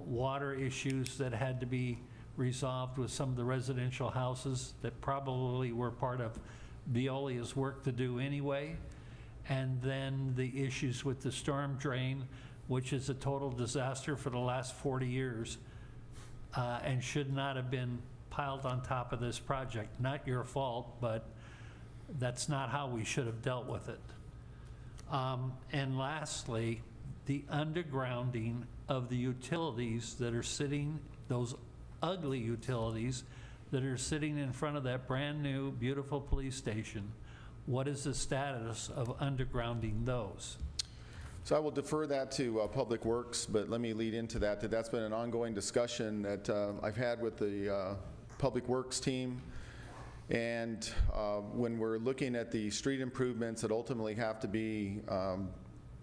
water issues that had to be resolved with some of the residential houses that probably were part of Veolia's work to do anyway. And then the issues with the storm drain, which is a total disaster for the last 40 years and should not have been piled on top of this project. Not your fault, but that's not how we should have dealt with it. And lastly, the undergrounding of the utilities that are sitting, those ugly utilities that are sitting in front of that brand new, beautiful police station. What is the status of undergrounding those?
So I will defer that to Public Works, but let me lead into that. That's been an ongoing discussion that I've had with the Public Works team. And when we're looking at the street improvements that ultimately have to be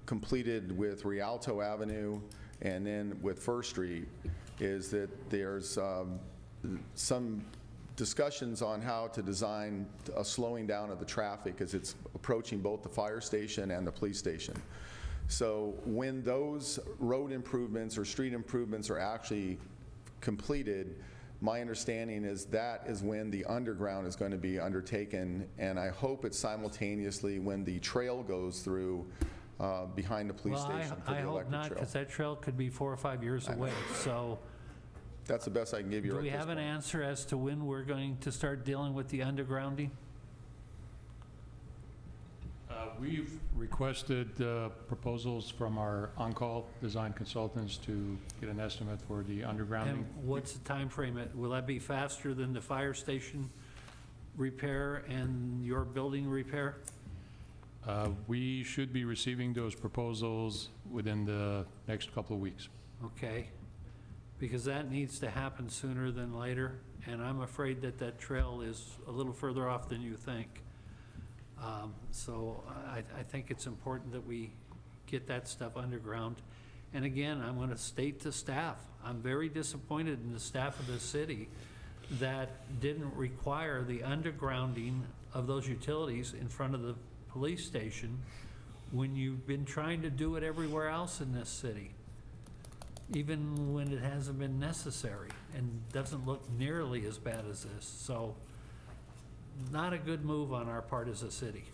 completed with Rialto Avenue and then with First Street, is that there's some discussions on how to design a slowing down of the traffic as it's approaching both the fire station and the police station. So when those road improvements or street improvements are actually completed, my understanding is that is when the underground is going to be undertaken, and I hope it's simultaneously when the trail goes through behind the police station for the electric trail.
I hope not, because that trail could be 4 or 5 years away. So
that's the best I can give you.
Do we have an answer as to when we're going to start dealing with the undergrounding?
We've requested proposals from our on-call design consultants to get an estimate for the undergrounding.
And what's the time frame? Will that be faster than the fire station repair and your building repair?
We should be receiving those proposals within the next couple of weeks.
Okay, because that needs to happen sooner than later, and I'm afraid that that trail is a little further off than you think. So I think it's important that we get that stuff underground. And again, I'm going to state to staff, I'm very disappointed in the staff of the city that didn't require the undergrounding of those utilities in front of the police station when you've been trying to do it everywhere else in this city, even when it hasn't been necessary and doesn't look nearly as bad as this. So not a good move on our part as a city.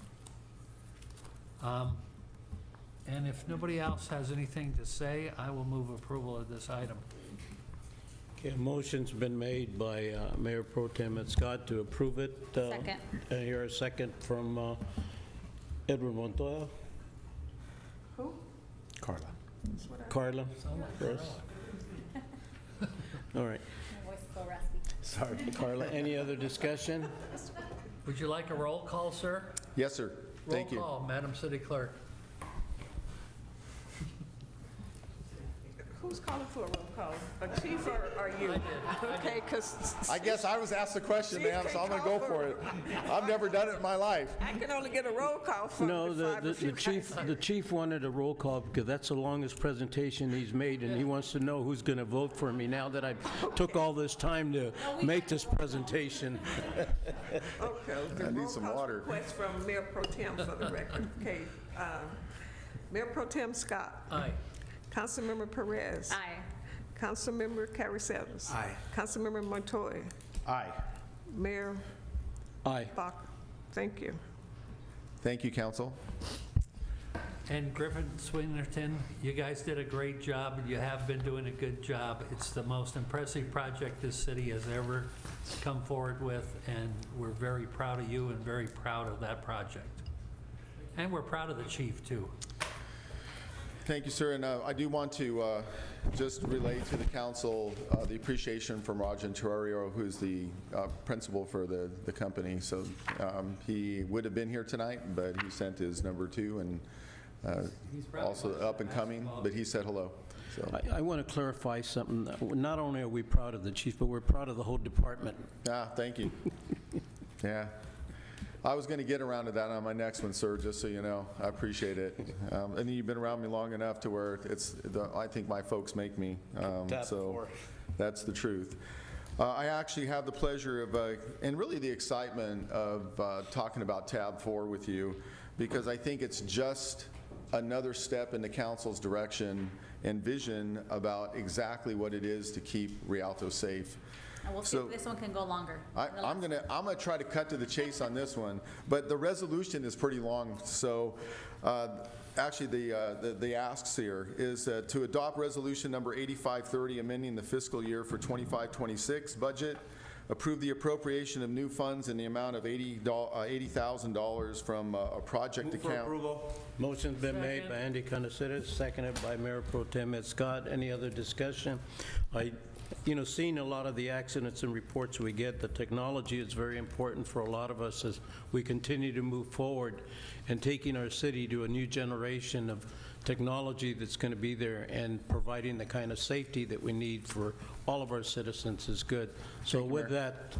And if nobody else has anything to say, I will move approval of this item.
Okay, a motion's been made by Mayor Pro Tem Scott to approve it.
Second.
Here a second from Edward Montoya.
Who?
Carla.
Carla. First. All right.
My voice is so raspy.
Sorry, Carla. Any other discussion?
Would you like a roll call, sir?
Yes, sir. Thank you.
Roll call, Madam City Clerk.
Who's calling for a roll call? A chief or you? Okay, because.
I guess I was asked the question, ma'am, so I'm going to go for it. I've never done it in my life.
I can only get a roll call from
No,
if I refuse.
the chief wanted a roll call because that's the longest presentation he's made, and he wants to know who's going to vote for me now that I took all this time to make this presentation.
Okay.
I need some water.
Request from Mayor Pro Tem for the record. Okay. Mayor Pro Tem Scott.
Aye.
Councilmember Perez.
Aye.
Councilmember Carricelos.
Aye.
Councilmember Montoya.
Aye.
Mayor
Aye.
Baca. Thank you.
Thank you, council.
And Griffin, Swinnerton, you guys did a great job, and you have been doing a good job. It's the most impressive project this city has ever come forward with, and we're very proud of you and very proud of that project. And we're proud of the chief, too.
Thank you, sir. And I do want to just relay to the council the appreciation from Rajan Terrario, who's the principal for the company. So he would have been here tonight, but he sent his number 2 and also up and coming, but he said hello. So.
I want to clarify something. Not only are we proud of the chief, but we're proud of the whole department.
Thank you. Yeah. I was going to get around to that on my next one, sir, just so you know. I appreciate it. And you've been around me long enough to where I think my folks make me. So that's the truth. I actually have the pleasure of, and really the excitement of talking about tab 4 with you, because I think it's just another step in the council's direction and vision about exactly what it is to keep Rialto safe.
And we'll see if this one can go longer.
I'm gonna try to cut to the chase on this one, but the resolution is pretty long. So actually the asks here is to adopt resolution number 8530, amending the fiscal year for 25-26 budget, approve the appropriation of new funds in the amount of $80,000 from a project account.
Approval. Motion's been made by Andy Conesider, seconded by Mayor Pro Tem Ed Scott. Any other discussion? Seeing a lot of the accidents and reports we get, the technology is very important for a lot of us as we continue to move forward and taking our city to a new generation of technology that's going to be there and providing the kind of safety that we need for all of our citizens is good. So with that,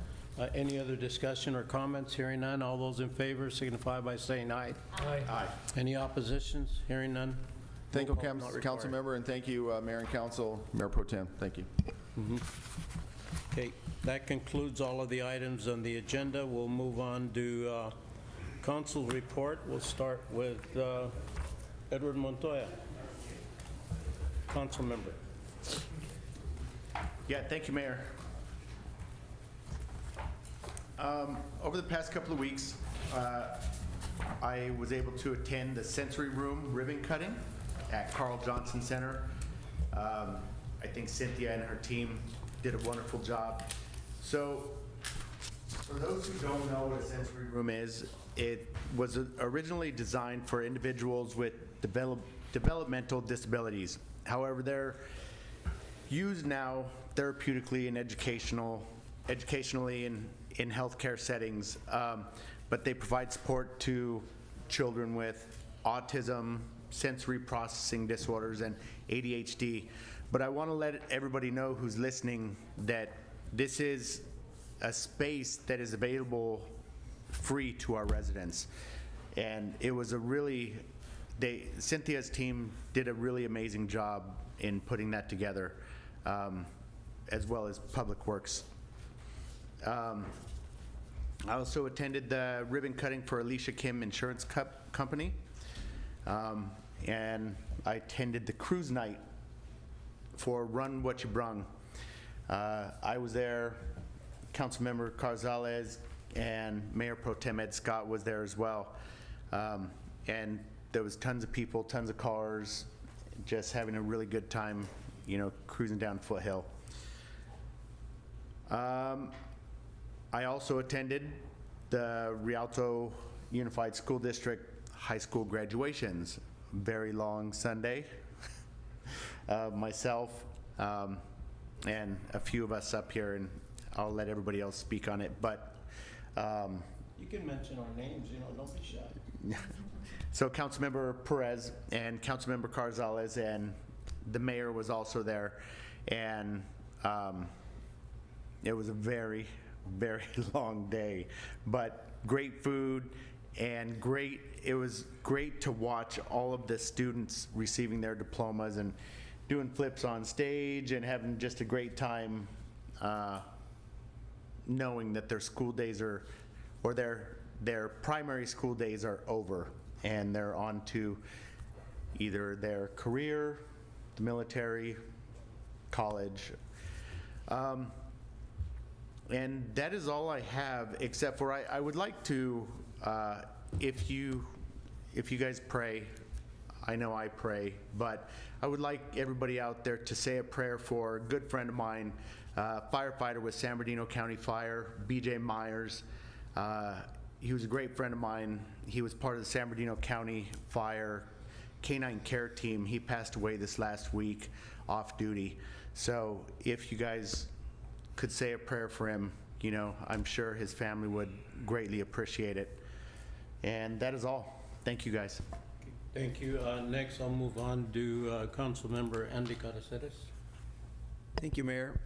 any other discussion or comments? Hearing none, all those in favor signify by saying aye.
Aye.
Aye.
Any oppositions? Hearing none.
Thank you,
Roll call not required.
council member, and thank you, Mayor and Council, Mayor Pro Tem. Thank you.
Okay, that concludes all of the items on the agenda. We'll move on to council report. We'll start with Edward Montoya, council member.
Yeah, thank you, Mayor. Over the past couple of weeks, I was able to attend the sensory room ribbon cutting at Carl Johnson Center. I think Cynthia and her team did a wonderful job. So, for those who don't know what a sensory room is, it was originally designed for individuals with developmental disabilities. However, they're used now therapeutically and educationally in healthcare settings, but they provide support to children with autism, sensory processing disorders, and ADHD. But I want to let everybody know who's listening that this is a space that is available free to our residents. And it was Cynthia's team did a really amazing job in putting that together, as well as Public Works. I also attended the ribbon cutting for Alicia Kim Insurance Company, and I attended the cruise night for Run What You Brung. I was there, Councilmember Carzales and Mayor Pro Tem Ed Scott was there as well. And there was tons of people, tons of cars, just having a really good time, cruising down Foothill. I also attended the Rialto Unified School District high school graduations. Very long Sunday. Myself and a few of us up here, and I'll let everybody else speak on it. But
you can mention our names, don't be shy.
So Councilmember Perez and Councilmember Carzales and the mayor was also there. And it was a very, very long day, but great food and it was great to watch all of the students receiving their diplomas and doing flips on stage and having just a great time, knowing that their school days or their primary school days are over and they're on to either their career, the military, college. And that is all I have, except for I would like to, if you guys pray, I know I pray, but I would like everybody out there to say a prayer for a good friend of mine, firefighter with San Bernardino County Fire, BJ Myers. He was a great friend of mine. He was part of the San Bernardino County Fire Canine Care Team. He passed away this last week off duty. So if you guys could say a prayer for him, you know, I'm sure his family would greatly appreciate it. And that is all. Thank you, guys.
Thank you. Next, I'll move on to Councilmember Andy Caraceres.
Thank you, Mayor.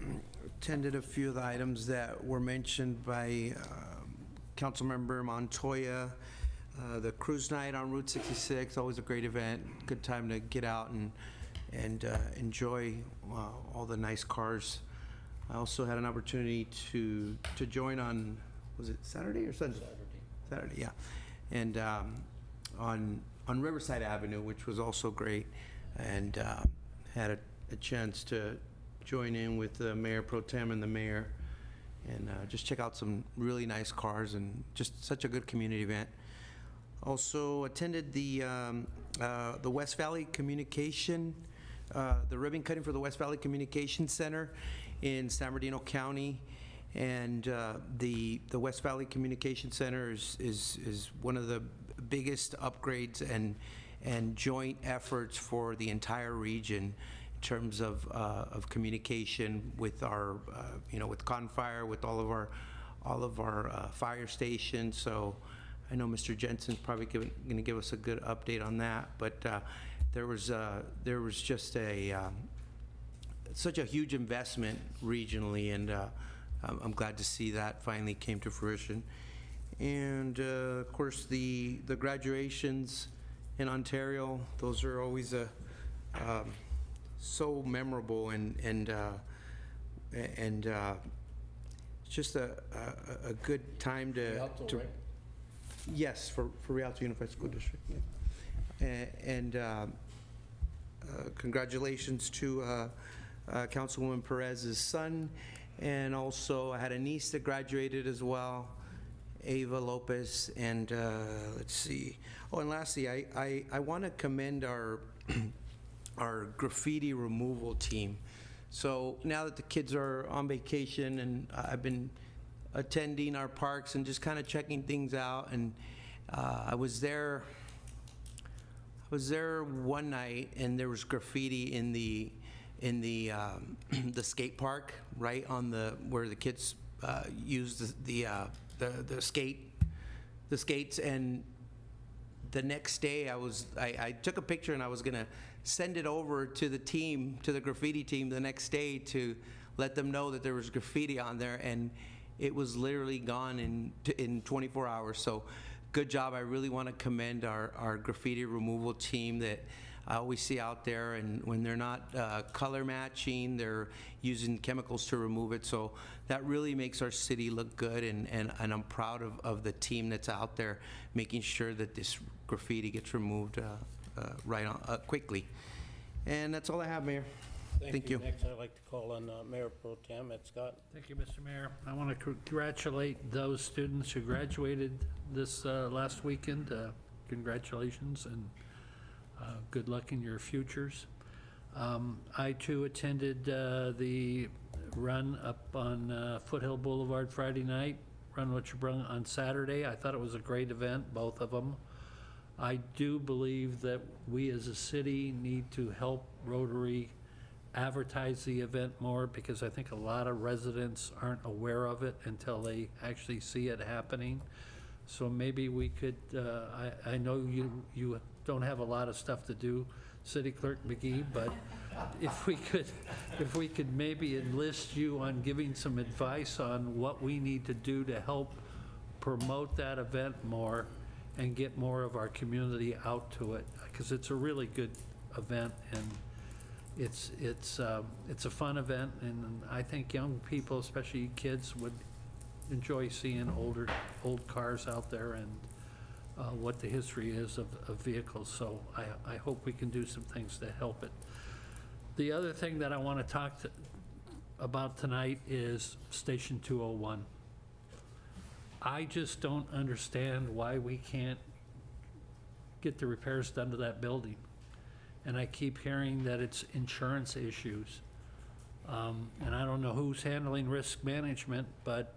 Attended a few of the items that were mentioned by Councilmember Montoya. The cruise night on Route 66, always a great event. Good time to get out and enjoy all the nice cars. I also had an opportunity to join on, was it Saturday or Sunday? Saturday, yeah. And on Riverside Avenue, which was also great, and had a chance to join in with the Mayor Pro Tem and the Mayor, and just check out some really nice cars, and just such a good community event. Also attended the West Valley Communication, the ribbon cutting for the West Valley Communication Center in San Bernardino County. And the West Valley Communication Center is one of the biggest upgrades and joint efforts for the entire region in terms of communication with our, with Confire, with all of our fire stations. So I know Mr. Jensen's probably going to give us a good update on that. But there was just such a huge investment regionally, and I'm glad to see that finally came to fruition. And of course, the graduations in Ontario, those are always so memorable, and just a good time to
Rialto, right?
Yes, for Rialto Unified School District. Yeah. And congratulations to Councilwoman Perez's son. And also, I had a niece that graduated as well, Ava Lopez. And let's see. Oh, and lastly, I want to commend our our graffiti removal team. So now that the kids are on vacation, and I've been attending our parks and just kind of checking things out. And I was there one night, and there was graffiti in the the skate park, right on where the kids use the skates. And the next day I took a picture, and I was gonna send it over to the graffiti team the next day to let them know that there was graffiti on there, and it was literally gone in 24 hours. So good job. I really want to commend our graffiti removal team that I always see out there, and when they're not color matching, they're using chemicals to remove it. So that really makes our city look good, and I'm proud of the team that's out there making sure that this graffiti gets removed right on quickly. And that's all I have, Mayor. Thank you.
Next, I'd like to call on Mayor Pro Tem Ed Scott.
Thank you, Mr. Mayor. I want to congratulate those students who graduated this last weekend. Congratulations, and good luck in your futures. I, too, attended the run up on Foothill Boulevard Friday night, Run What You Brung on Saturday. I thought it was a great event, both of them. I do believe that we as a city need to help Rotary advertise the event more, because I think a lot of residents aren't aware of it until they actually see it happening. So maybe we could, I know you don't have a lot of stuff to do, City Clerk McGee, but if we could maybe enlist you on giving some advice on what we need to do to help promote that event more and get more of our community out to it, because it's a really good event, and it's a fun event, and I think young people, especially kids, would enjoy seeing old cars out there and what the history is of vehicles. So I hope we can do some things to help it. The other thing that I want to talk about tonight is Station 201. I just don't understand why we can't get the repairs done to that building. And I keep hearing that it's insurance issues. And I don't know who's handling risk management, but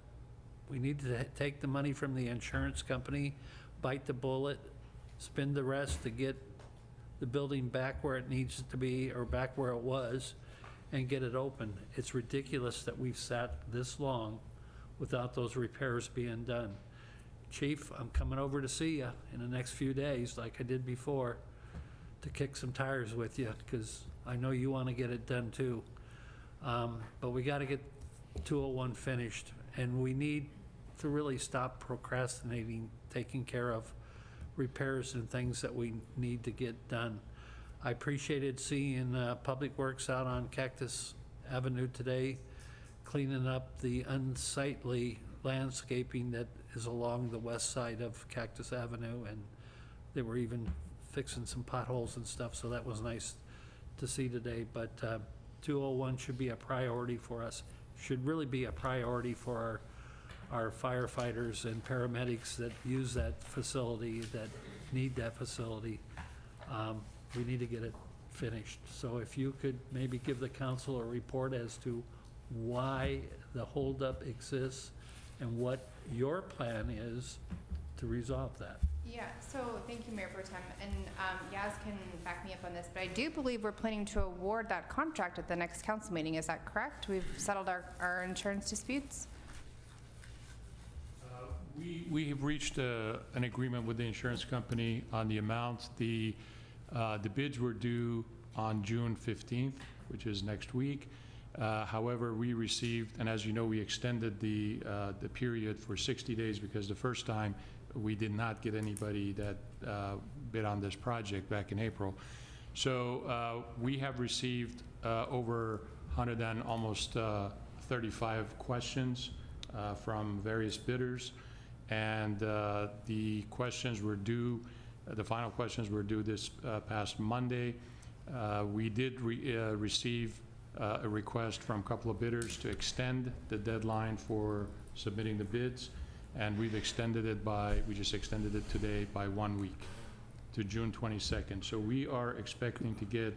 we need to take the money from the insurance company, bite the bullet, spend the rest to get the building back where it needs to be, or back where it was, and get it open. It's ridiculous that we've sat this long without those repairs being done. Chief, I'm coming over to see you in the next few days, like I did before, to kick some tires with you, because I know you want to get it done too. But we got to get 201 finished, and we need to really stop procrastinating, taking care of repairs and things that we need to get done. I appreciated seeing Public Works out on Cactus Avenue today, cleaning up the unsightly landscaping that is along the west side of Cactus Avenue, and they were even fixing some potholes and stuff, so that was nice to see today. But 201 should be a priority for us, should really be a priority for our firefighters and paramedics that use that facility, that need that facility. We need to get it finished. So if you could maybe give the council a report as to why the holdup exists and what your plan is to resolve that.
Yeah, so thank you, Mayor Pro Tem, and Yaz can back me up on this, but I do believe we're planning to award that contract at the next council meeting. Is that correct? We've settled our insurance disputes?
We have reached an agreement with the insurance company on the amount. The bids were due on June 15th, which is next week. However, we received, and as you know, we extended the period for 60 days because the first time we did not get anybody that bid on this project back in April. So we have received over 100 and almost 35 questions from various bidders, and the questions were due, the final questions were due this past Monday. We did receive a request from a couple of bidders to extend the deadline for submitting the bids, and we just extended it today by 1 week to June 22nd. So we are expecting to get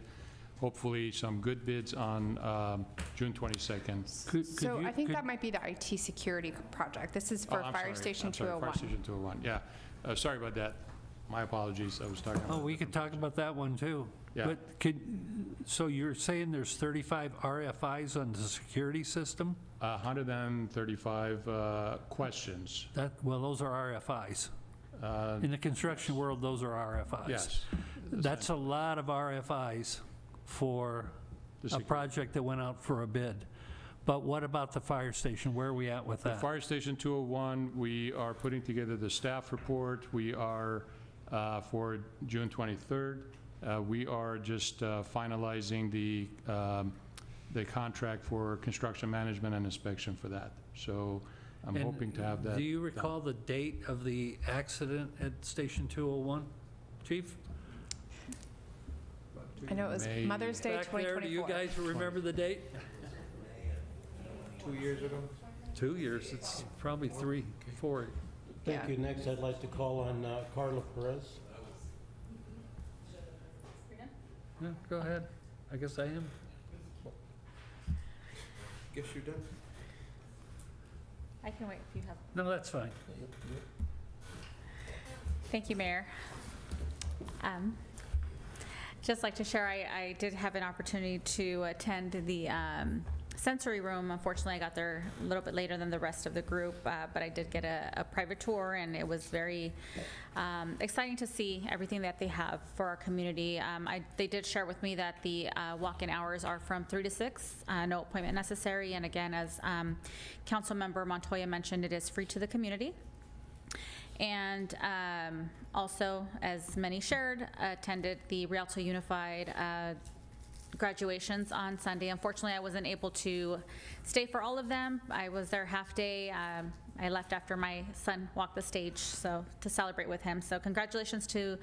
hopefully some good bids on June 22nd.
I think that might be the IT security project. This is for Fire Station 201.
Fire Station 201, yeah. Sorry about that. My apologies, I was talking about.
Oh, we could talk about that one too.
Yeah.
But so you're saying there's 35 RFIs on the security system?
135 questions.
Well, those are RFIs. In the construction world, those are RFIs.
Yes.
That's a lot of RFIs for a project that went out for a bid. But what about the fire station? Where are we at with that?
The Fire Station 201, we are putting together the staff report. We are, for June 23rd, we are just finalizing the contract for construction management and inspection for that. So I'm hoping to have that.
Do you recall the date of the accident at Station 201, Chief?
I know it was Mother's Day 2024.
Do you guys remember the date?
2 years ago.
2 years. It's probably 3, 4.
Thank you. Next, I'd like to call on Carla Perez.
Yeah, go ahead. I guess I am.
Guess you're done.
I can wait if you have.
No, that's fine.
Thank you, Mayor. Just like to share, I did have an opportunity to attend the
sensory room, unfortunately, I got there a little bit later than the rest of the group, but I did get a private tour, and it was very exciting to see everything that they have for our community. They did share with me that the walk-in hours are from 3 to 6, no appointment necessary, and again, as Councilmember Montoya mentioned, it is free to the community. And also, as many shared, attended the Rialto Unified graduations on Sunday. Unfortunately, I wasn't able to stay for all of them. I was there half day. I left after my son walked the stage, so to celebrate with him. So congratulations to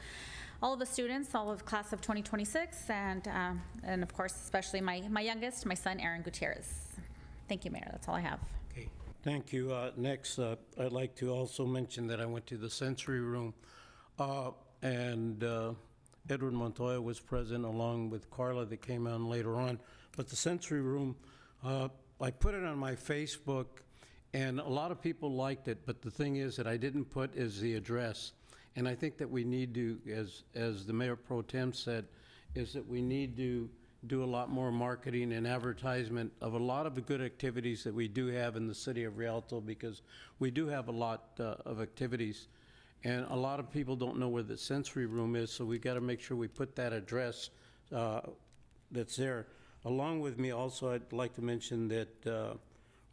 all of the students, all of class of 2026, and of course, especially my youngest, my son, Aaron Gutierrez. Thank you, Mayor. That's all I have.
Okay, thank you. Next, I'd like to also mention that I went to the sensory room, and Edward Montoya was present along with Carla that came on later on. But the sensory room, I put it on my Facebook, and a lot of people liked it, but the thing is that I didn't put is the address. And I think that we need to, as the Mayor Pro Tem said, is that we need to do a lot more marketing and advertisement of a lot of the good activities that we do have in the city of Rialto, because we do have a lot of activities. And a lot of people don't know where the sensory room is, so we got to make sure we put that address that's there. Along with me also, I'd like to mention that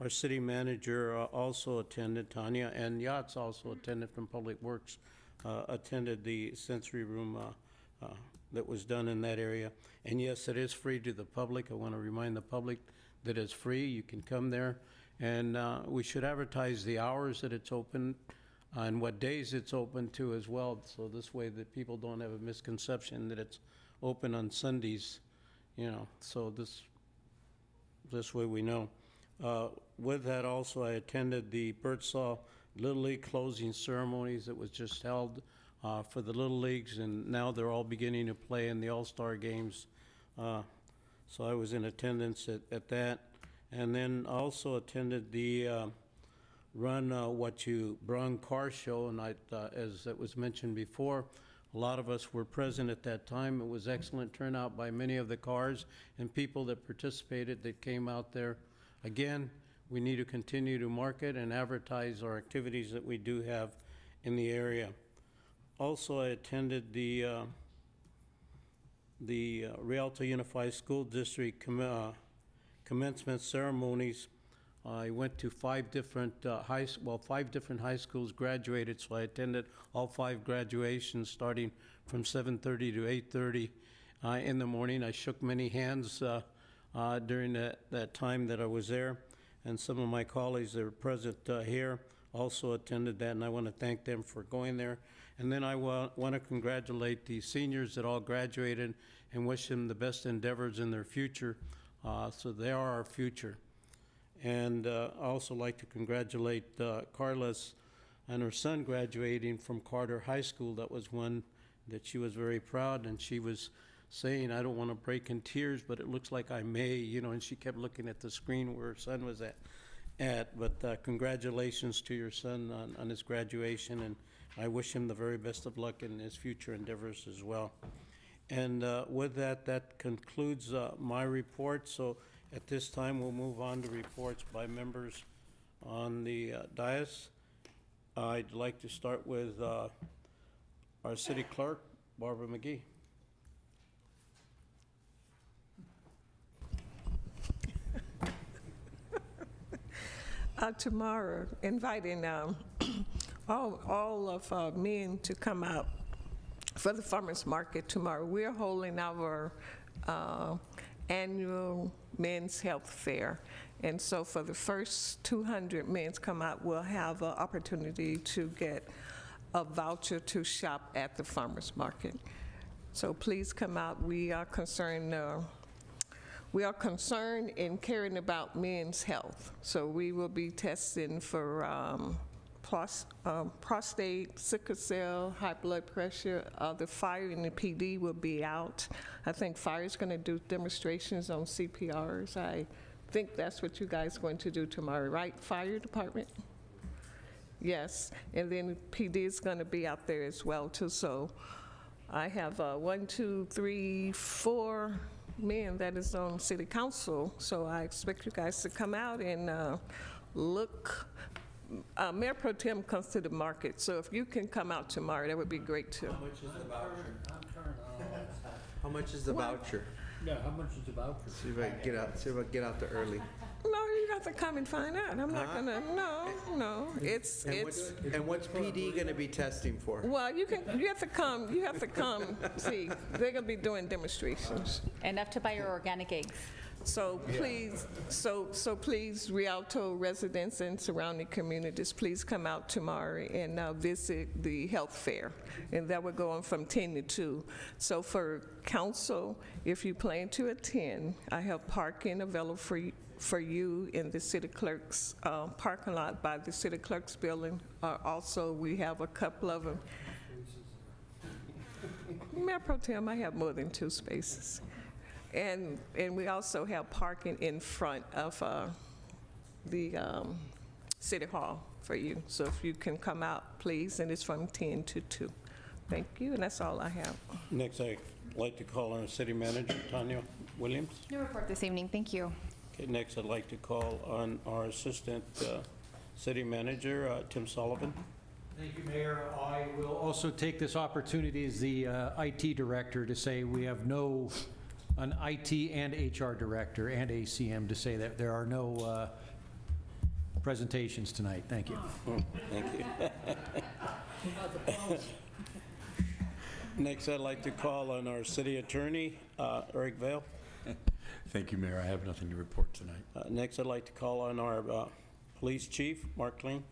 our city manager also attended, Tanya, and Yachts also attended from Public Works, attended the sensory room that was done in that area. And yes, it is free to the public. I want to remind the public that it's free. You can come there, and we should advertise the hours that it's open and what days it's open to as well, so this way that people don't have a misconception that it's open on Sundays, so this way we know. With that also, I attended the Birdsall Little League closing ceremonies that was just held for the Little Leagues, and now they're all beginning to play in the All-Star games. So I was in attendance at that. And then also attended the Run What You Brung car show, and as it was mentioned before, a lot of us were present at that time. It was excellent turnout by many of the cars and people that participated that came out there. Again, we need to continue to market and advertise our activities that we do have in the area. Also, I attended the Rialto Unified School District commencement ceremonies. I went to 5 different high schools graduated, so I attended all 5 graduations starting from 7:30 to 8:30 in the morning. I shook many hands during that time that I was there, and some of my colleagues that are present here also attended that, and I want to thank them for going there. And then I want to congratulate the seniors that all graduated and wish them the best endeavors in their future, so they are our future. And I also like to congratulate Carlos and her son graduating from Carter High School. That was one that she was very proud, and she was saying, I don't want to break in tears, but it looks like I may, and she kept looking at the screen where her son was at. But congratulations to your son on his graduation, and I wish him the very best of luck in his future endeavors as well. And with that, that concludes my report. So at this time, we'll move on to reports by members on the dais. I'd like to start with our city clerk, Barbara McGee.
Tomorrow, inviting all of men to come out for the farmers market tomorrow. We're holding our annual men's health fair. And so for the first 200 men to come out, we'll have an opportunity to get a voucher to shop at the farmers market. So please come out. We are concerned in caring about men's health. So we will be testing for prostate, sickle cell, high blood pressure. The fire and the PD will be out. I think fire is going to do demonstrations on CPRs. I think that's what you guys are going to do tomorrow, right? Fire department? Yes, and then PD is going to be out there as well too. So I have 4 men that is on city council, so I expect you guys to come out and look. Mayor Pro Tem comes to the market, so if you can come out tomorrow, that would be great too.
How much is the voucher?
How much is the voucher?
Yeah, how much is the voucher?
See if I can get out there early.
No, you have to come and find out. I'm not gonna, no, it's.
And what's PD gonna be testing for?
Well, you have to come, see, they're gonna be doing demonstrations.
Enough to buy your organic eggs.
So please, please, Rialto residents and surrounding communities, please come out tomorrow and visit the health fair. And that will go on from 10 to 2. So for council, if you plan to attend, I have parking available for you in the city clerk's parking lot by the city clerk's building. Also, we have a couple of them. Mayor Pro Tem, I have more than 2 spaces. And we also have parking in front of the City Hall for you. So if you can come out, please, and it's from 10 to 2. Thank you, and that's all I have.
Next, I'd like to call on City Manager Tanya Williams.
No report this evening, thank you.
Okay, next, I'd like to call on our Assistant City Manager, Tim Sullivan.
Thank you, Mayor. I will also take this opportunity as the IT Director to say we have an IT and HR Director and ACM to say that there are no presentations tonight. Thank you.
Thank you. Next, I'd like to call on our City Attorney, Eric Vale.
Thank you, Mayor. I have nothing to report tonight.
Next, I'd like to call on our Police Chief, Mark Klein.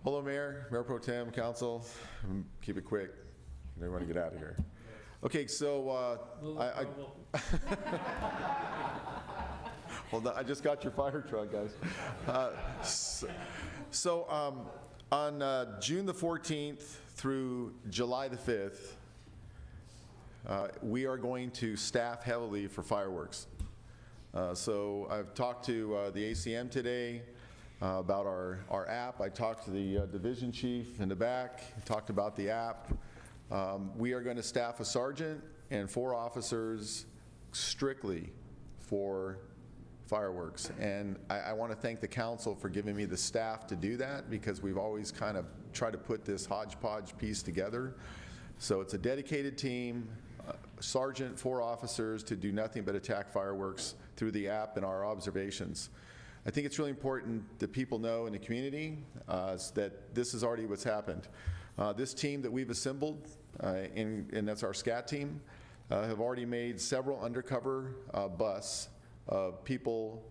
Hello, Mayor, Mayor Pro Tem, Council. Keep it quick. I want to get out of here. Okay, so well, I just got your fire truck, guys. On June the 14th through July the 5th, we are going to staff heavily for fireworks. So I've talked to the ACM today about our app. I talked to the division chief in the back, talked about the app. We are going to staff a sergeant and 4 officers strictly for fireworks. And I want to thank the council for giving me the staff to do that, because we've always kind of tried to put this hodgepodge piece together. So it's a dedicated team, sergeant, 4 officers to do nothing but attack fireworks through the app and our observations. I think it's really important that people know in the community that this is already what's happened. This team that we've assembled, and that's our SCAT team, have already made several undercover busts of people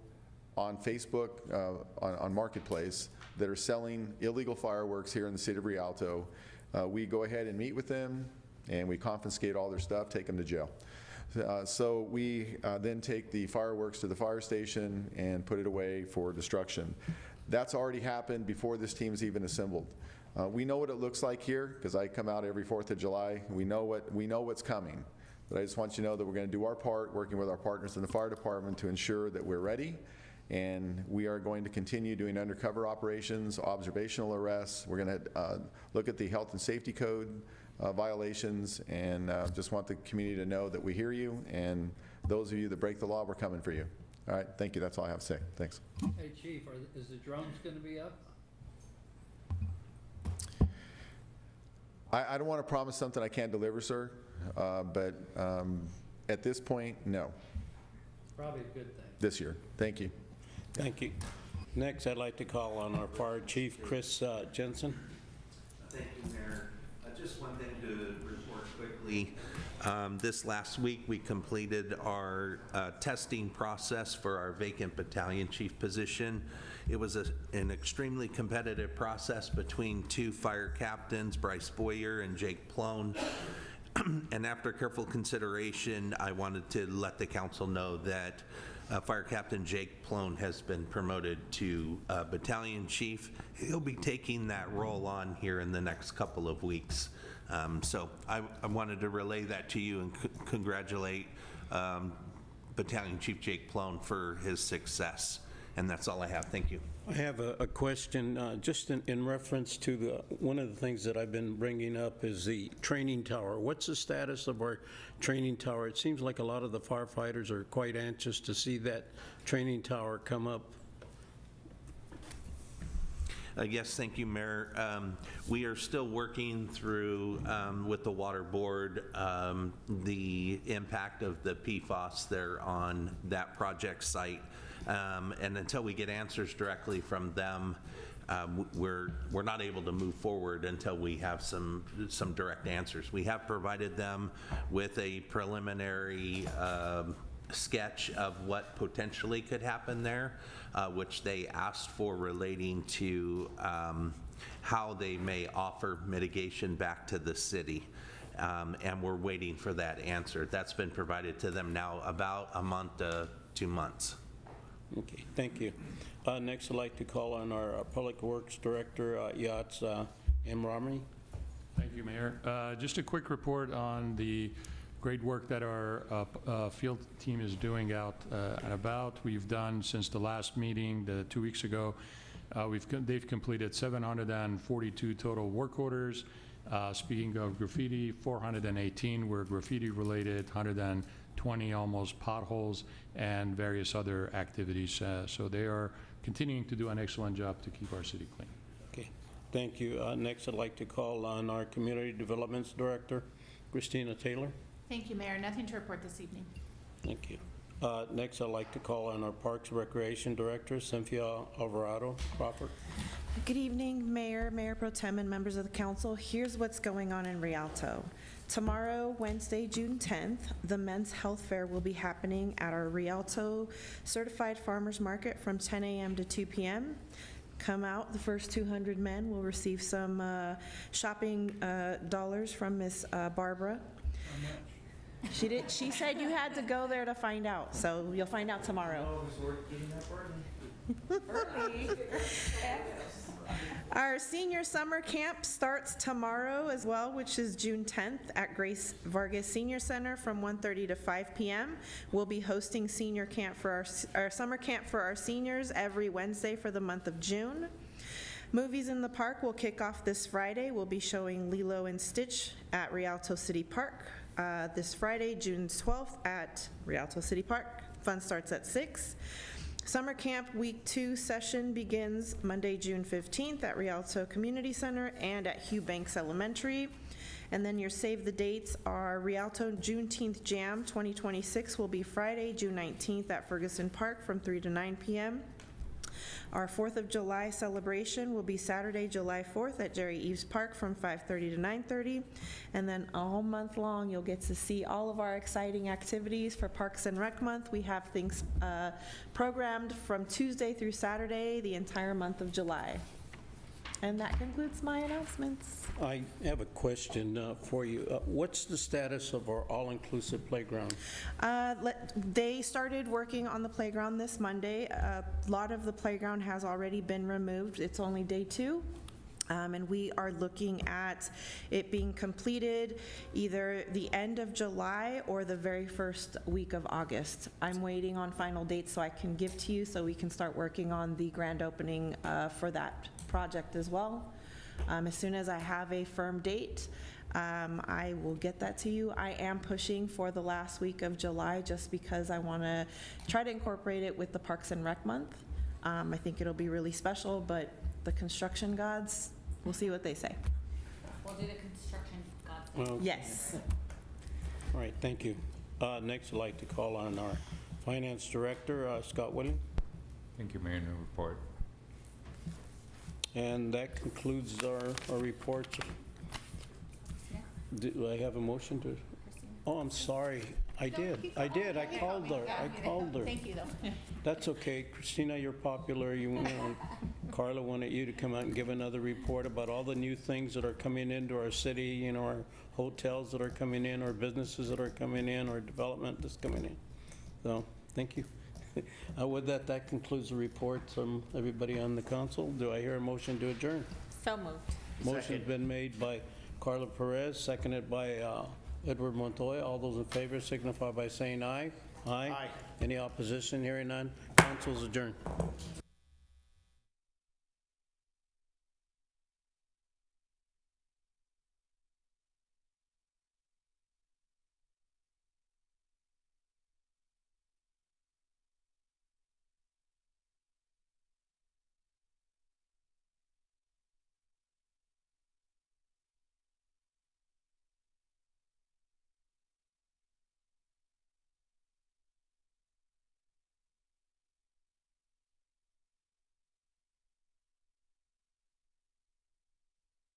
on Facebook, on Marketplace, that are selling illegal fireworks here in the city of Rialto. We go ahead and meet with them, and we confiscate all their stuff, take them to jail. So we then take the fireworks to the fire station and put it away for destruction. That's already happened before this team's even assembled. We know what it looks like here, because I come out every 4th of July. We know what's coming. But I just want you to know that we're going to do our part, working with our partners in the fire department to ensure that we're ready. And we are going to continue doing undercover operations, observational arrests. We're going to look at the health and safety code violations, and just want the community to know that we hear you, and those of you that break the law, we're coming for you. All right, thank you. That's all I have to say. Thanks.
Hey, Chief, is the drones going to be up?
I don't want to promise something I can't deliver, sir, but at this point, no.
Probably a good thing.
This year. Thank you.
Thank you. Next, I'd like to call on our Fire Chief, Chris Jensen.
Thank you, Mayor. Just one thing to report quickly. This last week, we completed our testing process for our vacant battalion chief position. It was an extremely competitive process between 2 fire captains, Bryce Boyer and Jake Plone. And after careful consideration, I wanted to let the council know that Fire Captain Jake Plone has been promoted to battalion chief. He'll be taking that role on here in the next couple of weeks. So I wanted to relay that to you and congratulate Battalion Chief Jake Plone for his success. And that's all I have. Thank you.
I have a question, just in reference to one of the things that I've been bringing up is the training tower. What's the status of our training tower? It seems like a lot of the firefighters are quite anxious to see that training tower come up.
Yes, thank you, Mayor. We are still working through, with the Water Board, the impact of the PFAS there on that project site. And until we get answers directly from them, we're not able to move forward until we have some direct answers. We have provided them with a preliminary sketch of what potentially could happen there, which they asked for relating to how they may offer mitigation back to the city. And we're waiting for that answer. That's been provided to them now about a month to 2 months.
Okay, thank you. Next, I'd like to call on our Public Works Director, Yachts M. Romney.
Thank you, Mayor. Just a quick report on the great work that our field team is doing out and about. We've done since the last meeting, 2 weeks ago, they've completed 742 total work orders. Speaking of graffiti, 418 were graffiti related, 120 almost potholes, and various other activities. So they are continuing to do an excellent job to keep our city clean.
Okay, thank you. Next, I'd like to call on our Community Developments Director, Christina Taylor.
Thank you, Mayor. Nothing to report this evening.
Thank you. Next, I'd like to call on our Parks and Recreation Director, Cynthia Alvarado Crawford.
Good evening, Mayor, Mayor Pro Tem, and members of the council. Here's what's going on in Rialto. Tomorrow, Wednesday, June 10th, the Men's Health Fair will be happening at our Rialto Certified Farmers Market from 10 a.m. to 2 p.m. Come out. The first 200 men will receive some shopping dollars from Miss Barbara. She said you had to go there to find out, so you'll find out tomorrow. Our senior summer camp starts tomorrow as well, which is June 10th at Grace Vargas Senior Center from 1:30 to 5 p.m. We'll be hosting senior camp for our summer camp for our seniors every Wednesday for the month of June. Movies in the Park will kick off this Friday. We'll be showing Lilo and Stitch at Rialto City Park this Friday, June 12th at Rialto City Park. Fun starts at 6. Summer Camp Week 2 session begins Monday, June 15th at Rialto Community Center and at Hugh Banks Elementary. And then your save the dates are Rialto Juneteenth Jam 2026 will be Friday, June 19th at Ferguson Park from 3 to 9 p.m. Our 4th of July celebration will be Saturday, July 4th at Jerry Eves Park from 5:30 to 9:30. And then all month long, you'll get to see all of our exciting activities for Parks and Rec Month. We have things programmed from Tuesday through Saturday, the entire month of July. And that concludes my announcements.
I have a question for you. What's the status of our all-inclusive playground?
They started working on the playground this Monday. A lot of the playground has already been removed. It's only day 2. And we are looking at it being completed either the end of July or the very first week of August. I'm waiting on final dates so I can give to you so we can start working on the grand opening for that project as well. As soon as I have a firm date, I will get that to you. I am pushing for the last week of July just because I want to try to incorporate it with the Parks and Rec Month. I think it'll be really special, but the construction gods, we'll see what they say.
We'll do the construction gods.
Well,
yes.
All right, thank you. Next, I'd like to call on our Finance Director, Scott Williams.
Thank you, Mayor. No report.
And that concludes our reports. Do I have a motion to? Oh, I'm sorry. I did. I called her.
Thank you, though.
That's okay. Christina, you're popular. Carla wanted you to come out and give another report about all the new things that are coming into our city, our hotels that are coming in, our businesses that are coming in, our development that's coming in. So, thank you. With that concludes the reports from everybody on the council. Do I hear a motion to adjourn?
So moved.
Motion's been made by Carla Perez, seconded by Edward Montoya. All those in favor signify by saying aye. Aye. Any opposition? Hearing none. Council's adjourned.